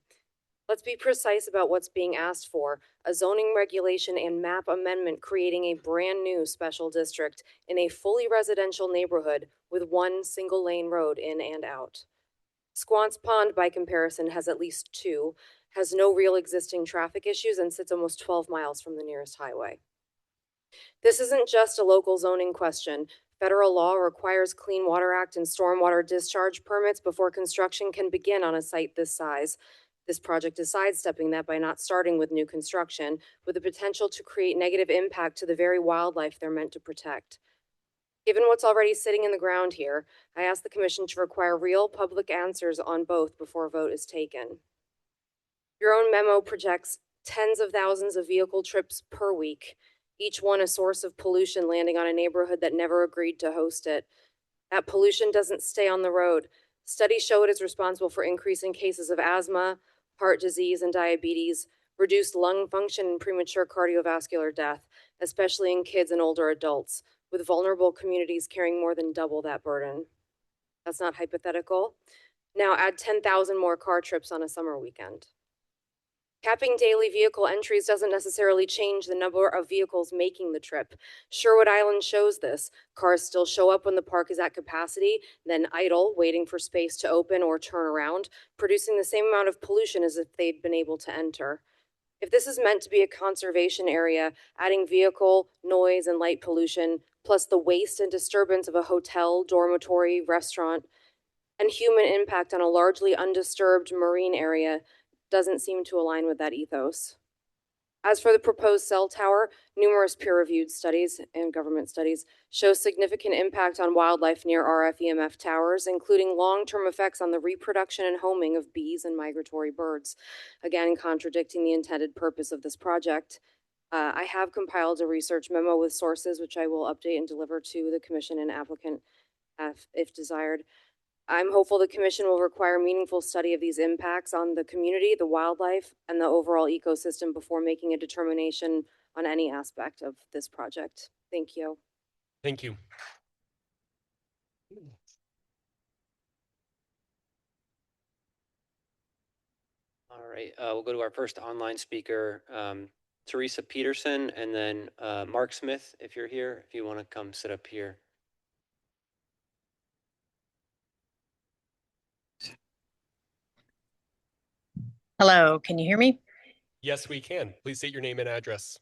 Let's be precise about what's being asked for: a zoning regulation and map amendment creating a brand new special district in a fully residential neighborhood with one single lane road in and out. Squance Pond, by comparison, has at least two, has no real existing traffic issues, and sits almost 12 miles from the nearest highway. This isn't just a local zoning question. Federal law requires Clean Water Act and stormwater discharge permits before construction can begin on a site this size. This project is sidestepping that by not starting with new construction, with the potential to create negative impact to the very wildlife they're meant to protect. Given what's already sitting in the ground here, I ask the Commission to require real public answers on both before a vote is taken. Your own memo projects tens of thousands of vehicle trips per week, each one a source of pollution landing on a neighborhood that never agreed to host it. That pollution doesn't stay on the road. Studies show it is responsible for increasing cases of asthma, heart disease, and diabetes, reduced lung function, and premature cardiovascular death, especially in kids and older adults, with vulnerable communities carrying more than double that burden. That's not hypothetical. Now add 10,000 more car trips on a summer weekend. Capping daily vehicle entries doesn't necessarily change the number of vehicles making the trip. Sherwood Island shows this. Cars still show up when the park is at capacity, then idle, waiting for space to open or turn around, producing the same amount of pollution as if they'd been able to enter. If this is meant to be a conservation area, adding vehicle, noise, and light pollution, plus the waste and disturbance of a hotel, dormitory, restaurant, and human impact on a largely undisturbed marine area, doesn't seem to align with that ethos. As for the proposed cell tower, numerous peer-reviewed studies and government studies show significant impact on wildlife near RF/EMF towers, including long-term effects on the reproduction and homing of bees and migratory birds, again contradicting the intended purpose of this project. I have compiled a research memo with sources, which I will update and deliver to the Commission and applicant if desired. I'm hopeful the Commission will require meaningful study of these impacts on the community, the wildlife, and the overall ecosystem before making a determination on any aspect of this project. Thank you. Thank you. All right, we'll go to our first online speaker, Teresa Peterson, and then Mark Smith, if you're here, if you want to come sit up here. Hello, can you hear me? Yes, we can. Please state your name and address.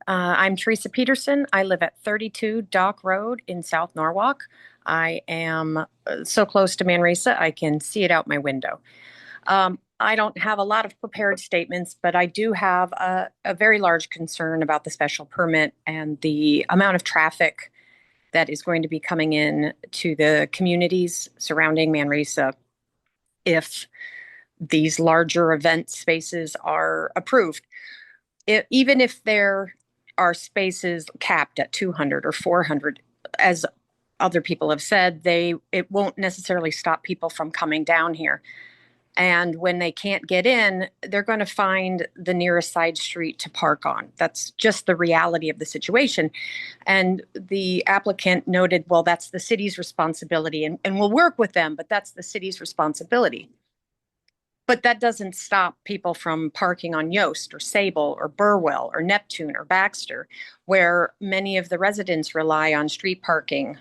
I'm Teresa Peterson. I live at 32 Dock Road in South Norwalk. I am so close to Manresa, I can see it out my window. I don't have a lot of prepared statements, but I do have a very large concern about the special permit and the amount of traffic that is going to be coming in to the communities surrounding Manresa if these larger event spaces are approved. Even if there are spaces capped at 200 or 400, as other people have said, it won't necessarily stop people from coming down here. And when they can't get in, they're going to find the nearest side street to park on. That's just the reality of the situation. And the applicant noted, well, that's the city's responsibility, and we'll work with them, but that's the city's responsibility. But that doesn't stop people from parking on Yost or Sable or Burwell or Neptune or Baxter, where many of the residents rely on street parking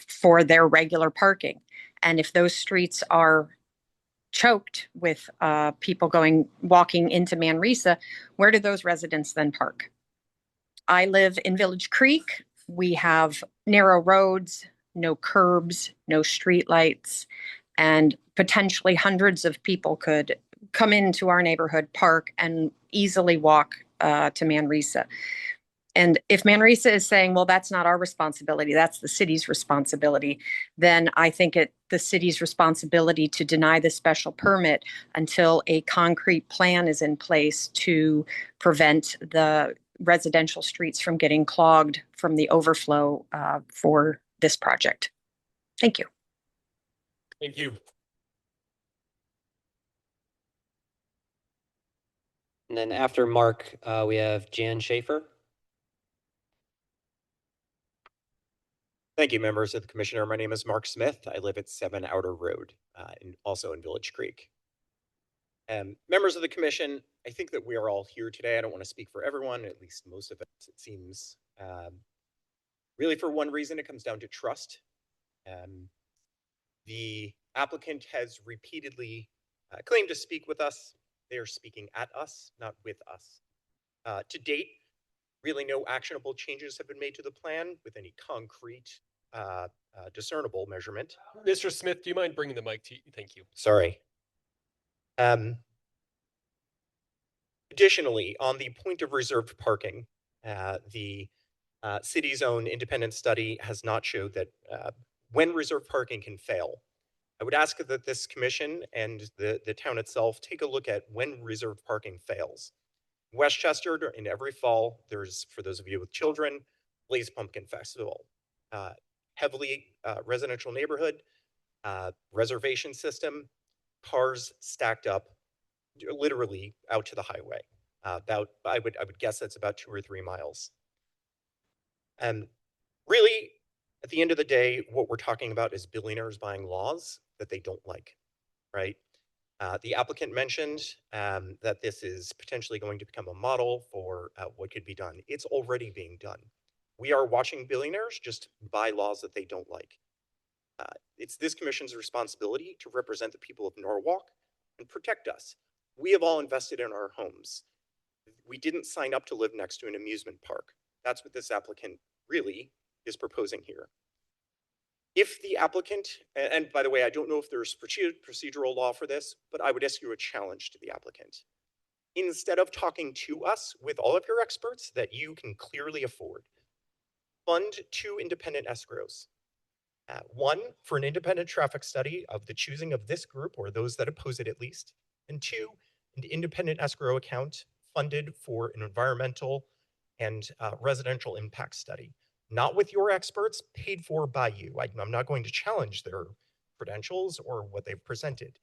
for their regular parking. And if those streets are choked with people walking into Manresa, where do those residents then park? I live in Village Creek. We have narrow roads, no curbs, no street lights, and potentially hundreds of people could come into our neighborhood, park, and easily walk to Manresa. And if Manresa is saying, well, that's not our responsibility, that's the city's responsibility, then I think the city's responsibility to deny the special permit until a concrete plan is in place to prevent the residential streets from getting clogged from the overflow for this project. Thank you. Thank you. And then after Mark, we have Jan Schaefer. Thank you, members of the commissioner. My name is Mark Smith. I live at 7 Outer Road, and also in Village Creek. Members of the commission, I think that we are all here today. I don't want to speak for everyone, at least most of us, it seems. Really, for one reason, it comes down to trust. The applicant has repeatedly claimed to speak with us. They are speaking at us, not with us. To date, really no actionable changes have been made to the plan with any concrete discernible measurement. Mr. Smith, do you mind bringing the mic to you? Thank you. Sorry. Additionally, on the point of reserved parking, the city's own independent study has not showed that when reserved parking can fail. I would ask that this commission and the town itself take a look at when reserved parking fails. Westchester, in every fall, there's, for those of you with children, Blaze Pumpkin Festival. Heavily residential neighborhood, reservation system, cars stacked up literally out to the highway. About, I would guess that's about 2 or 3 miles. And really, at the end of the day, what we're talking about is billionaires buying laws that they don't like, right? The applicant mentioned that this is potentially going to become a model for what could be done. It's already being done. We are watching billionaires just buy laws that they don't like. It's this commission's responsibility to represent the people of Norwalk and protect us. We have all invested in our homes. We didn't sign up to live next to an amusement park. That's what this applicant really is proposing here. If the applicant, and by the way, I don't know if there's procedural law for this, but I would ask you a challenge to the applicant. Instead of talking to us with all of your experts that you can clearly afford, fund 2 independent escrows. One for an independent traffic study of the choosing of this group or those that oppose it at least, and 2, an independent escrow account funded for an environmental and residential impact study. Not with your experts, paid for by you. I'm not going to challenge their credentials or what they've presented,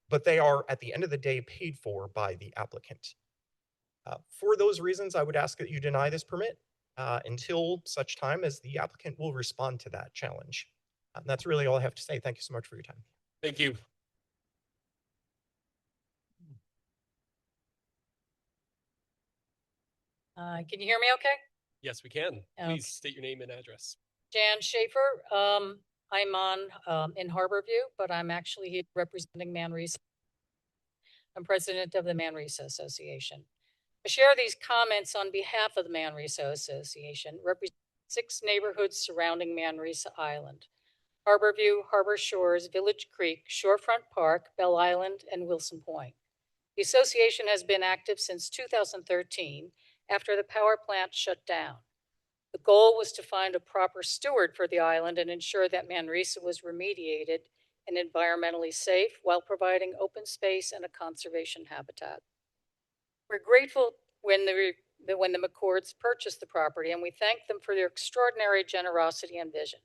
but they are, at the end of the day, paid for by the applicant. For those reasons, I would ask that you deny this permit until such time as the applicant will respond to that challenge. That's really all I have to say. Thank you so much for your time. Thank you. Can you hear me okay? Yes, we can. Okay. Please state your name and address. Jan Schaefer. I'm in Harborview, but I'm actually here representing Manresa. I'm president of the Manresa Association. I share these comments on behalf of the Manresa Association, representing 6 neighborhoods surrounding Manresa Island: Harborview, Harbor Shores, Village Creek, Shorefront Park, Bell Island, and Wilson Point. The association has been active since 2013 after the power plant shut down. The goal was to find a proper steward for the island and ensure that Manresa was remediated and environmentally safe while providing open space and a conservation habitat. We're grateful when the McCords purchased the property, and we thank them for their extraordinary generosity and vision.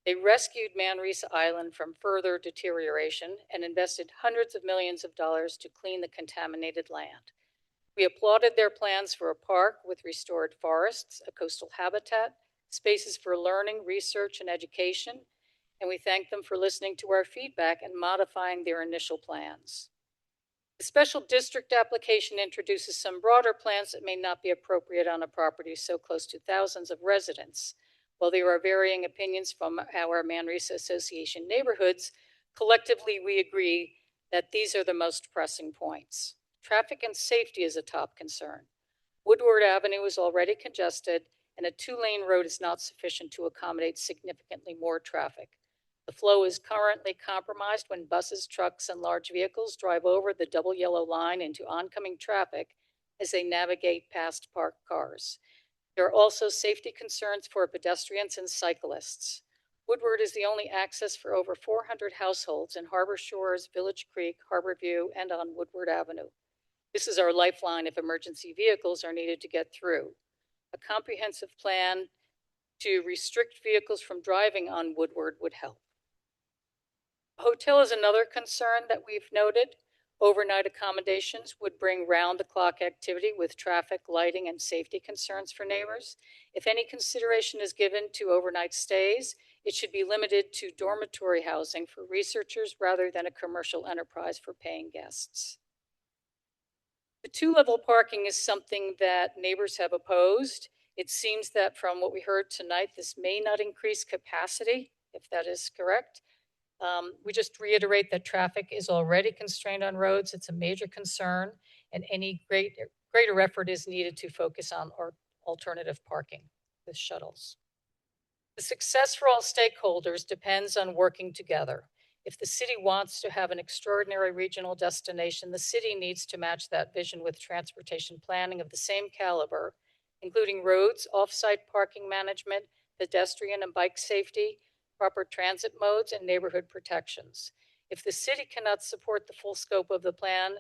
They rescued Manresa Island from further deterioration and invested hundreds of millions of dollars to clean the contaminated land. We applauded their plans for a park with restored forests, a coastal habitat, spaces for learning, research, and education, and we thank them for listening to our feedback and modifying their initial plans. The special district application introduces some broader plans that may not be appropriate on a property so close to thousands of residents. While there are varying opinions from our Manresa Association neighborhoods, collectively we agree that these are the most pressing points. Traffic and safety is a top concern. Woodward Avenue is already congested, and a 2-lane road is not sufficient to accommodate significantly more traffic. The flow is currently compromised when buses, trucks, and large vehicles drive over the double yellow line into oncoming traffic as they navigate past parked cars. There are also safety concerns for pedestrians and cyclists. Woodward is the only access for over 400 households in Harbor Shores, Village Creek, Harborview, and on Woodward Avenue. This is our lifeline if emergency vehicles are needed to get through. A comprehensive plan to restrict vehicles from driving on Woodward would help. A hotel is another concern that we've noted. Overnight accommodations would bring round-the-clock activity with traffic, lighting, and safety concerns for neighbors. If any consideration is given to overnight stays, it should be limited to dormitory housing for researchers rather than a commercial enterprise for paying guests. The two-level parking is something that neighbors have opposed. It seems that from what we heard tonight, this may not increase capacity, if that is correct. We just reiterate that traffic is already constrained on roads. It's a major concern, and any greater effort is needed to focus on alternative parking with shuttles. The success for all stakeholders depends on working together. If the city wants to have an extraordinary regional destination, the city needs to match that vision with transportation planning of the same caliber, including roads, off-site parking management, pedestrian and bike safety, proper transit modes, and neighborhood protections. If the city cannot support the full scope of the plan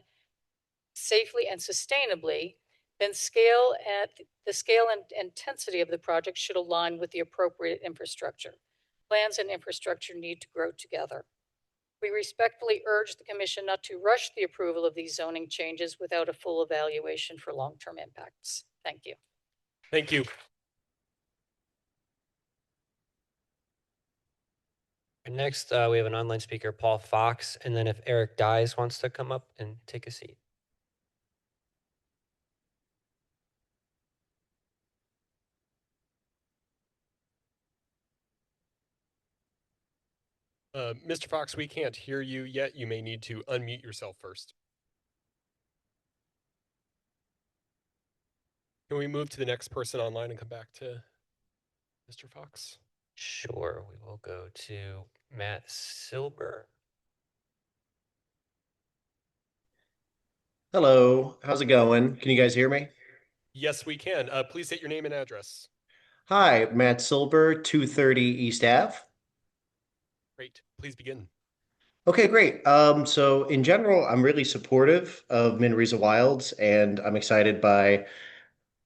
safely and sustainably, then the scale and intensity of the project should align with the appropriate infrastructure. Plans and infrastructure need to grow together. We respectfully urge the Commission not to rush the approval of these zoning changes without a full evaluation for long-term impacts. Thank you. Thank you. Next, we have an online speaker, Paul Fox, and then if Eric Dyes wants to come up and take a seat. Mr. Fox, we can't hear you yet. You may need to unmute yourself first. Can we move to the next person online and come back to Mr. Fox? Sure, we will go to Matt Silber. Hello, how's it going? Can you guys hear me? Yes, we can. Please state your name and address. Hi, Matt Silber, 230 East Ave. Great. Please begin. Okay, great. So in general, I'm really supportive of Manresa Wilds, and I'm excited by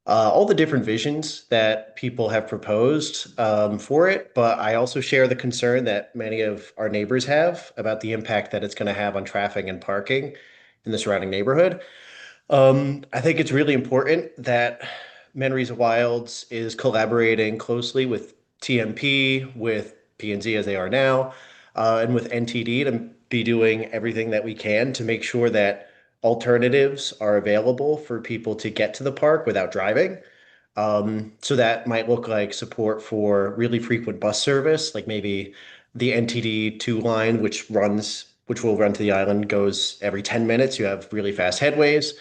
all the different visions that people have proposed for it. But I also share the concern that many of our neighbors have about the impact that it's going to have on traffic and parking in the surrounding neighborhood. I think it's really important that Manresa Wilds is collaborating closely with TMP, with P&Z as they are now, and with NTD to be doing everything that we can to make sure that alternatives are available for people to get to the park without driving. So that might look like support for really frequent bus service, like maybe the NTD 2 line, which will run to the island, goes every 10 minutes. You have really fast headways.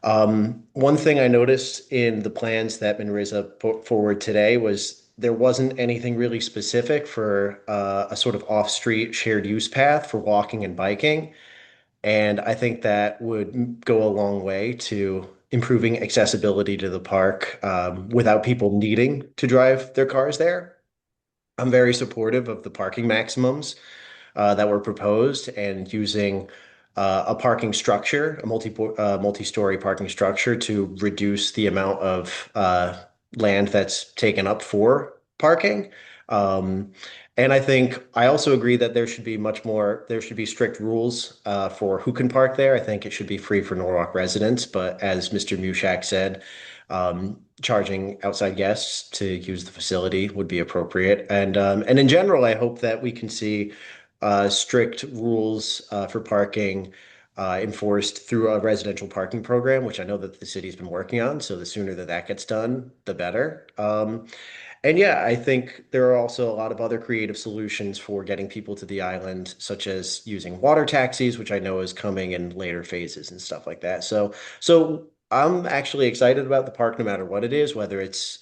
One thing I noticed in the plans that Manresa put forward today was there wasn't anything really specific for a sort of off-street shared use path for walking and biking. And I think that would go a long way to improving accessibility to the park without people needing to drive their cars there. I'm very supportive of the parking maximums that were proposed and using a parking structure, a multi-story parking structure to reduce the amount of land that's taken up for parking. And I think I also agree that there should be strict rules for who can park there. I think it should be free for Norwalk residents, but as Mr. Mushak said, charging outside guests to use the facility would be appropriate. And in general, I hope that we can see strict rules for parking enforced through a residential parking program, which I know that the city's been working on. So the sooner that gets done, the better. And yeah, I think there are also a lot of other creative solutions for getting people to the island, such as using water taxis, which I know is coming in later phases and stuff like that. So I'm actually excited about the park no matter what it is, whether it's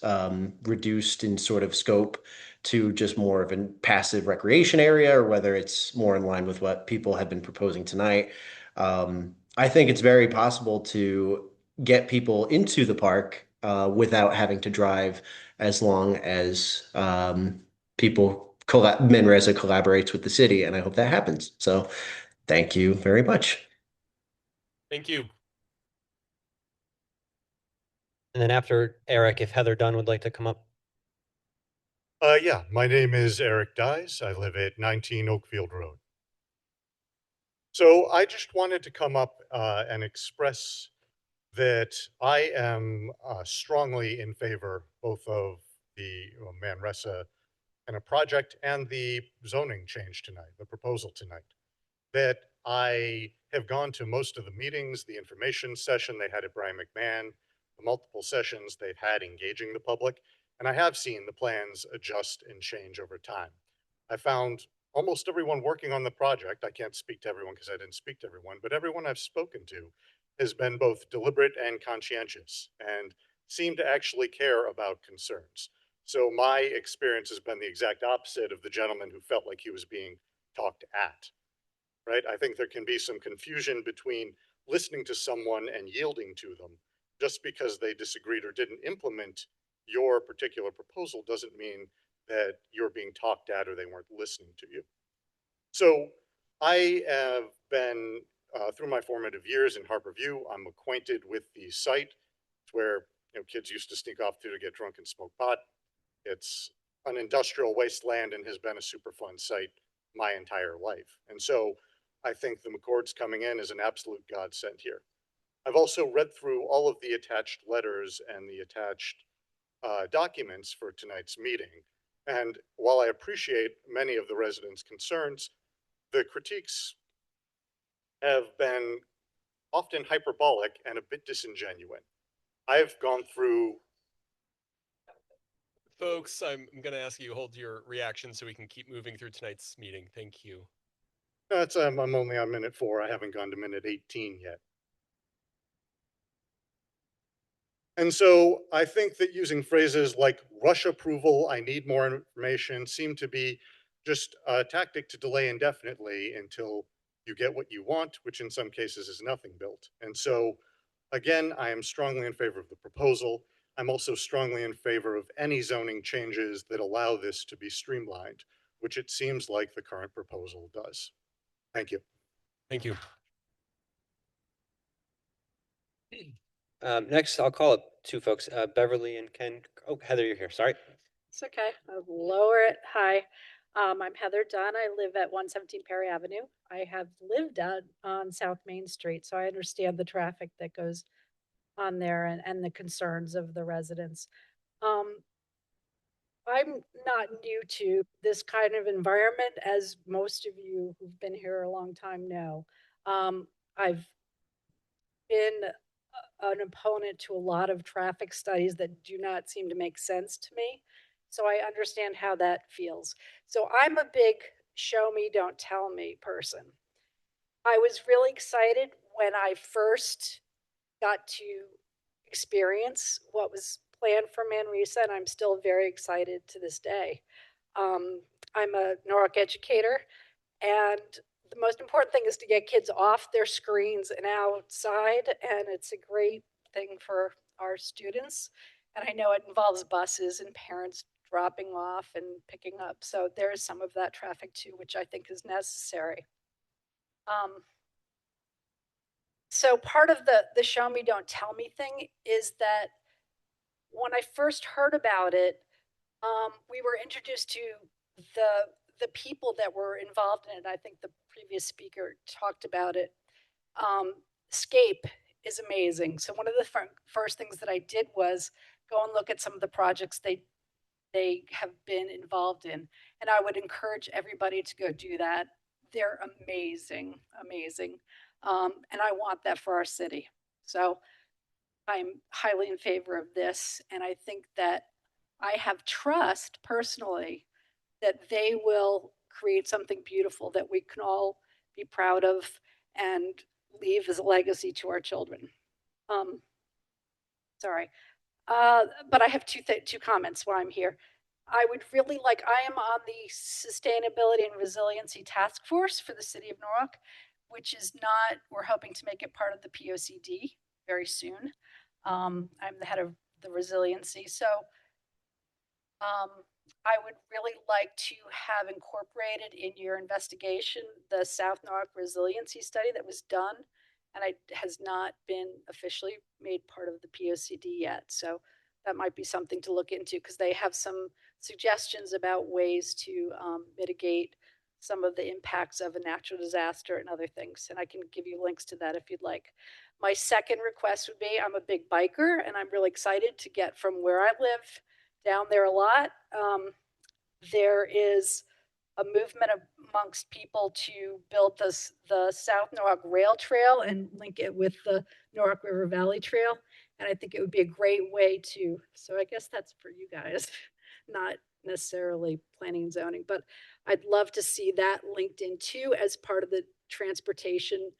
reduced in sort of scope to just more of a passive recreation area or whether it's more in line with what people have been proposing tonight. I think it's very possible to get people into the park without having to drive as long as Manresa collaborates with the city, and I hope that happens. So thank you very much. Thank you. And then after Eric, if Heather Dunn would like to come up. Yeah, my name is Eric Dyes. I live at 19 Oakfield Road. So I just wanted to come up and express that I am strongly in favor both of the Manresa kind of project and the zoning change tonight, the proposal tonight. That I have gone to most of the meetings, the information session they had at Brian McMahon, the multiple sessions they've had engaging the public, and I have seen the plans adjust and change over time. I found almost everyone working on the project, I can't speak to everyone because I didn't speak to everyone, but everyone I've spoken to has been both deliberate and conscientious and seem to actually care about concerns. So my experience has been the exact opposite of the gentleman who felt like he was being talked at, right? I think there can be some confusion between listening to someone and yielding to them. Just because they disagreed or didn't implement your particular proposal doesn't mean that you're being talked at or they weren't listening to you. So I have been, through my formative years in Harborview, I'm acquainted with the site. It's where kids used to sneak off to get drunk and smoke pot. It's an industrial wasteland and has been a super fun site my entire life. And so I think the McCords coming in is an absolute godsend here. I've also read through all of the attached letters and the attached documents for tonight's meeting. And while I appreciate many of the residents' concerns, the critiques have been often hyperbolic and a bit disingenuous. I've gone through. Folks, I'm going to ask you to hold your reaction so we can keep moving through tonight's meeting. Thank you. I'm only on minute 4. I haven't gone to minute 18 yet. And so I think that using phrases like rush approval, I need more information, seem to be just a tactic to delay indefinitely until you get what you want, which in some cases is nothing built. And so, again, I am strongly in favor of the proposal. I'm also strongly in favor of any zoning changes that allow this to be streamlined, which it seems like the current proposal does. Thank you. Thank you. Next, I'll call up 2 folks, Beverly and Ken. Oh, Heather, you're here. Sorry. It's okay. I'll lower it. Hi, I'm Heather Dunn. I live at 117 Perry Avenue. I have lived on South Main Street, so I understand the traffic that goes on there and the concerns of the residents. I'm not new to this kind of environment, as most of you who've been here a long time know. I've been an opponent to a lot of traffic studies that do not seem to make sense to me. So I understand how that feels. So I'm a big show me, don't tell me person. I was really excited when I first got to experience what was planned for Manresa, and I'm still very excited to this day. I'm a Norwalk educator, and the most important thing is to get kids off their screens and outside, and it's a great thing for our students. And I know it involves buses and parents dropping off and picking up. So there is some of that traffic too, which I think is necessary. So part of the show me, don't tell me thing is that when I first heard about it, we were introduced to the people that were involved in it. I think the previous speaker talked about it. Scape is amazing. So one of the first things that I did was go and look at some of the projects they have been involved in. And I would encourage everybody to go do that. They're amazing, amazing. And I want that for our city. So I'm highly in favor of this. And I think that I have trust personally that they will create something beautiful that we can all be proud of and leave as a legacy to our children. Sorry. But I have two comments while I'm here. I would really like, I am on the Sustainability and Resiliency Task Force for the City of Norwalk, which is not, we're hoping to make it part of the POCD very soon. I'm the head of the resiliency. So I would really like to have incorporated in your investigation the South Norwalk Resiliency Study that was done, and it has not been officially made part of the POCD yet. So that might be something to look into, because they have some suggestions about ways to mitigate some of the impacts of a natural disaster and other things. And I can give you links to that if you'd like. My second request would be, I'm a big biker and I'm really excited to get from where I live down there a lot. There is a movement amongst people to build the South Norwalk Rail Trail and link it with the Norwalk River Valley Trail. And I think it would be a great way to, so I guess that's for you guys, not necessarily planning and zoning, but I'd love to see that linked in too as part of the transportation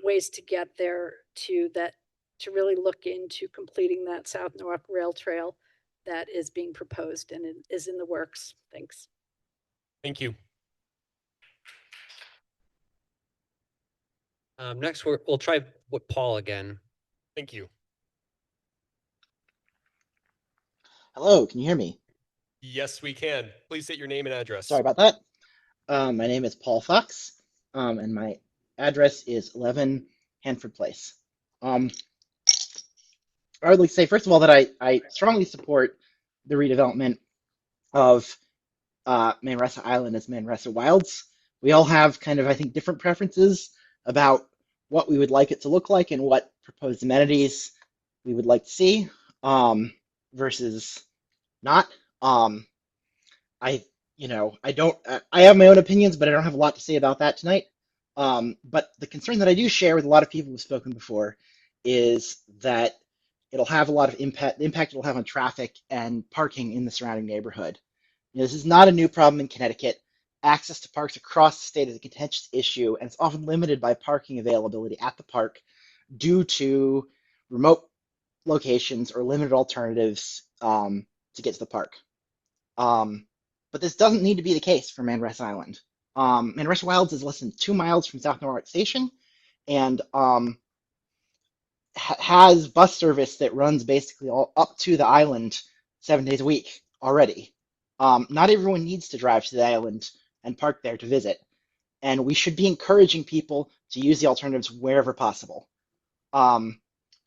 ways to get there to really look into completing that South Norwalk Rail Trail that is being proposed and is in the works. Thanks. Thank you. Next, we'll try with Paul again. Thank you. Hello, can you hear me? Yes, we can. Please state your name and address. Sorry about that. My name is Paul Fox, and my address is 11 Hanford Place. I would like to say, first of all, that I strongly support the redevelopment of Manresa Island as Manresa Wilds. We all have kind of, I think, different preferences about what we would like it to look like and what proposed amenities we would like to see versus not. I have my own opinions, but I don't have a lot to say about that tonight. But the concern that I do share with a lot of people who've spoken before is that it'll have a lot of impact. The impact it'll have on traffic and parking in the surrounding neighborhood. This is not a new problem in Connecticut. Access to parks across the state is a contentious issue, and it's often limited by parking availability at the park due to remote locations or limited alternatives to get to the park. But this doesn't need to be the case for Manresa Island. Manresa Wilds is less than 2 miles from South Norwalk Station and has bus service that runs basically all up to the island 7 days a week already. Not everyone needs to drive to the island and park there to visit, and we should be encouraging people to use the alternatives wherever possible. From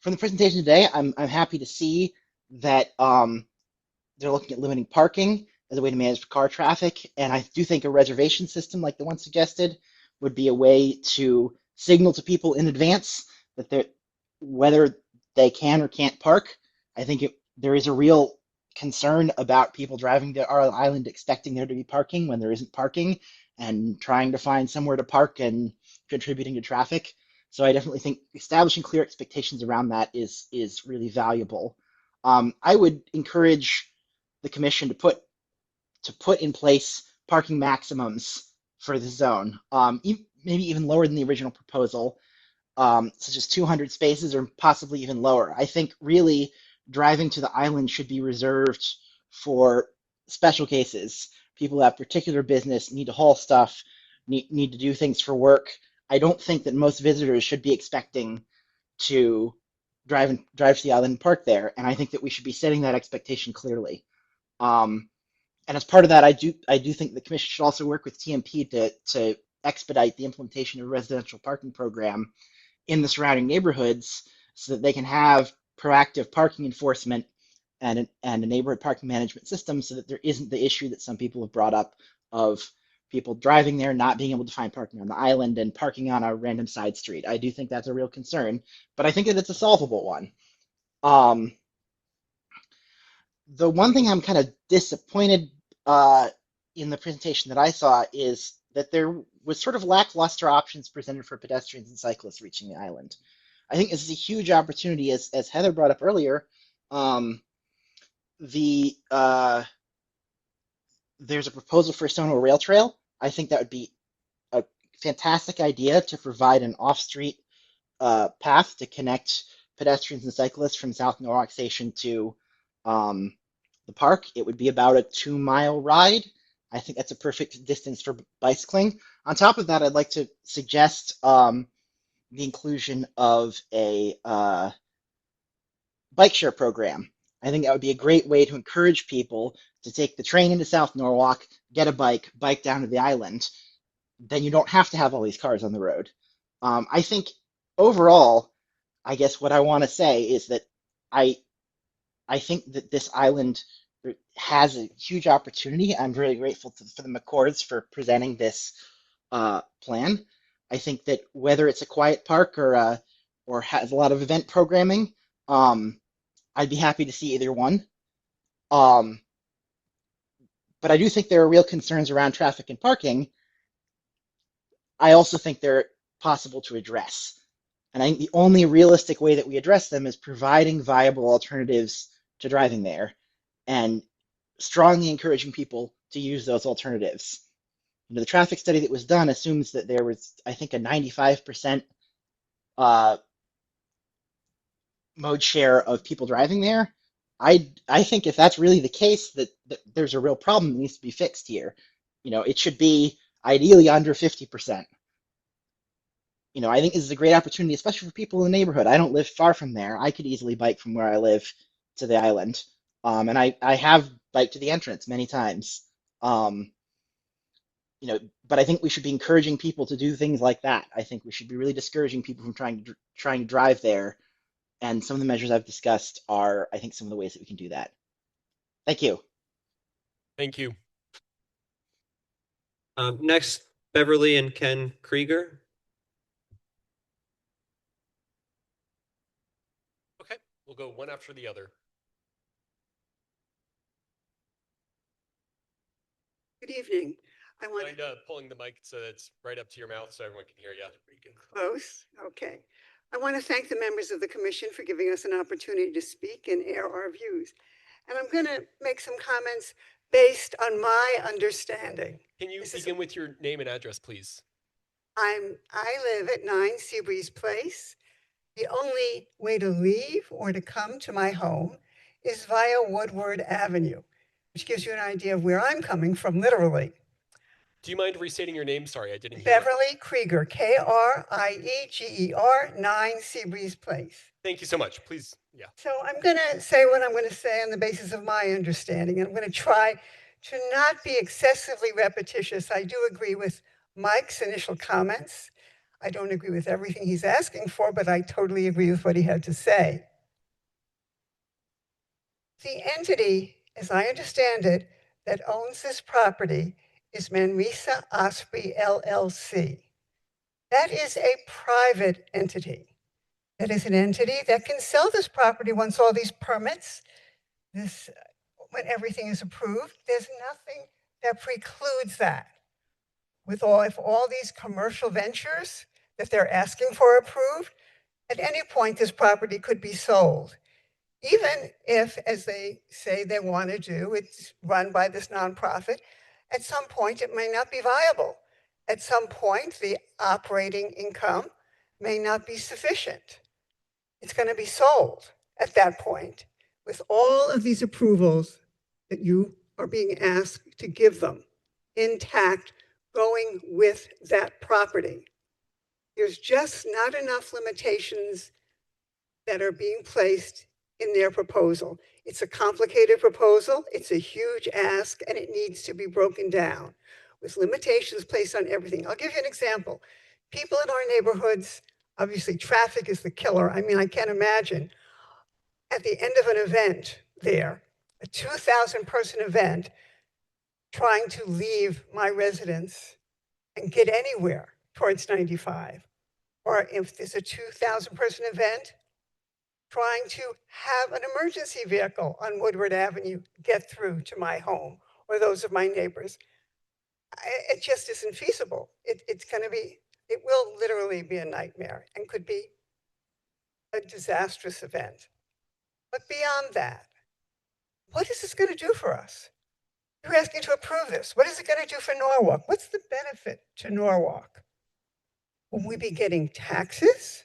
the presentation today, I'm happy to see that they're looking at limiting parking as a way to manage car traffic, and I do think a reservation system like the one suggested would be a way to signal to people in advance that whether they can or can't park. I think there is a real concern about people driving to our island expecting there to be parking when there isn't parking and trying to find somewhere to park and contributing to traffic. So I definitely think establishing clear expectations around that is really valuable. I would encourage the commission to put in place parking maximums for the zone, maybe even lower than the original proposal, such as 200 spaces or possibly even lower. I think really driving to the island should be reserved for special cases. People who have particular business, need to haul stuff, need to do things for work. I don't think that most visitors should be expecting to drive to the island and park there, and I think that we should be setting that expectation clearly. And as part of that, I do think the commission should also work with TMP to expedite the implementation of a residential parking program in the surrounding neighborhoods so that they can have proactive parking enforcement and a neighborhood parking management system so that there isn't the issue that some people have brought up of people driving there, not being able to find parking on the island and parking on a random side street. I do think that's a real concern, but I think that it's a solvable one. The one thing I'm kind of disappointed in the presentation that I saw is that there was sort of lackluster options presented for pedestrians and cyclists reaching the island. I think this is a huge opportunity, as Heather brought up earlier. There's a proposal for a Stone Rail Trail. I think that would be a fantastic idea to provide an off-street path to connect pedestrians and cyclists from South Norwalk Station to the park. It would be about a 2-mile ride. I think that's a perfect distance for bicycling. On top of that, I'd like to suggest the inclusion of a bike share program. I think that would be a great way to encourage people to take the train into South Norwalk, get a bike down to the island. Then you don't have to have all these cars on the road. I think overall, I guess what I want to say is that I think that this island has a huge opportunity. I'm really grateful for the McCords for presenting this plan. I think that whether it's a quiet park or has a lot of event programming, I'd be happy to see either one. But I do think there are real concerns around traffic and parking. I also think they're possible to address. And I think the only realistic way that we address them is providing viable alternatives to driving there and strongly encouraging people to use those alternatives. You know, the traffic study that was done assumes that there was, I think, a 95% mode share of people driving there. I think if that's really the case, that there's a real problem that needs to be fixed here. You know, it should be ideally under 50%. You know, I think this is a great opportunity, especially for people in the neighborhood. I don't live far from there. I could easily bike from where I live to the island. And I have biked to the entrance many times. You know, but I think we should be encouraging people to do things like that. I think we should be really discouraging people from trying to drive there. And some of the measures I've discussed are, I think, some of the ways that we can do that. Thank you. Thank you. Next, Beverly and Ken Krieger. Okay, we'll go one after the other. Good evening. I want Mind pulling the mic so it's right up to your mouth so everyone can hear you. close. Okay. I want to thank the members of the commission for giving us an opportunity to speak and air our views. And I'm going to make some comments based on my understanding. Can you begin with your name and address, please? I live at 9 Seabreeze Place. The only way to leave or to come to my home is via Woodward Avenue, which gives you an idea of where I'm coming from, literally. Do you mind restating your name? Sorry, I didn't hear. Beverly Krieger, Krieger, 9 Seabreeze Place. Thank you so much. Please, yeah. So I'm going to say what I'm going to say on the basis of my understanding, and I'm going to try to not be excessively repetitious. I do agree with Mike's initial comments. I don't agree with everything he's asking for, but I totally agree with what he had to say. The entity, as I understand it, that owns this property is Manresa Osprey LLC. That is a private entity. That is an entity that can sell this property once all these permits, when everything is approved. There's nothing that precludes that. If all these commercial ventures that they're asking for are approved, at any point this property could be sold. Even if, as they say they want to do, it's run by this nonprofit, at some point it may not be viable. At some point, the operating income may not be sufficient. It's going to be sold at that point with all of these approvals that you are being asked to give them intact, going with that property. There's just not enough limitations that are being placed in their proposal. It's a complicated proposal, it's a huge ask, and it needs to be broken down with limitations placed on everything. I'll give you an example. People in our neighborhoods, obviously traffic is the killer. I mean, I can't imagine at the end of an event there, a 2,000 person event, trying to leave my residence and get anywhere towards 95. Or if there's a 2,000 person event, trying to have an emergency vehicle on Woodward Avenue get through to my home or those of my neighbors. It just isn't feasible. It will literally be a nightmare and could be a disastrous event. But beyond that, what is this going to do for us? You're asking to approve this. What is it going to do for Norwalk? What's the benefit to Norwalk? Will we be getting taxes?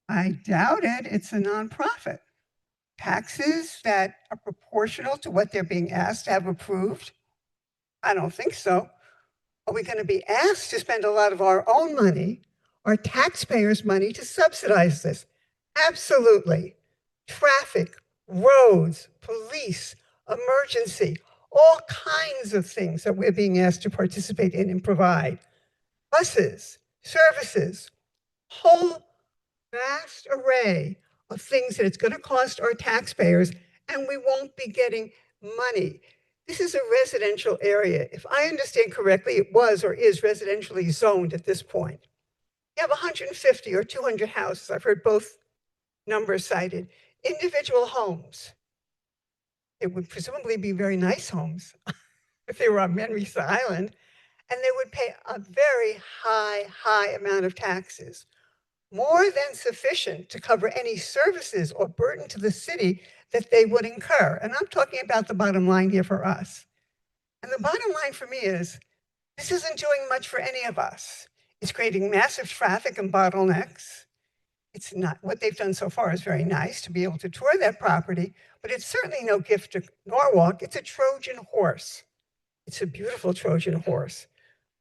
I doubt it. It's a nonprofit. Taxes that are proportional to what they're being asked to have approved? I don't think so. Are we going to be asked to spend a lot of our own money, our taxpayers' money, to subsidize this? Absolutely. Traffic, roads, police, emergency, all kinds of things that we're being asked to participate in and provide. Buses, services, whole vast array of things that it's going to cost our taxpayers and we won't be getting money. This is a residential area. If I understand correctly, it was or is residentially zoned at this point. You have 150 or 200 houses. I've heard both numbers cited. Individual homes. It would presumably be very nice homes if they were on Manresa Island, and they would pay a very high amount of taxes, more than sufficient to cover any services or burden to the city that they would incur. And I'm talking about the bottom line here for us. And the bottom line for me is, this isn't doing much for any of us. It's creating massive traffic and bottlenecks. It's not, what they've done so far is very nice to be able to tour that property, but it's certainly no gift to Norwalk. It's a Trojan horse. It's a beautiful Trojan horse.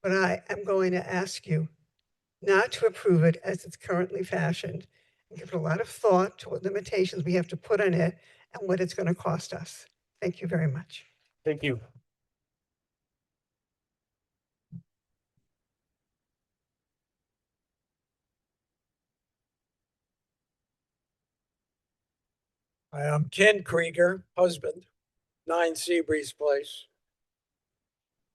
But I am going to ask you not to approve it as it's currently fashioned, and give it a lot of thought to what limitations we have to put on it and what it's going to cost us. Thank you very much. Thank you. Hi, I'm Ken Krieger, husband, 9 Seabreeze Place.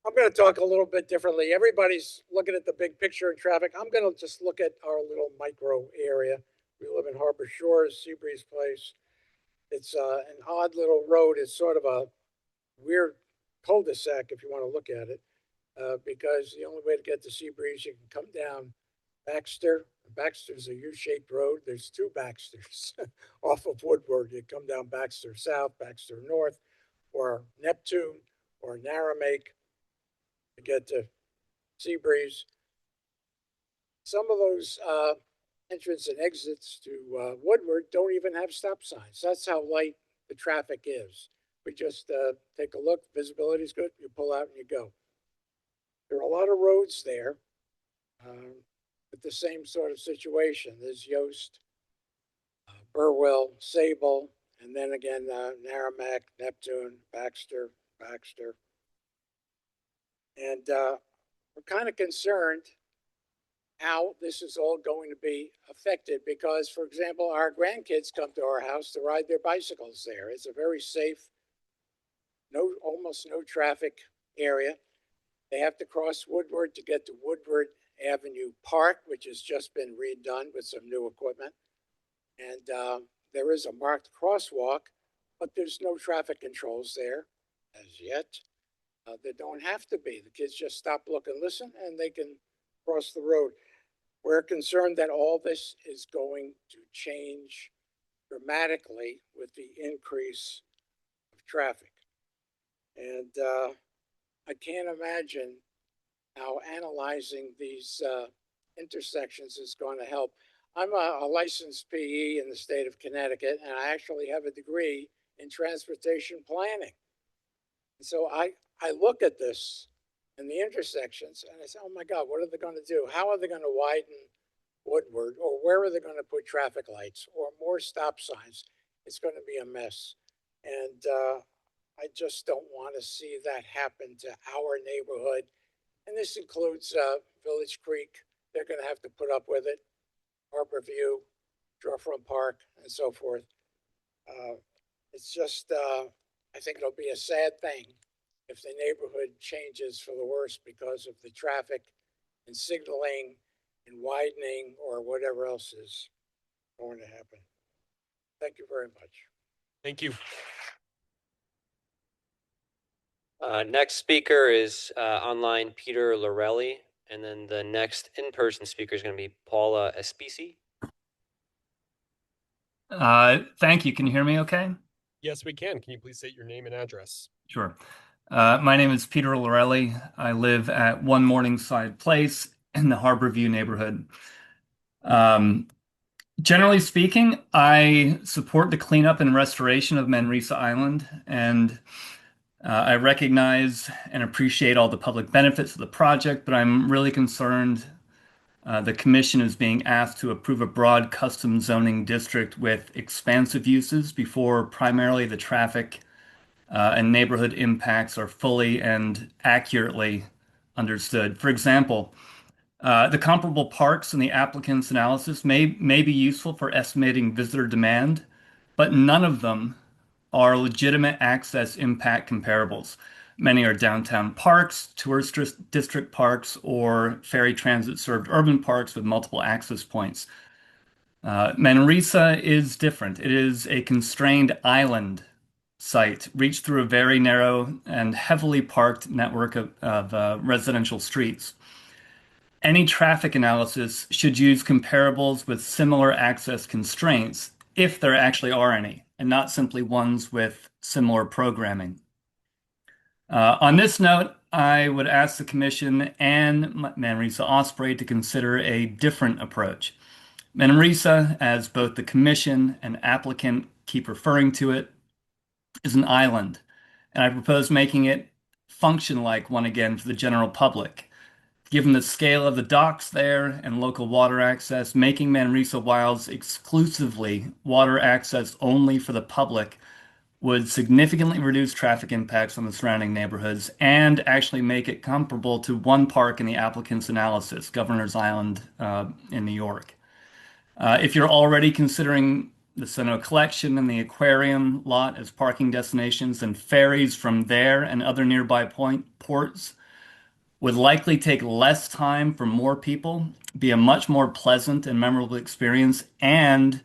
I'm going to talk a little bit differently. Everybody's looking at the big picture in traffic. I'm going to just look at our little micro area. We live in Harbor Shores, Seabreeze Place. It's an odd little road. It's sort of a weird cul-de-sac if you want to look at it, because the only way to get to Seabreeze, you can come down Baxter. Baxter's a U-shaped road. There's 2 Baxters off of Woodward. You come down Baxter South, Baxter North, or Neptune, or Naramake to get to Seabreeze. Some of those entrance and exits to Woodward don't even have stop signs. That's how light the traffic is. We just take a look, visibility is good, you pull out and you go. There are a lot of roads there with the same sort of situation. There's Yost, Burwell, Sable, and then again, Narragansett, Neptune, Baxter. And we're kind of concerned how this is all going to be affected because, for example, our grandkids come to our house to ride their bicycles there. It's a very safe, almost no traffic area. They have to cross Woodward to get to Woodward Avenue Park, which has just been redone with some new equipment. And there is a marked crosswalk, but there's no traffic controls there as yet. There don't have to be. The kids just stop, look, and listen, and they can cross the road. We're concerned that all this is going to change dramatically with the increase of traffic. And I can't imagine how analyzing these intersections is going to help. I'm a licensed PE in the state of Connecticut, and I actually have a degree in transportation planning. And so I look at this and the intersections and I say, oh my God, what are they going to do? How are they going to widen Woodward, or where are they going to put traffic lights or more stop signs? It's going to be a mess. And I just don't want to see that happen to our neighborhood. And this includes Village Creek. They're going to have to put up with it. Harborview, Shorefront Park, and so forth. It's just, I think it'll be a sad thing if the neighborhood changes for the worse because of the traffic and signaling and widening or whatever else is going to happen. Thank you very much. Thank you. Next speaker is online Peter Lorelli, and then the next in-person speaker is going to be Paula Espisi. Thank you. Can you hear me okay? Yes, we can. Can you please state your name and address? Sure. My name is Peter Lorelli. I live at 1 Morningside Place in the Harborview neighborhood. Generally speaking, I support the cleanup and restoration of Manresa Island, and I recognize and appreciate all the public benefits of the project, but I'm really concerned the commission is being asked to approve a broad custom zoning district with expansive uses before primarily the traffic and neighborhood impacts are fully and accurately understood. For example, the comparable parks in the applicant's analysis may be useful for estimating visitor demand, but none of them are legitimate access impact comparables. Many are downtown parks, tourist district parks, or ferry transit served urban parks with multiple access points. Manresa is different. It is a constrained island site reached through a very narrow and heavily parked network of residential streets. Any traffic analysis should use comparables with similar access constraints, if there actually are any, and not simply ones with similar programming. On this note, I would ask the Commission and Manresa Osprey to consider a different approach. Manresa, as both the Commission and applicant keep referring to it, is an island, and I propose making it function like one again for the general public. Given the scale of the docks there and local water access, making Manresa Wilds exclusively water access only for the public would significantly reduce traffic impacts on the surrounding neighborhoods and actually make it comparable to one park in the applicant's analysis, Governor's Island in New York. If you're already considering the Sono Collection and the aquarium lot as parking destinations, then ferries from there and other nearby ports would likely take less time for more people, be a much more pleasant and memorable experience, and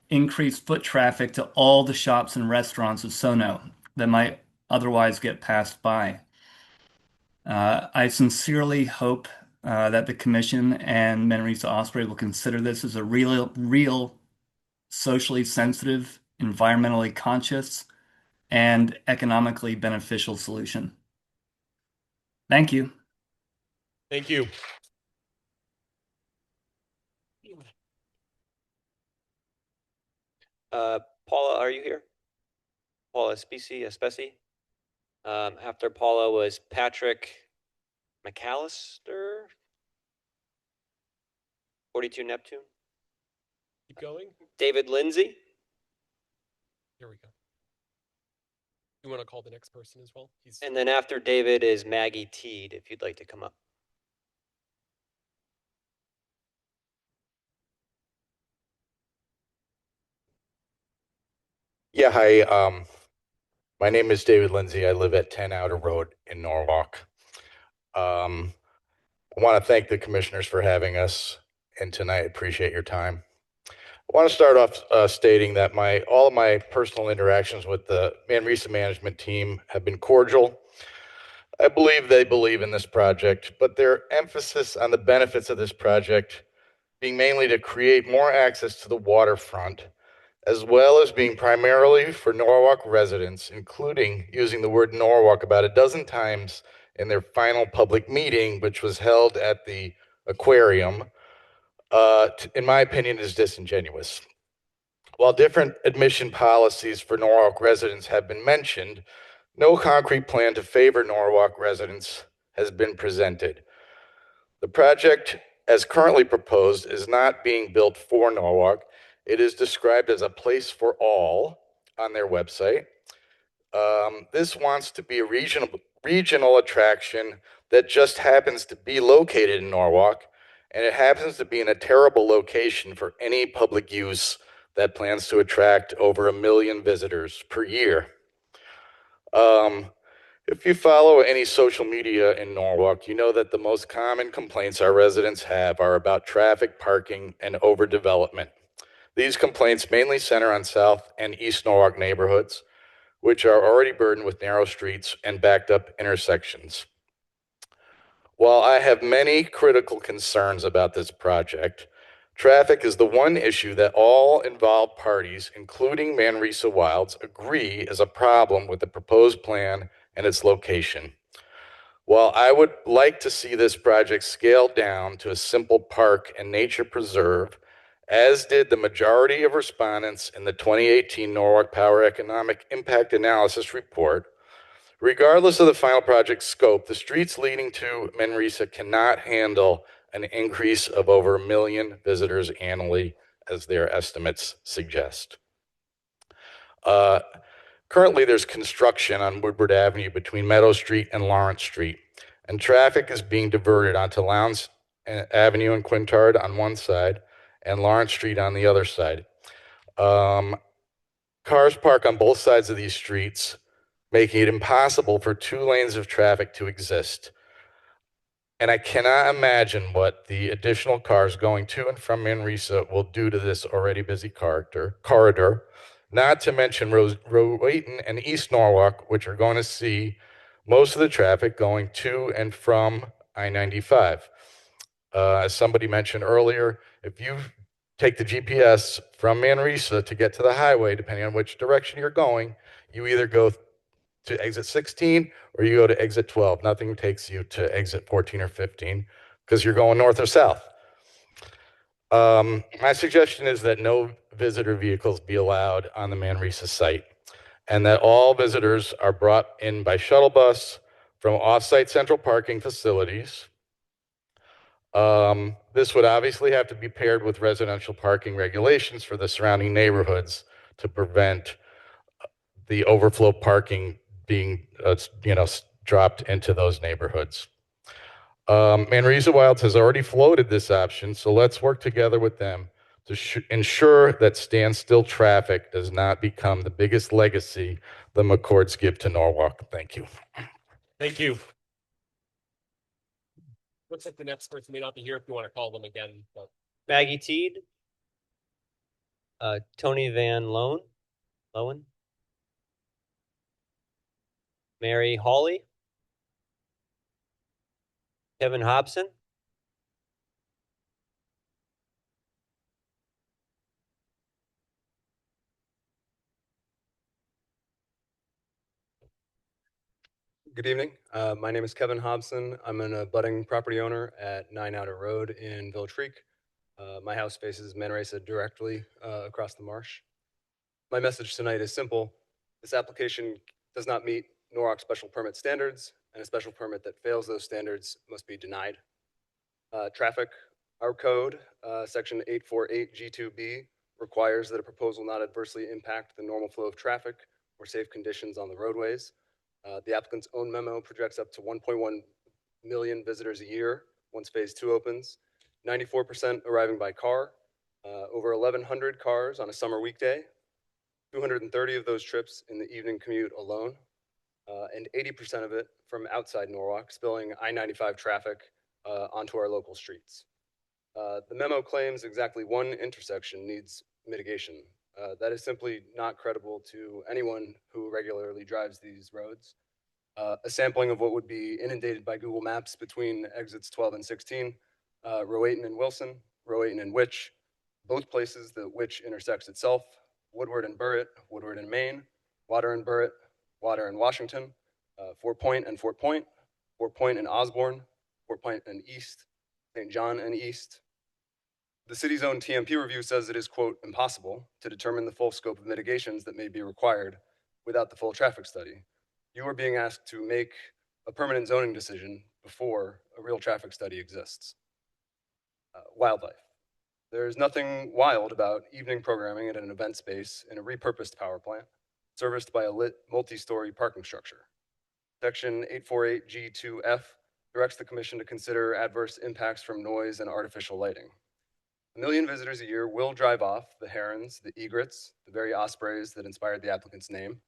increase foot traffic to all the shops and restaurants of Sono that might otherwise get passed by. I sincerely hope that the Commission and Manresa Osprey will consider this as a real socially sensitive, environmentally conscious, and economically beneficial solution. Thank you. Thank you. Paula, are you here? Paula Espesi. After Paula was Patrick McAllister, 42 Neptune. Keep going. David Lindsay. Here we go. You want to call the next person as well? And then after David is Maggie Teed, if you'd like to come up. Yeah, hi. My name is David Lindsay. I live at 10 Outer Road in Norwalk. I want to thank the commissioners for having us and tonight. Appreciate your time. I want to start off stating that all of my personal interactions with the Manresa management team have been cordial. I believe they believe in this project, but their emphasis on the benefits of this project being mainly to create more access to the waterfront, as well as being primarily for Norwalk residents, including using the word Norwalk about a dozen times in their final public meeting, which was held at the aquarium, in my opinion, is disingenuous. While different admission policies for Norwalk residents have been mentioned, no concrete plan to favor Norwalk residents has been presented. The project, as currently proposed, is not being built for Norwalk. It is described as a place for all on their website. This wants to be a regional attraction that just happens to be located in Norwalk, and it happens to be in a terrible location for any public use that plans to attract over 1 million visitors per year. If you follow any social media in Norwalk, you know that the most common complaints our residents have are about traffic, parking, and overdevelopment. These complaints mainly center on South and East Norwalk neighborhoods, which are already burdened with narrow streets and backed up intersections. While I have many critical concerns about this project, traffic is the one issue that all involved parties, including Manresa Wilds, agree is a problem with the proposed plan and its location. While I would like to see this project scaled down to a simple park and nature preserve, as did the majority of respondents in the 2018 Norwalk Power Economic Impact Analysis Report, regardless of the final project scope, the streets leading to Manresa cannot handle an increase of over 1 million visitors annually, as their estimates suggest. Currently, there's construction on Woodward Avenue between Meadow Street and Lawrence Street, and traffic is being diverted onto Lowndes Avenue and Quintard on one side and Lawrence Street on the other side. Cars park on both sides of these streets, making it impossible for 2 lanes of traffic to exist. And I cannot imagine what the additional cars going to and from Manresa will do to this already busy corridor, not to mention Rowayton and East Norwalk, which are going to see most of the traffic going to and from I-95. As somebody mentioned earlier, if you take the GPS from Manresa to get to the highway, depending on which direction you're going, you either go to exit 16 or you go to exit 12. Nothing takes you to exit 14 or 15 because you're going north or south. My suggestion is that no visitor vehicles be allowed on the Manresa site and that all visitors are brought in by shuttle bus from off-site central parking facilities. This would obviously have to be paired with residential parking regulations for the surrounding neighborhoods to prevent the overflow parking being, dropped into those neighborhoods. Manresa Wilds has already floated this option, so let's work together with them to ensure that standstill traffic does not become the biggest legacy the McCords give to Norwalk. Thank you. Thank you. Looks like the next person may not be here if you want to call them again. But... Maggie Teed, Tony Van Loan, Mary Hawley, Kevin Hobson, Good evening. My name is Kevin Hobson. I'm an abutting property owner at 9 Outer Road in Village Creek. My house faces Manresa directly across the marsh. My message tonight is simple. This application does not meet Norwalk special permit standards, and a special permit that fails those standards must be denied. Traffic, our code, section 848 G2B, requires that a proposal not adversely impact the normal flow of traffic or safe conditions on the roadways. The applicant's own memo projects up to 1.1 million visitors a year once phase 2 opens, 94% arriving by car, over 1,100 cars on a summer weekday, 230 of those trips in the evening commute alone, and 80% of it from outside Norwalk, spilling I-95 traffic onto our local streets. The memo claims exactly one intersection needs mitigation. That is simply not credible to anyone who regularly drives these roads. A sampling of what would be inundated by Google Maps between exits 12 and 16, Rowayton and Wilson, Rowayton and Witch, both places the Witch intersects itself, Woodward and Burritt, Woodward and Maine, Water and Burritt, Water and Washington, Fort Point and Fort Point, Fort Point and Osborne, Fort Point and East, St. John and East. The city's own TMP review says it is, quote, impossible to determine the full scope of mitigations that may be required without the full traffic study. You are being asked to make a permanent zoning decision before a real traffic study exists. Wildlife. There is nothing wild about evening programming at an event space in a repurposed power plant serviced by a lit multi-story parking structure. Section 848 G2F directs the commission to consider adverse impacts from noise and artificial lighting. 1 million visitors a year will drive off the herons, the egrets, the very ospreys that inspired the applicant's name.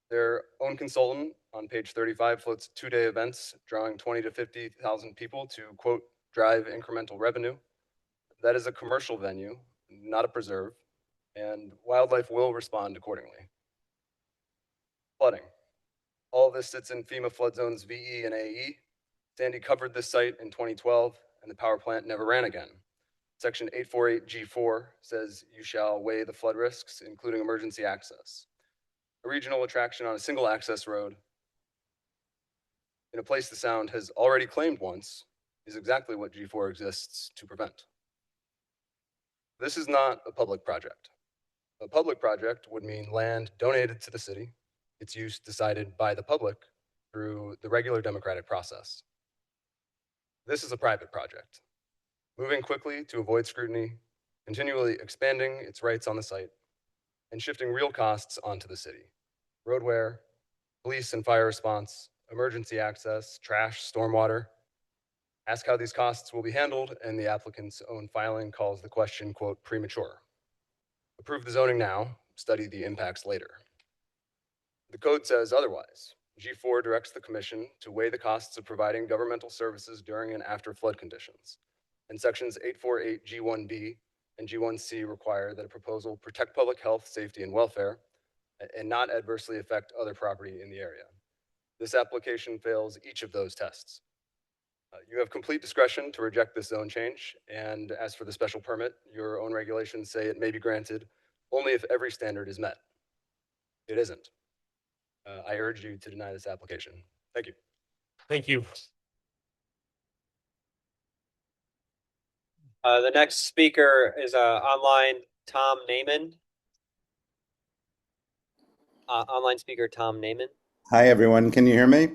Their own consultant on page 35 floats 2-day events, drawing 20 to 50,000 people to, quote, drive incremental revenue. That is a commercial venue, not a preserve, and wildlife will respond accordingly. Flooding. All of this sits in FEMA flood zones VE and AE. Sandy covered this site in 2012, and the power plant never ran again. Section 848 G4 says you shall weigh the flood risks, including emergency access. A regional attraction on a single access road in a place the sound has already claimed once is exactly what G4 exists to prevent. This is not a public project. A public project would mean land donated to the city, its use decided by the public through the regular democratic process. This is a private project, moving quickly to avoid scrutiny, continually expanding its rights on the site, and shifting real costs onto the city. Road wear, police and fire response, emergency access, trash, stormwater. Ask how these costs will be handled, and the applicant's own filing calls the question, quote, premature. Approve the zoning now, study the impacts later. The code says otherwise. G4 directs the commission to weigh the costs of providing governmental services during and after flood conditions. And sections 848 G1B and G1C require that a proposal protect public health, safety, and welfare and not adversely affect other property in the area. This application fails each of those tests. You have complete discretion to reject this zone change, and as for the special permit, your own regulations say it may be granted only if every standard is met. It isn't. I urge you to deny this application. Thank you. Thank you. The next speaker is online Tom Naiman. Online speaker Tom Naiman. Hi, everyone. Can you hear me?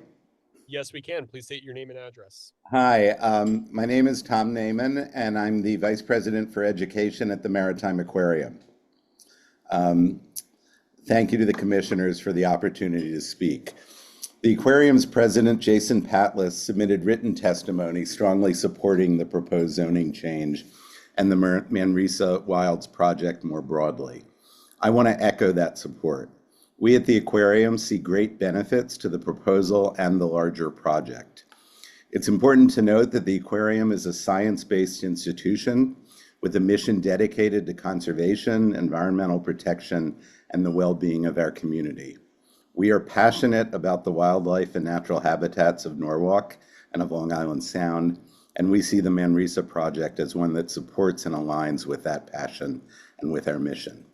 Yes, we can. Please state your name and address. Hi, my name is Tom Naiman, and I'm the Vice President for Education at the Maritime Aquarium. Thank you to the commissioners for the opportunity to speak. The aquarium's president, Jason Patlas, submitted written testimony strongly supporting the proposed zoning change and the Manresa Wilds project more broadly. I want to echo that support. We at the aquarium see great benefits to the proposal and the larger project. It's important to note that the aquarium is a science-based institution with a mission dedicated to conservation, environmental protection, and the well-being of our community. We are passionate about the wildlife and natural habitats of Norwalk and of Long Island Sound, and we see the Manresa project as one that supports and aligns with that passion and with our mission.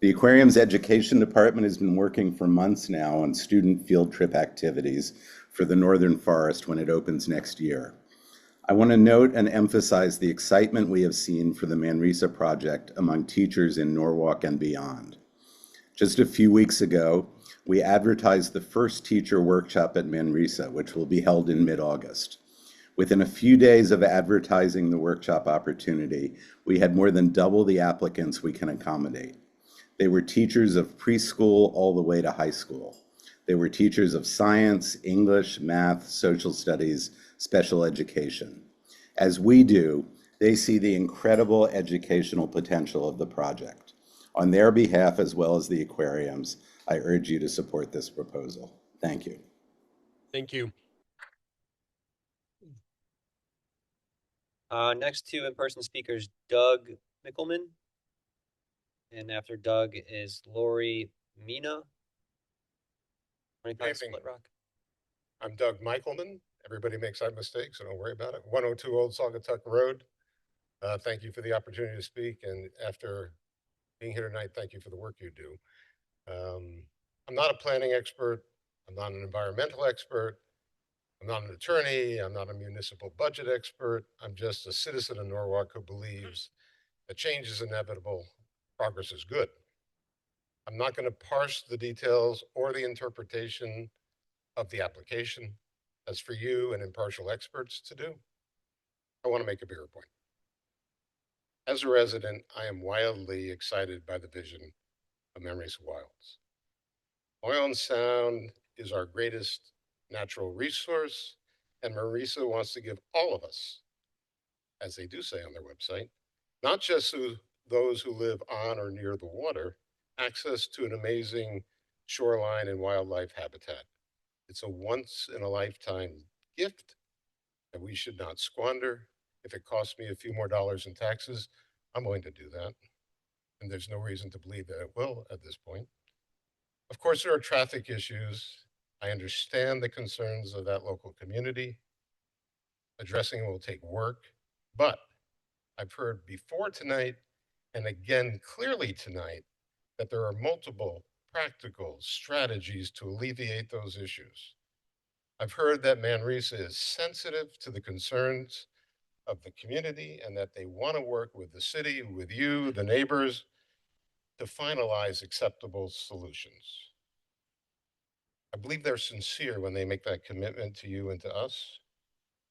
The aquarium's education department has been working for months now on student field trip activities for the Northern Forest when it opens next year. I want to note and emphasize the excitement we have seen for the Manresa project among teachers in Norwalk and beyond. Just a few weeks ago, we advertised the first teacher workshop at Manresa, which will be held in mid-August. Within a few days of advertising the workshop opportunity, we had more than double the applicants we can accommodate. They were teachers of preschool all the way to high school. They were teachers of science, English, math, social studies, special education. As we do, they see the incredible educational potential of the project. On their behalf, as well as the aquarium's, I urge you to support this proposal. Thank you. Thank you. Next two in-person speakers, Doug Mickelman. And after Doug is Lori Mina. Good evening. Split Rock. I'm Doug Michelman. Everybody makes that mistake, so don't worry about it. 102 Old Saugatuck Road. Thank you for the opportunity to speak. And after being here tonight, thank you for the work you do. I'm not a planning expert. I'm not an environmental expert. I'm not an attorney. I'm not a municipal budget expert. I'm just a citizen of Norwalk who believes that change is inevitable. Progress is good. I'm not going to parse the details or the interpretation of the application. That's for you and impartial experts to do. I want to make a bigger point. As a resident, I am wildly excited by the vision of Manresa Wilds. Long Island Sound is our greatest natural resource, and Manresa wants to give all of us, as they do say on their website, not just those who live on or near the water, access to an amazing shoreline and wildlife habitat. It's a once-in-a-lifetime gift that we should not squander. If it costs me a few more dollars in taxes, I'm going to do that. And there's no reason to believe that it will at this point. Of course, there are traffic issues. I understand the concerns of that local community. Addressing it will take work, but I've heard before tonight and again clearly tonight that there are multiple practical strategies to alleviate those issues. I've heard that Manresa is sensitive to the concerns of the community and that they want to work with the city, with you, the neighbors, to finalize acceptable solutions. I believe they're sincere when they make that commitment to you and to us.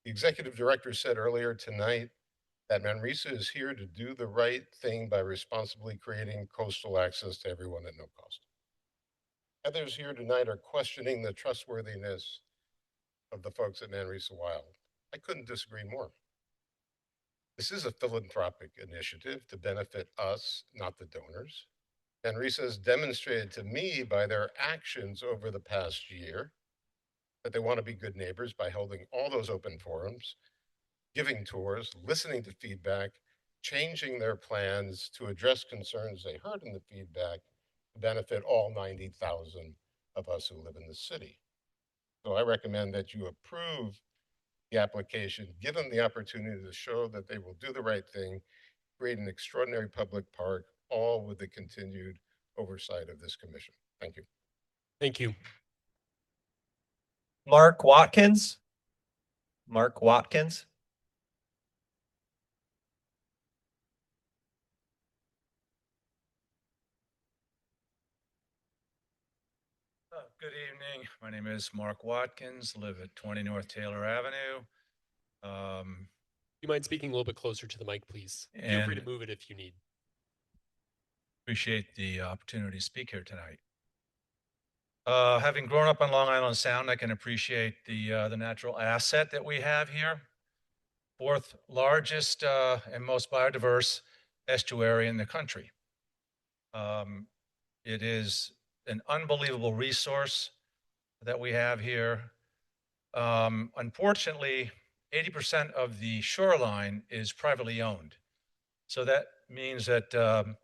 The executive director said earlier tonight that Manresa is here to do the right thing by responsibly creating coastal access to everyone at no cost. Others here tonight are questioning the trustworthiness of the folks at Manresa Wild. I couldn't disagree more. This is a philanthropic initiative to benefit us, not the donors. Manresa has demonstrated to me by their actions over the past year that they want to be good neighbors by holding all those open forums, giving tours, listening to feedback, changing their plans to address concerns they heard in the feedback to benefit all 90,000 of us who live in the city. So I recommend that you approve the application, give them the opportunity to show that they will do the right thing, create an extraordinary public park, all with the continued oversight of this commission. Thank you. Thank you. Mark Watkins. Mark Watkins. Good evening. My name is Mark Watkins, live at 20 North Taylor Avenue. You mind speaking a little bit closer to the mic, please? Feel free to And- move it if you need. Appreciate the opportunity to speak here tonight. Having grown up on Long Island Sound, I can appreciate the natural asset that we have here. Fourth largest and most biodiverse estuary in the country. It is an unbelievable resource that we have here. Unfortunately, 80% of the shoreline is privately owned. So that means that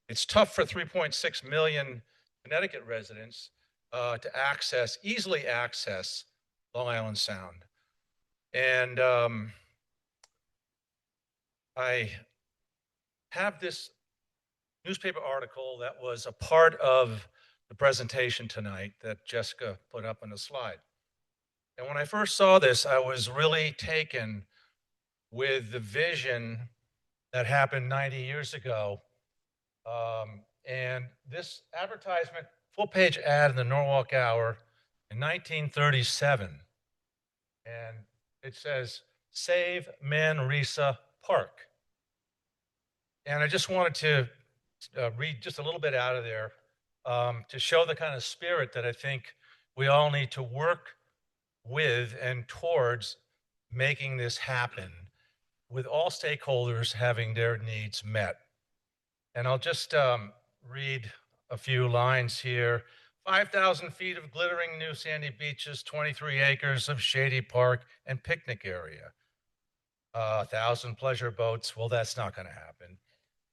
it's tough for 3.6 million Connecticut residents to easily access Long Island Sound. And I have this newspaper article that was a part of the presentation tonight that Jessica put up on the slide. And when I first saw this, I was really taken with the vision that happened 90 years ago. And this advertisement, full-page ad in the Norwalk Hour in 1937. And it says, "Save Manresa Park." And I just wanted to read just a little bit out of there to show the kind of spirit that I think we all need to work with and towards making this happen, with all stakeholders having their needs met. And I'll just read a few lines here. 5,000 feet of glittering new sandy beaches, 23 acres of shady park and picnic area. 1,000 pleasure boats. Well, that's not going to happen.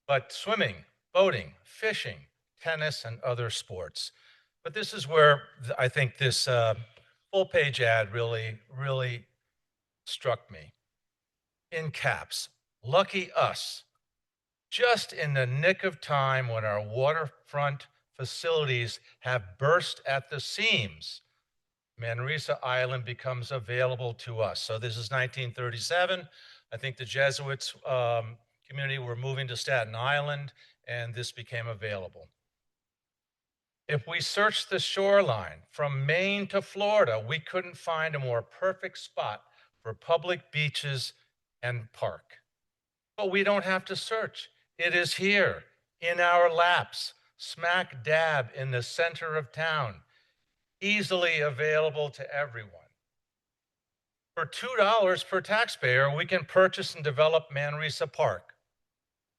But swimming, boating, fishing, tennis, and other sports. But this is where I think this full-page ad really struck me. In caps, lucky us. Just in the nick of time when our waterfront facilities have burst at the seams, Manresa Island becomes available to us. So this is 1937. I think the Jesuits community were moving to Staten Island, and this became available. If we searched the shoreline from Maine to Florida, we couldn't find a more perfect spot for public beaches and park. But we don't have to search. It is here in our laps, smack dab in the center of town, easily available to everyone. For $2 per taxpayer, we can purchase and develop Manresa Park.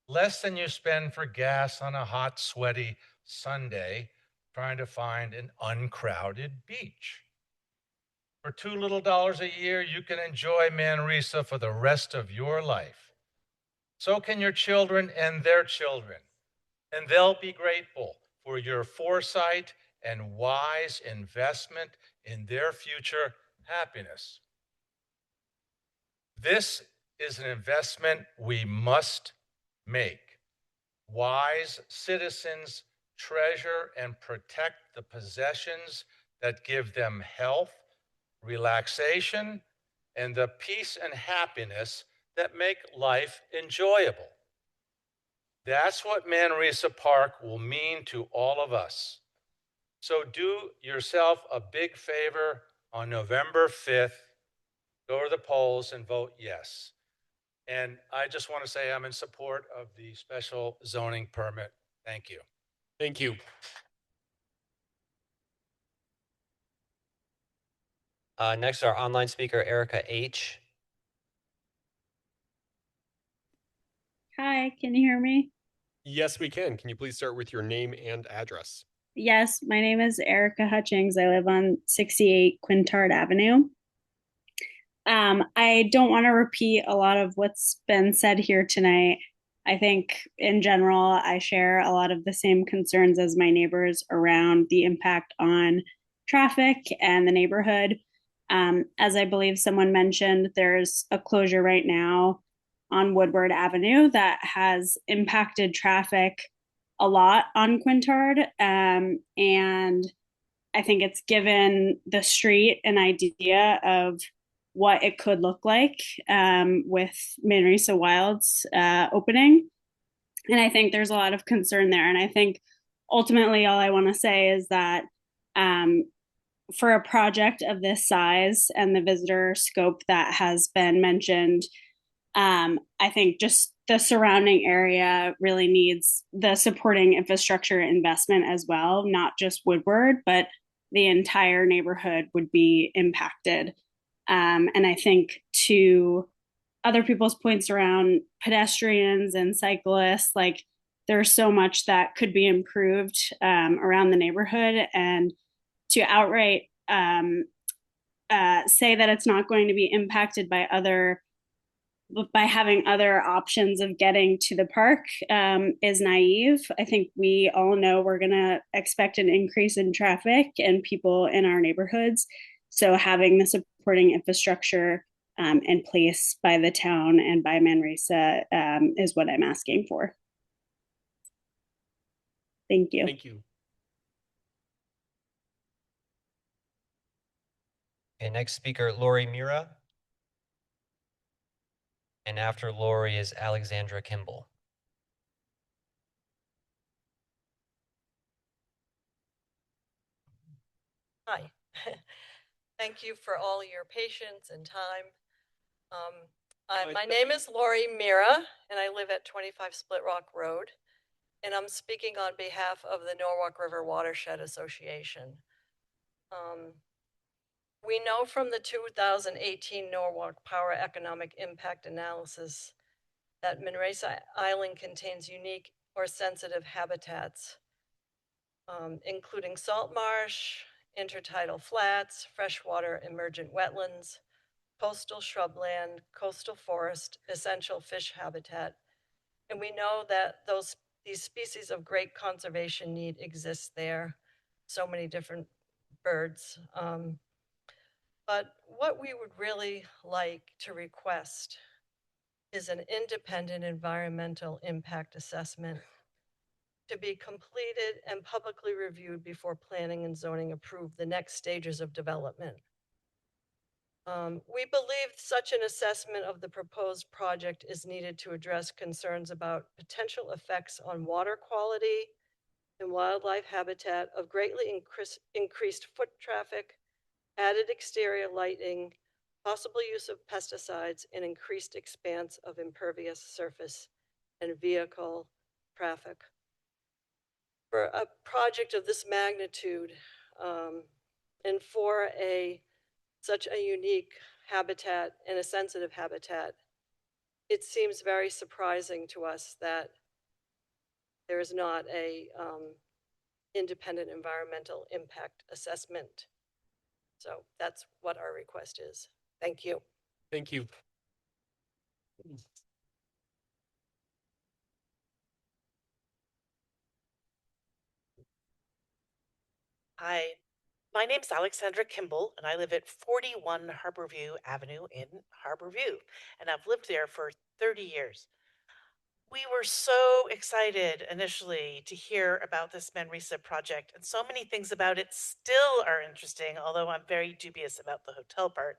Less than you spend for gas on a hot, sweaty Sunday trying to find an uncrowded beach. For $2 little a year, you can enjoy Manresa for the rest of your life. So can your children and their children, and they'll be grateful for your foresight and wise investment in their future happiness. This is an investment we must make. Wise citizens treasure and protect the possessions that give them health, relaxation, and the peace and happiness that make life enjoyable. That's what Manresa Park will mean to all of us. So do yourself a big favor on November 5th. Go to the polls and vote yes. And I just want to say I'm in support of the special zoning permit. Thank you. Thank you. Next, our online speaker, Erica H. Hi, can you hear me? Yes, we can. Can you please start with your name and address? Yes, my name is Erica Hutchings. I live on 68 Quintard Avenue. I don't want to repeat a lot of what's been said here tonight. I think in general, I share a lot of the same concerns as my neighbors around the impact on traffic and the neighborhood. As I believe someone mentioned, there's a closure right now on Woodward Avenue that has impacted traffic a lot on Quintard. And I think it's given the street an idea of what it could look like with Manresa Wilds opening. And I think there's a lot of concern there. And I think ultimately, all I want to say is that for a project of this size and the visitor scope that has been mentioned, I think just the surrounding area really needs the supporting infrastructure investment as well, not just Woodward, but the entire neighborhood would be impacted. And I think to other people's points around pedestrians and cyclists, like there's so much that could be improved around the neighborhood, and to outright say that it's not going to be impacted by having other options of getting to the park is naive. I think we all know we're going to expect an increase in traffic and people in our neighborhoods. So having the supporting infrastructure in place by the town and by Manresa is what I'm asking for. Thank you. Thank you. Okay, next speaker, Lori Mira. And after Lori is Alexandra Kimball. Hi. Thank you for all your patience and time. My name is Lori Mira, and I live at 25 Split Rock Road, and I'm speaking on behalf of the Norwalk River Watershed Association. We know from the 2018 Norwalk Power Economic Impact Analysis that Manresa Island contains unique or sensitive habitats, including salt marsh, intertidal flats, freshwater emergent wetlands, coastal shrubland, coastal forest, essential fish habitat. And we know that these species of great conservation need exist there. So many different birds. But what we would really like to request is an independent environmental impact assessment to be completed and publicly reviewed before planning and zoning approve the next stages of development. We believe such an assessment of the proposed project is needed to address concerns about potential effects on water quality and wildlife habitat of greatly increased foot traffic, added exterior lighting, possible use of pesticides, and increased expanse of impervious surface and vehicle traffic. For a project of this magnitude, and for such a unique habitat and a sensitive habitat, it seems very surprising to us that there is not a independent environmental impact assessment. So that's what our request is. Thank you. Thank you. Hi, my name's Alexandra Kimball, and I live at 41 Harborview Avenue in Harborview, and I've lived there for 30 years. We were so excited initially to hear about this Manresa project, and so many things about it still are interesting, although I'm very dubious about the hotel part.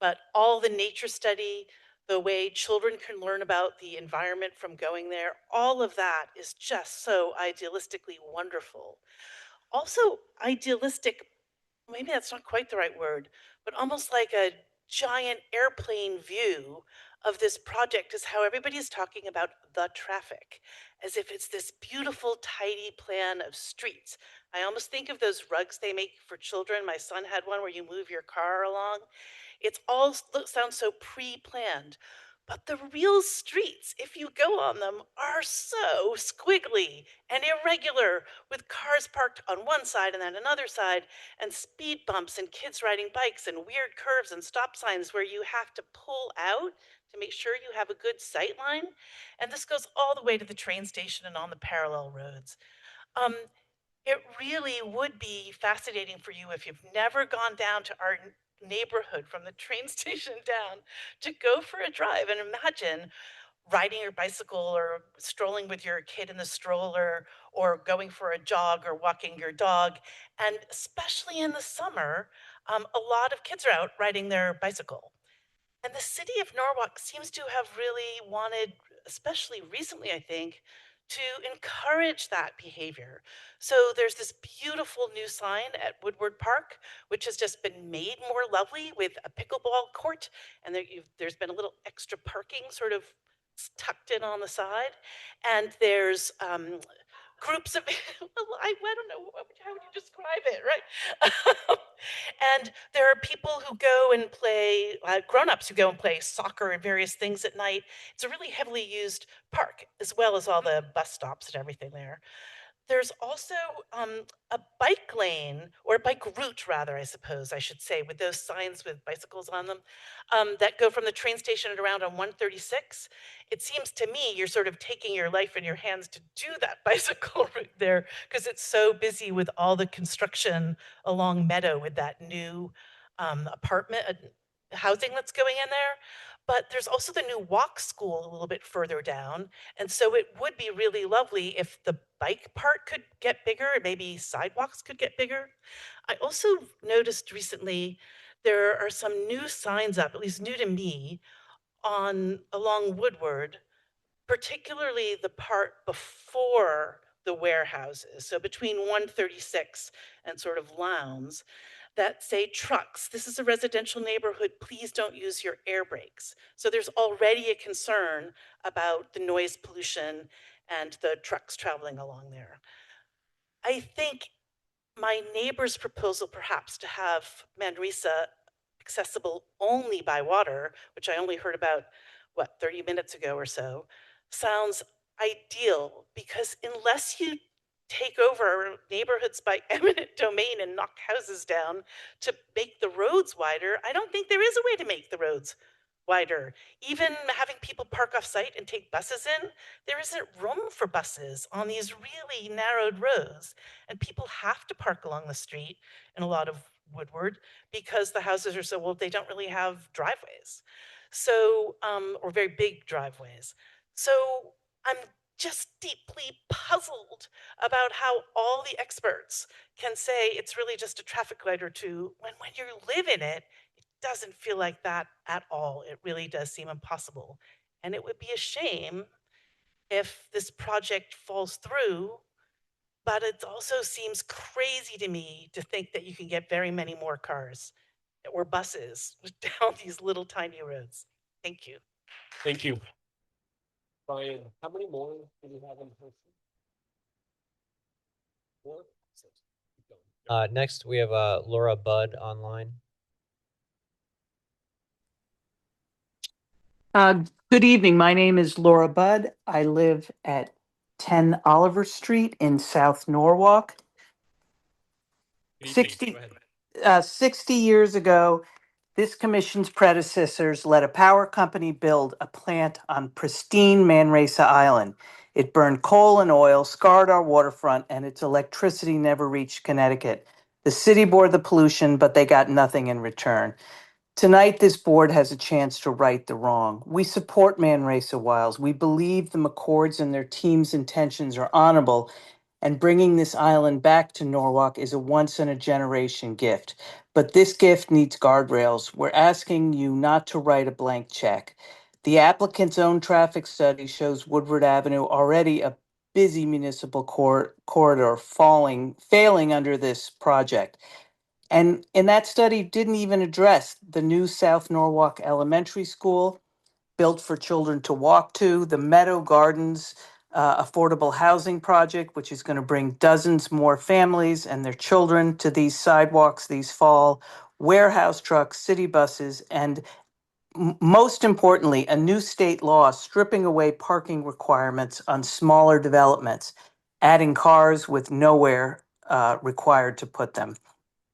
But all the nature study, the way children can learn about the environment from going there, all of that is just so idealistically wonderful. Also idealistic, maybe that's not quite the right word, but almost like a giant airplane view of this project is how everybody is talking about the traffic, as if it's this beautiful, tidy plan of streets. I almost think of those rugs they make for children. My son had one where you move your car along. It's all sounds so pre-planned, But the real streets, if you go on them, are so squiggly and irregular, with cars parked on one side and then another side, and speed bumps and kids riding bikes and weird curves and stop signs where you have to pull out to make sure you have a good sight line. And this goes all the way to the train station and on the parallel roads. Um, it really would be fascinating for you if you've never gone down to our neighborhood from the train station down to go for a drive and imagine riding your bicycle or strolling with your kid in the stroller or going for a jog or walking your dog. And especially in the summer, a lot of kids are out riding their bicycle. And the city of Norwalk seems to have really wanted, especially recently, I think, to encourage that behavior. So there's this beautiful new sign at Woodward Park, which has just been made more lovely with a pickleball court. And there's been a little extra parking sort of tucked in on the side. And there's groups of, well, I don't know, how would you describe it, right? And there are people who go and play, grown-ups who go and play soccer and various things at night. It's a really heavily used park, as well as all the bus stops and everything there. There's also a bike lane, or bike route, rather, I suppose I should say, with those signs with bicycles on them, that go from the train station and around on 136. It seems to me you're sort of taking your life in your hands to do that bicycle route there, because it's so busy with all the construction along Meadow with that new apartment housing that's going in there. But there's also the new walk school a little bit further down. And so it would be really lovely if the bike part could get bigger, and maybe sidewalks could get bigger. I also noticed recently there are some new signs up, at least new to me, along Woodward, particularly the part before the warehouses. So between 136 and sort of Lowndes, that say trucks. This is a residential neighborhood. Please don't use your air brakes. So there's already a concern about the noise pollution and the trucks traveling along there. I think my neighbor's proposal, perhaps, to have Manresa accessible only by water, which I only heard about, 30 minutes ago or so, sounds ideal, because unless you take over neighborhoods by eminent domain and knock houses down to make the roads wider, I don't think there is a way to make the roads wider. Even having people park off site and take buses in, there isn't room for buses on these really narrowed roads. And people have to park along the street in a lot of Woodward because the houses are so old, they don't really have driveways. So, or very big driveways. So I'm just deeply puzzled about how all the experts can say it's really just a traffic light or two, when you live in it, it doesn't feel like that at all. It really does seem impossible. And it would be a shame if this project falls through, but it also seems crazy to me to think that you can get very many more cars or buses down these little tiny roads. Thank you. Thank you. Brian, how many more do you have in person? 4? 6. Next, we have Laura Budd online. Good evening. My name is Laura Budd. I live at 10 Oliver Street in South Norwalk. 60 years ago, this commission's predecessors let a power company build a plant on pristine Manresa Island. It burned coal and oil, scarred our waterfront, and its electricity never reached Connecticut. The city bore the pollution, but they got nothing in return. Tonight, this board has a chance to right the wrong. We support Manresa Wilds. We believe the McCords and their team's intentions are honorable, and bringing this island back to Norwalk is a once-in-a-generation gift. But this gift needs guardrails. We're asking you not to write a blank check. The applicant's own traffic study shows Woodward Avenue already a busy municipal corridor failing under this project. And in that study, didn't even address the new South Norwalk Elementary School, built for children to walk to, the Meadow Gardens affordable housing project, which is going to bring dozens more families and their children to these sidewalks these fall, warehouse trucks, city buses, and most importantly, a new state law stripping away parking requirements on smaller developments, adding cars with nowhere required to put them.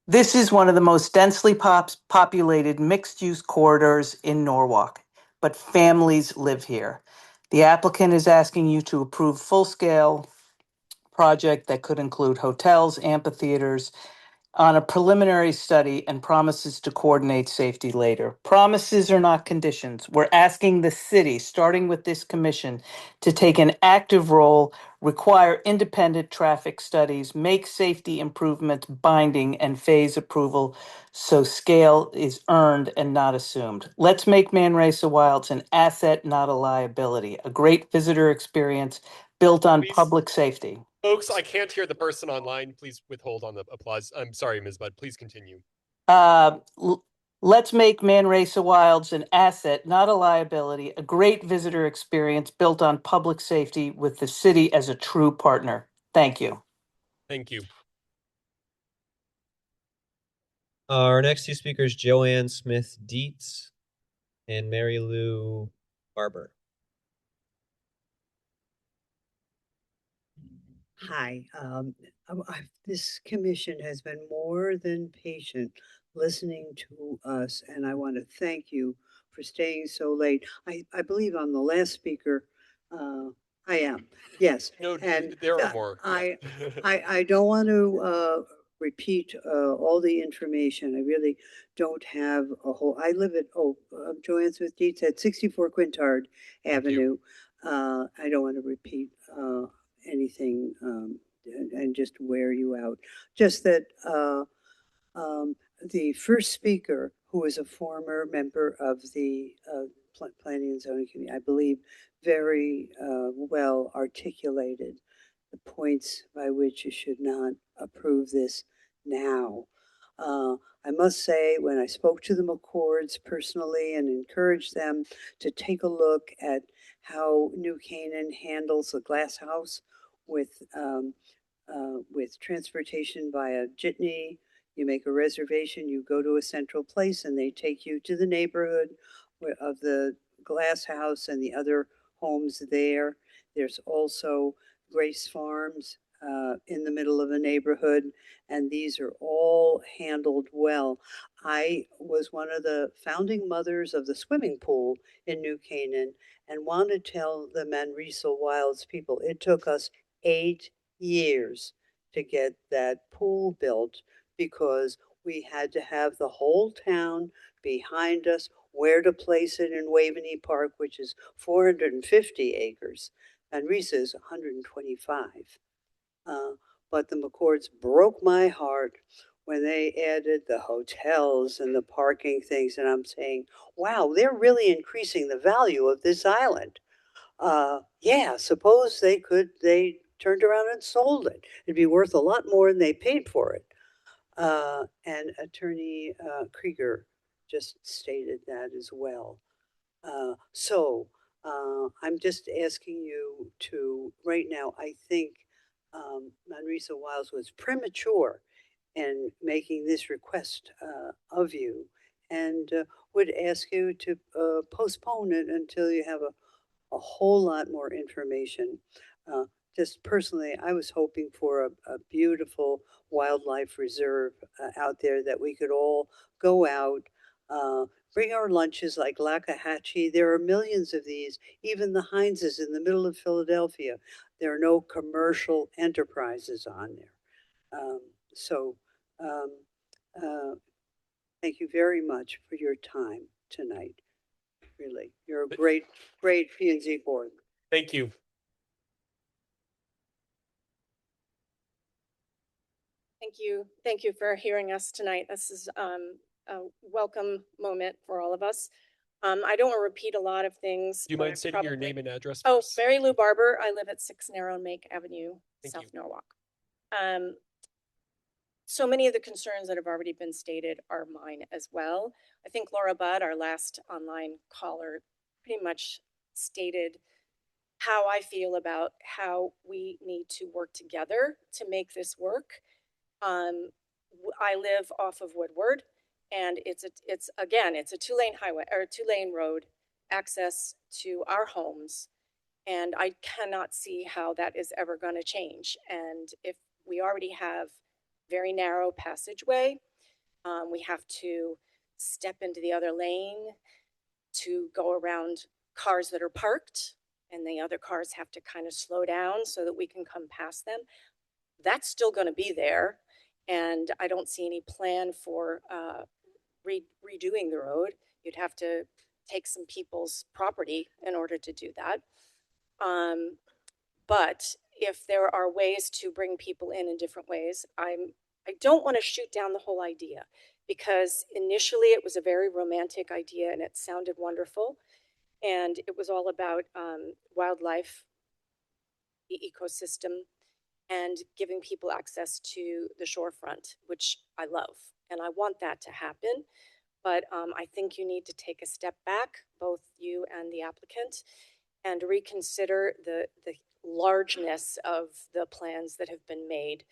This is one of the most densely populated mixed-use corridors in Norwalk, but families live here. The applicant is asking you to approve full-scale project that could include hotels, amphitheaters, on a preliminary study and promises to coordinate safety later. Promises are not conditions. We're asking the city, starting with this commission, to take an active role, require independent traffic studies, make safety improvements binding, and phase approval so scale is earned and not assumed. Let's make Manresa Wilds an asset, not a liability, a great visitor experience built on Please. public safety. Folks, I can't hear the person online. Please withhold on the applause. I'm sorry, Ms. Budd. Please continue. Let's make Manresa Wilds an asset, not a liability, a great visitor experience built on public safety with the city as a true partner. Thank you. Thank you. Our next two speakers, Joanne Smith Dietz and Mary Lou Barber. Hi, this commission has been more than patient listening to us, and I want to thank you for staying so late. I believe I'm the last speaker. I am, yes. No, And there are more. I don't want to repeat all the information. I really don't have a whole. I live at Joanne Smith Dietz at 64 Quintard Avenue. I don't want to repeat anything and just wear you out. Just that the first speaker, who is a former member of the Planning and Zoning Committee, I believe very well articulated the points by which you should not approve this now. I must say, when I spoke to the McCords personally and encouraged them to take a look at how New Canaan handles the glass house with transportation via jitney, you make a reservation, you go to a central place, and they take you to the neighborhood of the glass house and the other homes there. There's also Grace Farms in the middle of a neighborhood, and these are all handled well. I was one of the founding mothers of the swimming pool in New Canaan and want to tell the Manresa Wilds people it took us 8 years to get that pool built because we had to have the whole town behind us, where to place it in Waveney Park, which is 450 acres. Manresa is 125. But the McCords broke my heart when they added the hotels and the parking things. And I'm saying, wow, they're really increasing the value of this island. Yeah, suppose they turned around and sold it. It'd be worth a lot more than they paid for it. And Attorney Krieger just stated that as well. So I'm just asking you to, right now, I think Manresa Wilds was premature in making this request of you and would ask you to postpone it until you have a whole lot more information. Just personally, I was hoping for a beautiful wildlife reserve out there that we could all go out, bring our lunches like Lakahatchee. There are millions of these, even the Heinz's in the middle of Philadelphia. There are no commercial enterprises on there. Thank you very much for your time tonight. Really, you're a great P&Z board. Thank you. Thank you. Thank you for hearing us tonight. This is a welcome moment for all of us. I don't want to repeat a lot of things. Do you mind stating your name and address? Oh, Mary Lou Barber. I live at 6 Narrow Make Avenue, South Norwalk. So many of the concerns that have already been stated are mine as well. I think Laura Budd, our last online caller, pretty much stated how I feel about how we need to work together to make this work. I live off of Woodward, And it's again, it's a 2-lane highway or 2-lane road access to our homes. And I cannot see how that is ever going to change. And if we already have very narrow passageway, we have to step into the other lane to go around cars that are parked, and the other cars have to kind of slow down so that we can come past them. That's still going to be there. And I don't see any plan for redoing the road. You'd have to take some people's property in order to do that. But if there are ways to bring people in different ways, I don't want to shoot down the whole idea, because initially it was a very romantic idea and it sounded wonderful. And it was all about wildlife, the ecosystem, and giving people access to the shorefront, which I love. And I want that to happen. But I think you need to take a step back, both you and the applicant, and reconsider the largeness of the plans that have been made,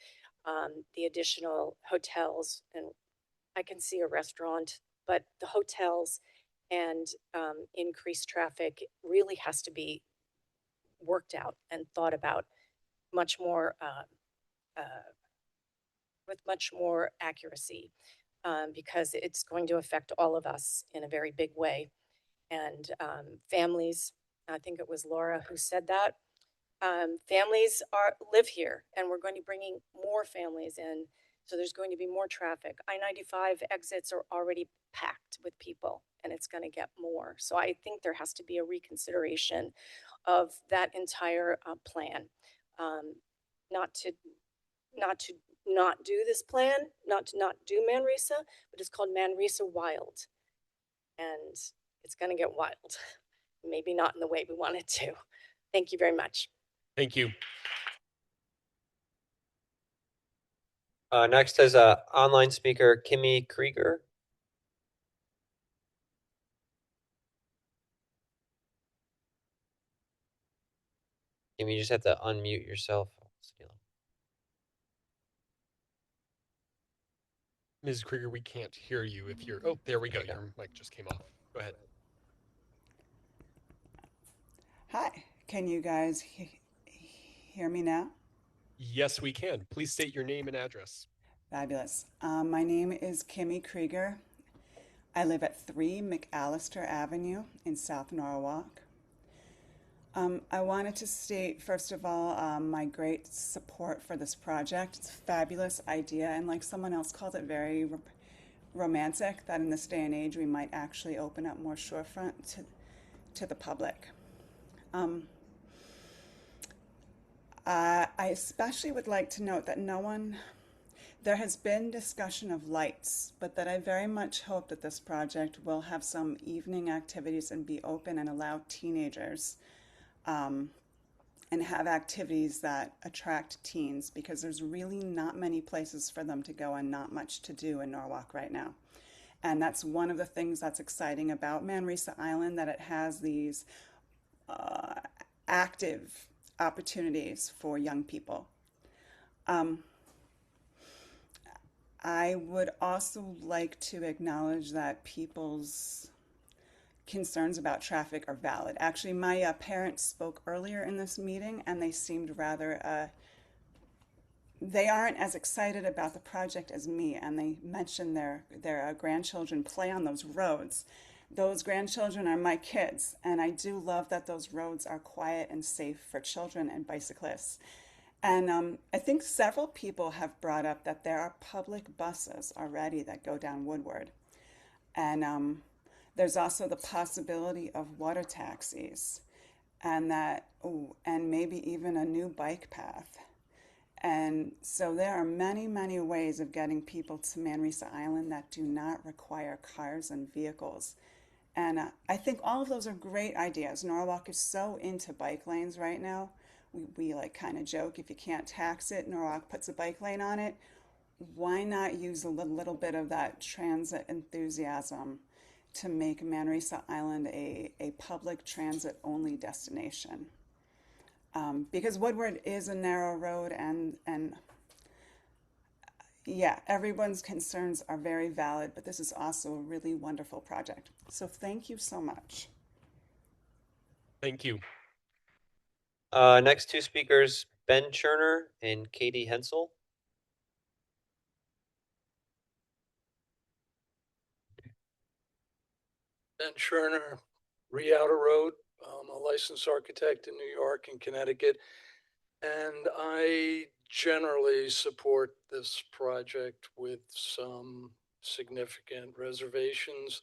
the additional hotels, and I can see a restaurant, but the hotels and increased traffic really has to be worked out and thought about much more with much more accuracy, because it's going to affect all of us in a very big way. And families, I think it was Laura who said that, families live here, and we're going to be bringing more families in. So there's going to be more traffic. I-95 exits are already packed with people, and it's going to get more. So I think there has to be a reconsideration of that entire plan. Not to not do this plan, not to not do Manresa, but it's called Manresa Wild. And it's going to get wild. Maybe not in the way we want it to. Thank you very much. Thank you. Next is online speaker Kimmy Krieger. Kimmy, you just have to unmute yourself. Ms. Krieger, we can't hear you if you're, oh, there we go. Your mic just came off. Go ahead. Hi, can you guys hear me now? Yes, we can. Please state your name and address. Fabulous. My name is Kimmy Krieger. I live at 3 McAllister Avenue in South Norwalk. I wanted to state, first of all, my great support for this project. It's a fabulous idea, and like someone else called it, very romantic, that in this day and age we might actually open up more shorefront to the public. I especially would like to note that there has been discussion of lights, but that I very much hope that this project will have some evening activities and be open and allow teenagers and have activities that attract teens, because there's really not many places for them to go and not much to do in Norwalk right now. And that's one of the things that's exciting about Manresa Island, that it has these active opportunities for young people. I would also like to acknowledge that people's concerns about traffic are valid. Actually, my parents spoke earlier in this meeting, and they seemed rather, they aren't as excited about the project as me, and they mentioned their grandchildren play on those roads. Those grandchildren are my kids, and I do love that those roads are quiet and safe for children and bicyclists. And I think several people have brought up that there are public buses already that go down Woodward. And there's also the possibility of water taxis, and and maybe even a new bike path. And so there are many, many ways of getting people to Manresa Island that do not require cars and vehicles. And I think all of those are great ideas. Norwalk is so into bike lanes right now. We like kind of joke, if you can't tax it, Norwalk puts a bike lane on it. Why not use a little bit of that transit enthusiasm to make Manresa Island a public transit only destination? Because Woodward is a narrow road, and yeah, everyone's concerns are very valid, but this is also a really wonderful project. So thank you so much. Thank you. Next two speakers, Ben Cherner and Katie Hensel. Ben Cherner, Rialto Road. I'm a licensed architect in New York and Connecticut, and I generally support this project with some significant reservations.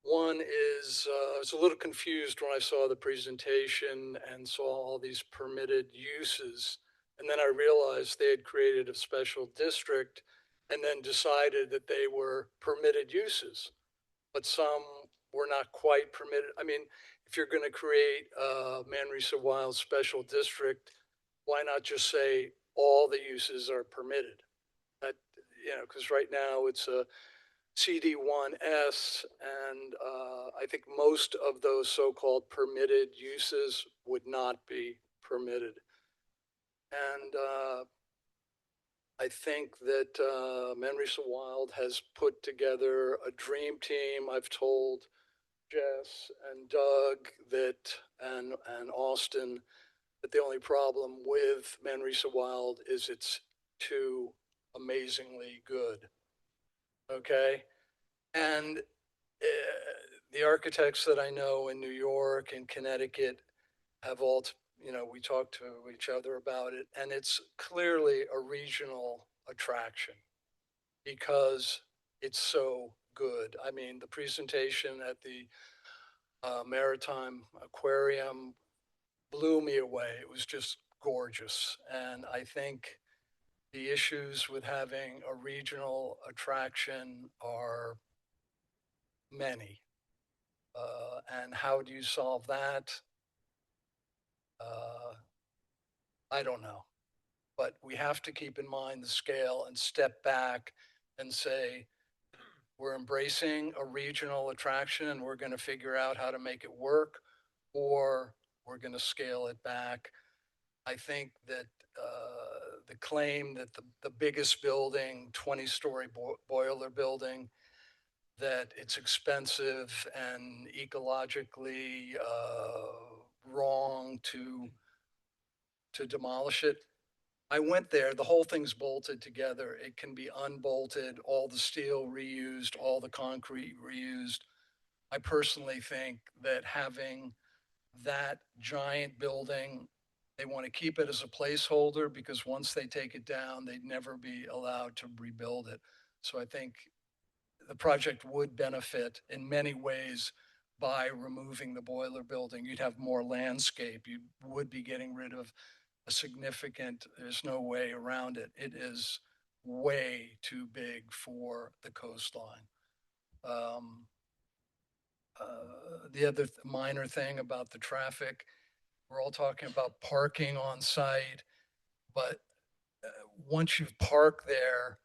One is I was a little confused when I saw the presentation and saw all these permitted uses. And then I realized they had created a special district and then decided that they were permitted uses, but some were not quite permitted. I mean, if you're going to create a Manresa Wild Special District, why not just say all the uses are permitted? That, because right now it's a CD1S, and I think most of those so-called permitted uses would not be permitted. And I think that Manresa Wild has put together a dream team. I've told Jess and Doug that, and Austin, that the only problem with Manresa Wild is it's too amazingly good. Okay. And the architects that I know in New York and Connecticut have all, we talk to each other about it, and it's clearly a regional attraction because it's so good. I mean, the presentation at the Maritime Aquarium blew me away. It was just gorgeous. And I think the issues with having a regional attraction are many. And how do you solve that? I don't know. But we have to keep in mind the scale and step back and say, we're embracing a regional attraction and we're going to figure out how to make it work, or we're going to scale it back. I think that the claim that the biggest building, 20-story boiler building, that it's expensive and ecologically wrong to demolish it. I went there, the whole thing's bolted together. It can be unbolted, all the steel reused, all the concrete reused. I personally think that having that giant building, they want to keep it as a placeholder because once they take it down, they'd never be allowed to rebuild it. So I think the project would benefit in many ways by removing the boiler building. You'd have more landscape. You would be getting rid of a significant, there's no way around it. It is way too big for the coastline. The other minor thing about the traffic, we're all talking about parking on site, but once you've parked there,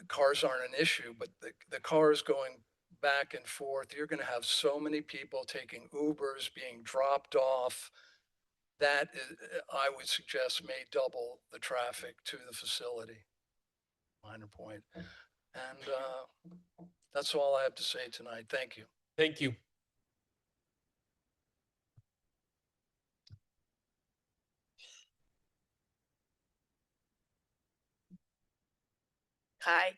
cars aren't an issue, but the cars going back and forth, you're going to have so many people taking Ubers, being dropped off. That is, I would suggest, may double the traffic to the facility. Minor point. And that's all I have to say tonight. Thank you. Thank you. Hi,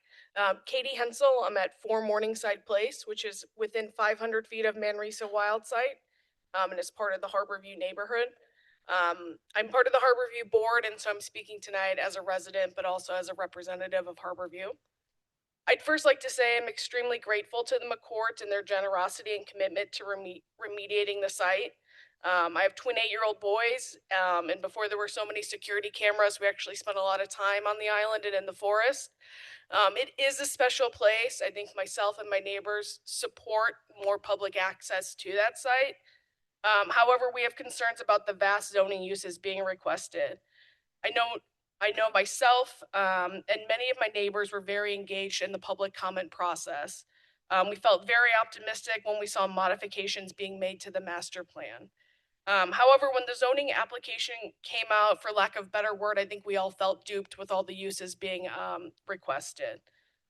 Katie Hensel. I'm at 4 Morningside Place, which is within 500 feet of Manresa Wild Site, and it's part of the Harborview neighborhood. I'm part of the Harborview board, and so I'm speaking tonight as a resident, but also as a representative of Harborview. I'd first like to say I'm extremely grateful to the McCourts and their generosity and commitment to remediating the site. I have twin 8-year-old boys, and before there were so many security cameras, we actually spent a lot of time on the island and in the forest. It is a special place. I think myself and my neighbors support more public access to that site. However, we have concerns about the vast zoning uses being requested. I know myself and many of my neighbors were very engaged in the public comment process. We felt very optimistic when we saw modifications being made to the master plan. However, when the zoning application came out, for lack of better word, I think we all felt duped with all the uses being requested.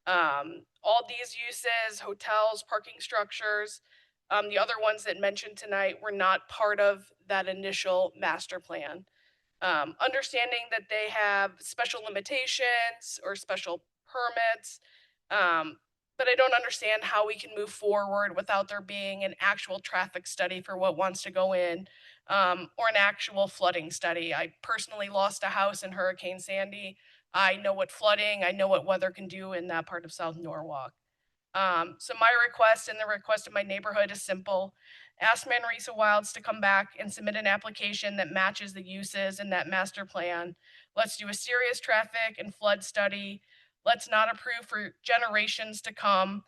All these uses, hotels, parking structures, the other ones that mentioned tonight were not part of that initial master plan. Understanding that they have special limitations or special permits, but I don't understand how we can move forward without there being an actual traffic study for what wants to go in, or an actual flooding study. I personally lost a house in Hurricane Sandy. I know what flooding, I know what weather can do in that part of South Norwalk. So my request and the request of my neighborhood is simple. Ask Manresa Wilds to come back and submit an application that matches the uses in that master plan. Let's do a serious traffic and flood study. Let's not approve for generations to come.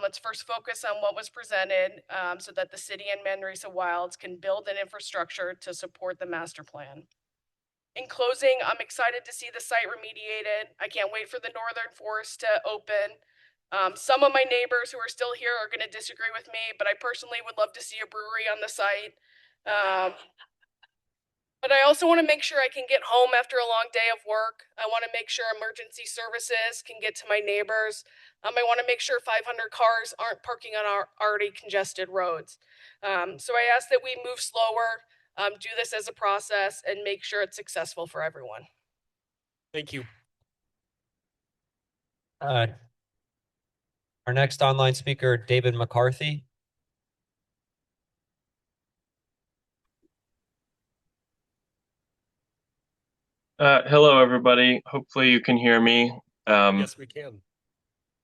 Let's first focus on what was presented, so that the city and Manresa Wilds can build an infrastructure to support the master plan. In closing, I'm excited to see the site remediated. I can't wait for the Northern Forest to open. Some of my neighbors who are still here are going to disagree with me, but I personally would love to see a brewery on the site. But I also want to make sure I can get home after a long day of work. I want to make sure emergency services can get to my neighbors. I want to make sure 500 cars aren't parking on our already congested roads. So I ask that we move slower, do this as a process, and make sure it's successful for everyone. Thank you. Our next online speaker, David McCarthy. Hello, everybody. Hopefully you can hear me. Yes, we can.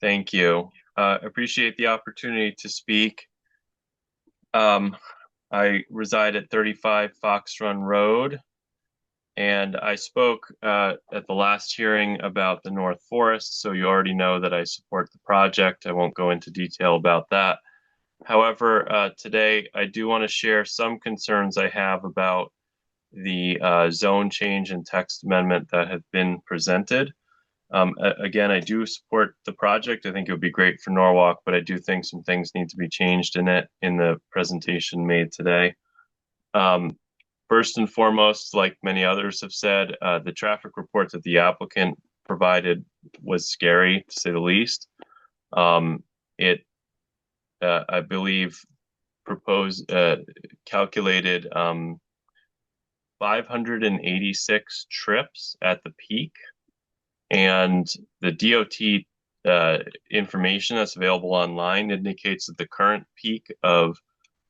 Thank you. Appreciate the opportunity to speak. I reside at 35 Fox Run Road, and I spoke at the last hearing about the North Forest, so you already know that I support the project. I won't go into detail about that. However, today I do want to share some concerns I have about the zone change and text amendment that have been presented. Again, I do support the project. I think it would be great for Norwalk, but I do think some things need to be changed in it in the presentation made today. First and foremost, like many others have said, the traffic report that the applicant provided was scary, to say the least. It, I believe, calculated 586 trips at the peak, and the DOT information that's available online indicates that the current peak of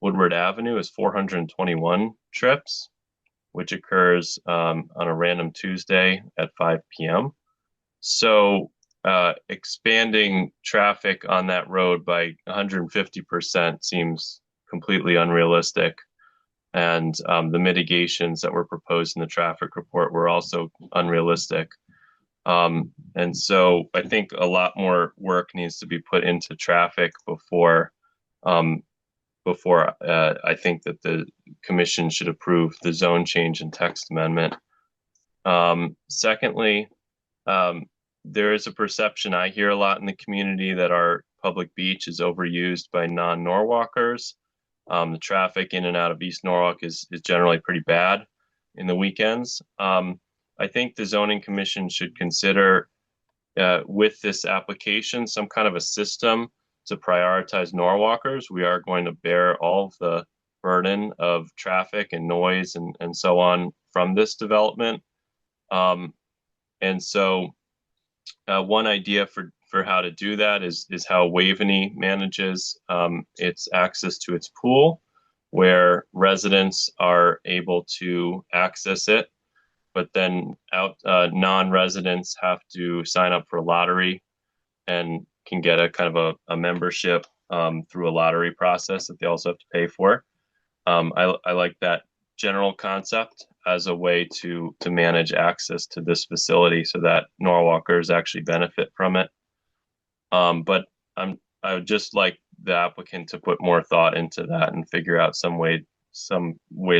Woodward Avenue is 421 trips, which occurs on a random Tuesday at 5 p.m. So expanding traffic on that road by 150% seems completely unrealistic. And the mitigations that were proposed in the traffic report were also unrealistic. And so I think a lot more work needs to be put into traffic before I think that the commission should approve the zone change and text amendment. Secondly, there is a perception I hear a lot in the community that our public beach is overused by non-Norwalkers. The traffic in and out of East Norwalk is generally pretty bad in the weekends. I think the zoning commission should consider with this application some kind of a system to prioritize Norwalkers. We are going to bear all of the burden of traffic and noise and so on from this development. And so one idea for how to do that is how Waveney manages its access to its pool, where residents are able to access it, but then non-residents have to sign up for a lottery and can get a kind of a membership through a lottery process that they also have to pay for. I like that general concept as a way to manage access to this facility so that Norwalkers actually benefit from it. But I would just like the applicant to put more thought into that and figure out some way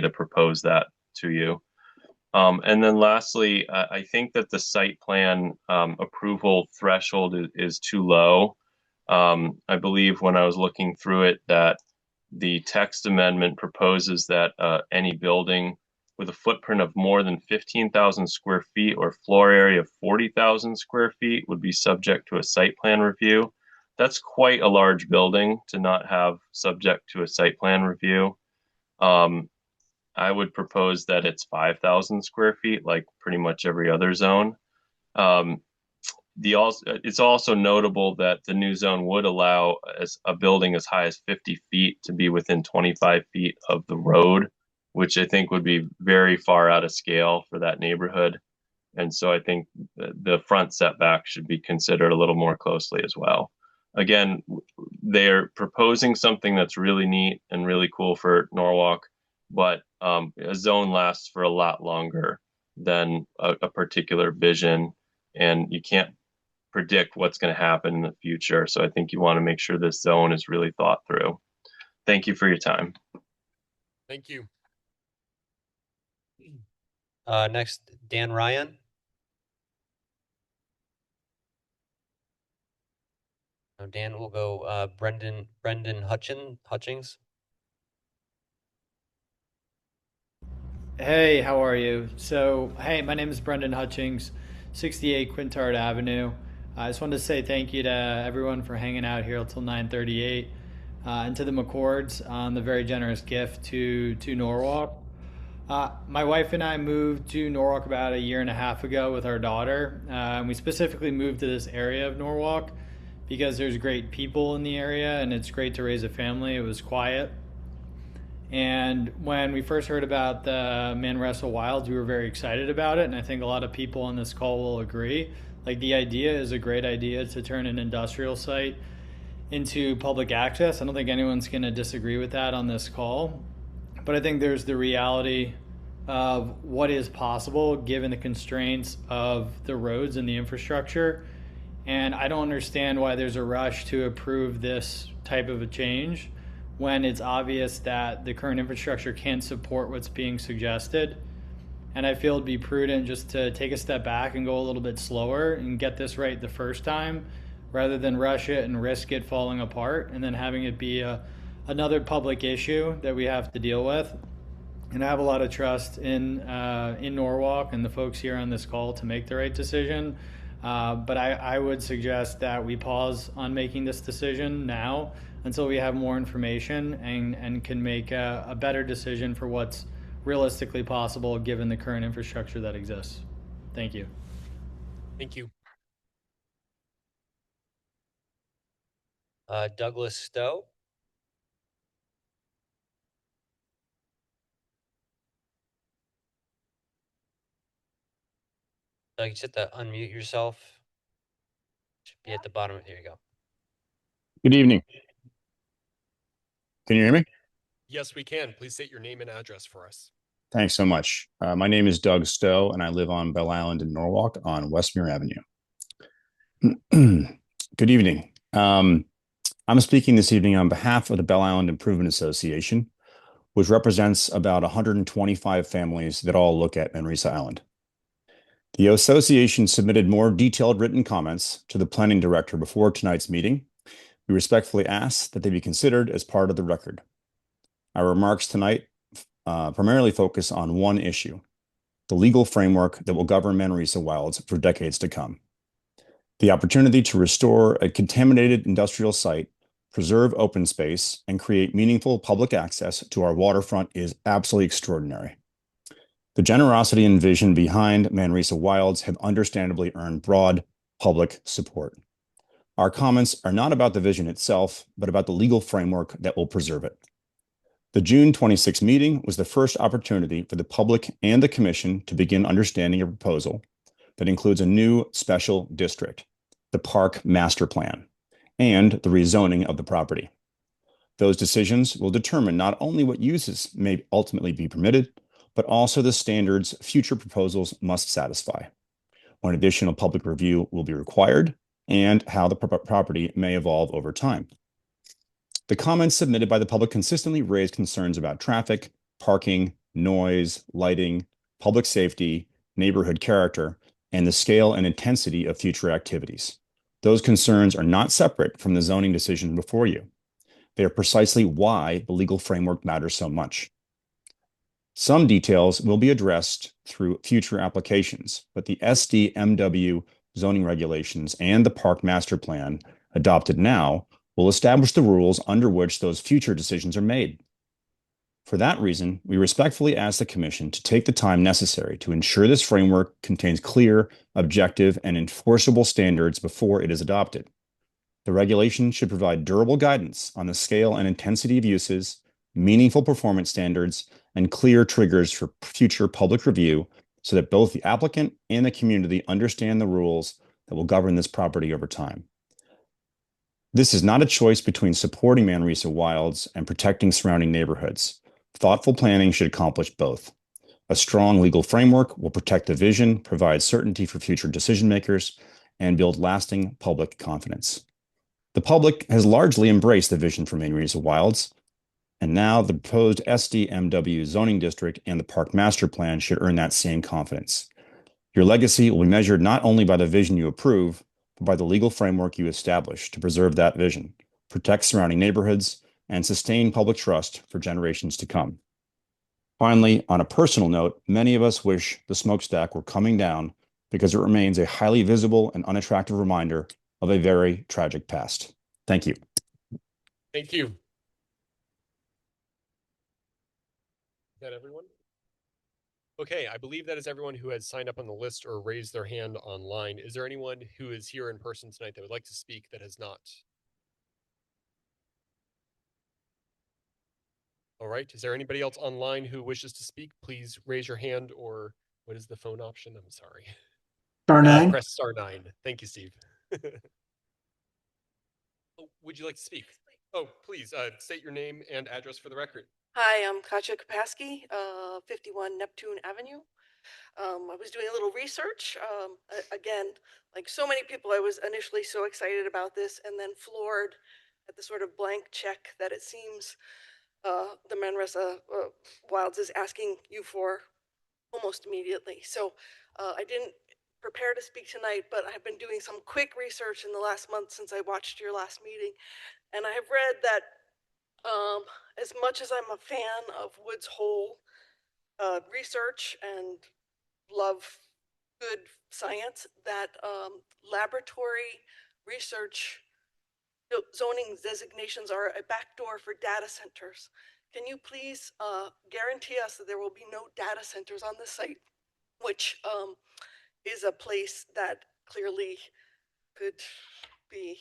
to propose that to you. And then lastly, I think that the site plan approval threshold is too low. I believe when I was looking through it that the text amendment proposes that any building with a footprint of more than 15,000 square feet or floor area of 40,000 square feet would be subject to a site plan review. That's quite a large building to not have subject to a site plan review. I would propose that it's 5,000 square feet, like pretty much every other zone. It's also notable that the new zone would allow as a building as high as 50 feet to be within 25 feet of the road, which I think would be very far out of scale for that neighborhood. And so I think the front setback should be considered a little more closely as well. Again, they're proposing something that's really neat and really cool for Norwalk, but a zone lasts for a lot longer than a particular vision, and you can't predict what's going to happen in the future. So I think you want to make sure this zone is really thought through. Thank you for your time. Thank you. Next, Dan Ryan. No, Dan will go Brendan Hutchings. Hey, how are you? So, hey, my name is Brendan Hutchings, 68 Quintard Avenue. I just wanted to say thank you to everyone for hanging out here until 9:38, and to the McCords on the very generous gift to Norwalk. My wife and I moved to Norwalk about a year and a half ago with our daughter, and we specifically moved to this area of Norwalk because there's great people in the area and it's great to raise a family. It was quiet. And when we first heard about the Manresa Wilds, we were very excited about it. And I think a lot of people on this call will agree. Like, the idea is a great idea to turn an industrial site into public access. I don't think anyone's going to disagree with that on this call. But I think there's the reality of what is possible given the constraints of the roads and the infrastructure. And I don't understand why there's a rush to approve this type of a change when it's obvious that the current infrastructure can't support what's being suggested. And I feel it'd be prudent just to take a step back and go a little bit slower and get this right the first time, rather than rush it and risk it falling apart and then having it be another public issue that we have to deal with. And I have a lot of trust in Norwalk and the folks here on this call to make the right decision. But I would suggest that we pause on making this decision now until we have more information and can make a better decision for what's realistically possible given the current infrastructure that exists. Thank you. Thank you. Douglas Stowe. Doug, you just have to unmute yourself. Should be at the bottom. There you go. Good evening. Can you hear me? Yes, we can. Please state your name and address for us. Thanks so much. My name is Doug Stowe, and I live on Bell Island in Norwalk on Westmere Avenue. Good evening. I'm speaking this evening on behalf of the Bell Island Improvement Association, which represents about 125 families that all look at Manresa Island. The association submitted more detailed written comments to the planning director before tonight's meeting. We respectfully ask that they be considered as part of the record. Our remarks tonight primarily focus on one issue: the legal framework that will govern Manresa Wilds for decades to come. The opportunity to restore a contaminated industrial site, preserve open space, and create meaningful public access to our waterfront is absolutely extraordinary. The generosity and vision behind Manresa Wilds have understandably earned broad public support. Our comments are not about the vision itself, but about the legal framework that will preserve it. The June 26 meeting was the first opportunity for the public and the commission to begin understanding a proposal that includes a new special district, the Park Master Plan, and the rezoning of the property. Those decisions will determine not only what uses may ultimately be permitted, but also the standards future proposals must satisfy, when additional public review will be required, and how the property may evolve over time. The comments submitted by the public consistently raise concerns about traffic, parking, noise, lighting, public safety, neighborhood character, and the scale and intensity of future activities. Those concerns are not separate from the zoning decision before you. They are precisely why the legal framework matters so much. Some details will be addressed through future applications, but the SDMW zoning regulations and the park master plan adopted now will establish the rules under which those future decisions are made. For that reason, we respectfully ask the Commission to take the time necessary to ensure this framework contains clear, objective, and enforceable standards before it is adopted. The regulation should provide durable guidance on the scale and intensity of uses, meaningful performance standards, and clear triggers for future public review so that both the applicant and the community understand the rules that will govern this property over time. This is not a choice between supporting Manresa Wilds and protecting surrounding neighborhoods. Thoughtful planning should accomplish both. A strong legal framework will protect the vision, provide certainty for future decision makers, and build lasting public confidence. The public has largely embraced the vision for Manresa Wilds, and now the proposed SDMW zoning district and the park master plan should earn that same confidence. Your legacy will be measured not only by the vision you approve, but by the legal framework you establish to preserve that vision, protect surrounding neighborhoods, and sustain public trust for generations to come. Finally, on a personal note, many of us wish the smokestack were coming down because it remains a highly visible and unattractive reminder of a very tragic past. Thank you. Thank you. Is that everyone? Okay, I believe that is everyone who has signed up on the list or raised their hand online. Is there anyone who is here in person tonight that would like to speak that has not? All right, is there anybody else online who wishes to speak? Please raise your hand, or what is the phone option? I'm sorry. Star 9. Press star 9. Thank you, Steve. Oh, would you like to speak? Oh, please state your name and address for the record. Hi, I'm Katja Kapaski, 51 Neptune Avenue. I was doing a little research. Again, like so many people, I was initially so excited about this and then floored at the sort of blank check that it seems the Manresa Wilds is asking you for almost immediately. So I didn't prepare to speak tonight, but I've been doing some quick research in the last month since I watched your last meeting. And I have read that as much as I'm a fan of Woods Hole research and love good science, that laboratory research zoning designations are a backdoor for data centers. Can you please guarantee us that there will be no data centers on this site, which is a place that clearly could be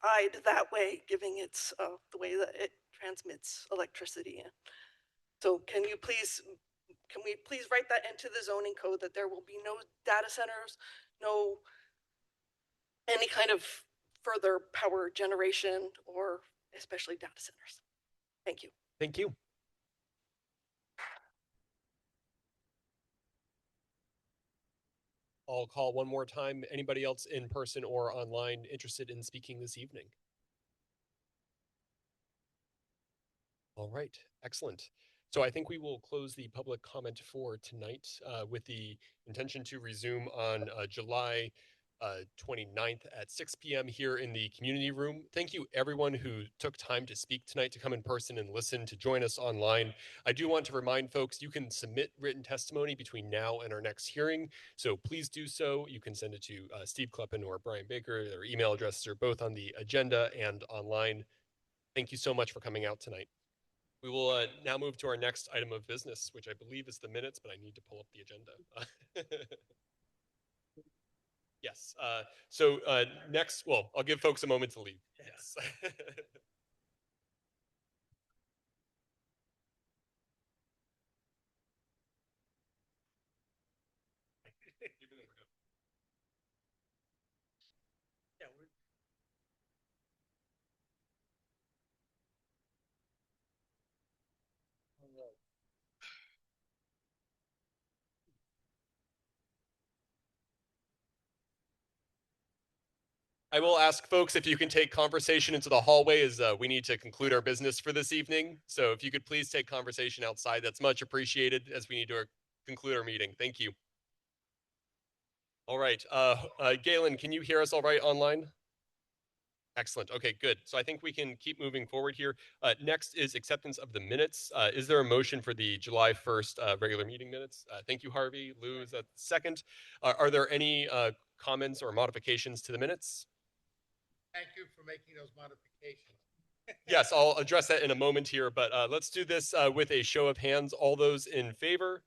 eyed that way, given its the way that it transmits electricity. So can we please write that into the zoning code that there will be no data centers, no any kind of further power generation, or especially data centers? Thank you. Thank you. I'll call one more time. Anybody else in person or online interested in speaking this evening? All right, excellent. So I think we will close the public comment for tonight with the intention to resume on July 29th at 6 p.m. here in the community room. Thank you everyone who took time to speak tonight, to come in person and listen, to join us online. I do want to remind folks you can submit written testimony between now and our next hearing, so please do so. You can send it to Steve Kleppen or Brian Baker. Their email addresses are both on the agenda and online. Thank you so much for coming out tonight. We will now move to our next item of business, which I believe is the minutes, but I need to pull up the agenda. Yes. So next, well, I'll give folks a moment to leave. Yes. I will ask folks if you can take conversation into the hallway, as we need to conclude our business for this evening. So if you could please take conversation outside, that's much appreciated as we need to conclude our meeting. Thank you. All right. Galen, can you hear us all right online? Excellent. Okay, good. So I think we can keep moving forward here. Next is acceptance of the minutes. Is there a motion for the July 1st regular meeting minutes? Thank you, Harvey. Lou, is that second? Are there any comments or modifications to the minutes? Thank you for making those modifications. Yes, I'll address that in a moment here, but let's do this with a show of hands. All those in favor?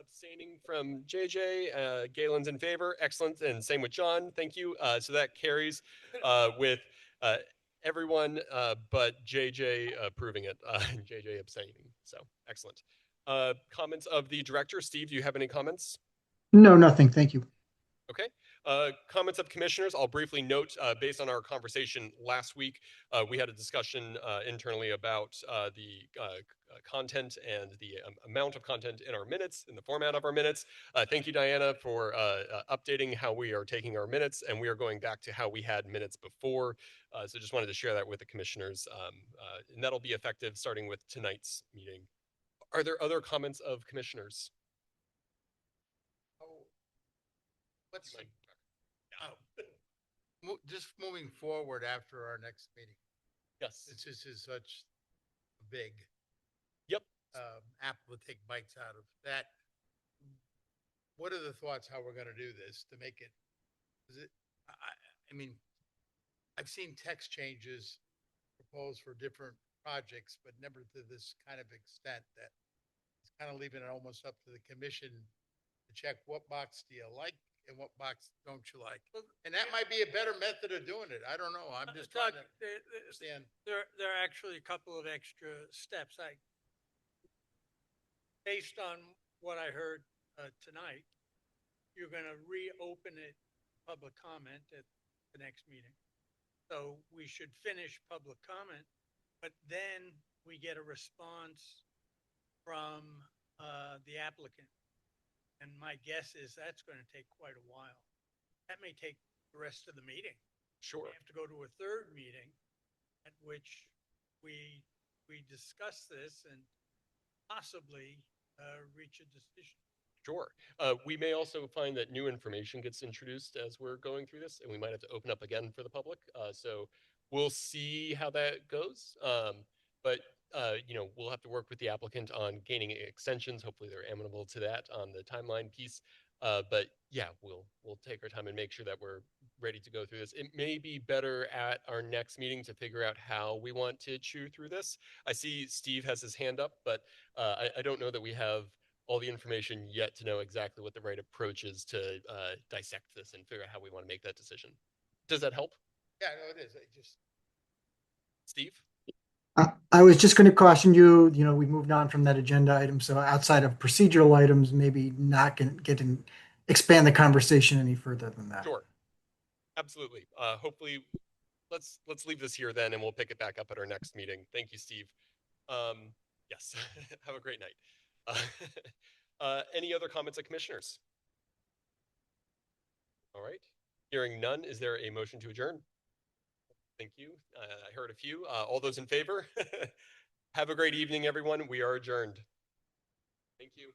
Abstaining from JJ, Galen's in favor. Excellent. And same with John. Thank you. So that carries with everyone but JJ approving it, and JJ abstaining. So excellent. Comments of the director. Steve, do you have any comments? No, nothing. Thank you. Okay. Comments of commissioners. I'll briefly note, based on our conversation last week, we had a discussion internally about the content and the amount of content in our minutes, in the format of our minutes. Thank you, Diana, for updating how we are taking our minutes, and we are going back to how we had minutes before. So just wanted to share that with the commissioners, and that'll be effective starting with tonight's meeting. Are there other comments of commissioners? Let's just moving forward after our next meeting. Yes. Since this is such a big. Yep. Apple to take bites out of that. What are the thoughts how we're going to do this to make it? Is it? I mean, I've seen text changes proposed for different projects, but never to this kind of extent. That it's kind of leaving it almost up to the commission to check what box do you like and what box don't you like? And that might be a better method of doing it. I don't know. I'm just trying to understand. There are actually a couple of extra steps. Based on what I heard tonight, you're going to reopen it, public comment at the next meeting. So we should finish public comment, but then we get a response from the applicant. And my guess is that's going to take quite a while. That may take the rest of the meeting. Sure. We have to go to a third meeting at which we discuss this and possibly reach a decision. Sure. We may also find that new information gets introduced as we're going through this, and we might have to open up again for the public. So we'll see how that goes. But we'll have to work with the applicant on gaining extensions. Hopefully they're amenable to that on the timeline piece. But yeah, we'll take our time and make sure that we're ready to go through this. It may be better at our next meeting to figure out how we want to chew through this. I see Steve has his hand up, but I don't know that we have all the information yet to know exactly what the right approach is to dissect this and figure out how we want to make that decision. Does that help? Yeah, no, it is. Steve? I was just going to caution you, we moved on from that agenda item. So outside of procedural items, maybe not getting expand the conversation any further than that. Sure. Absolutely. Hopefully, let's leave this here then, and we'll pick it back up at our next meeting. Thank you, Steve. Yes. Have a great night. Any other comments of commissioners? All right. Hearing none, is there a motion to adjourn? Thank you. I heard a few. All those in favor? Have a great evening, everyone. We are adjourned. Thank you.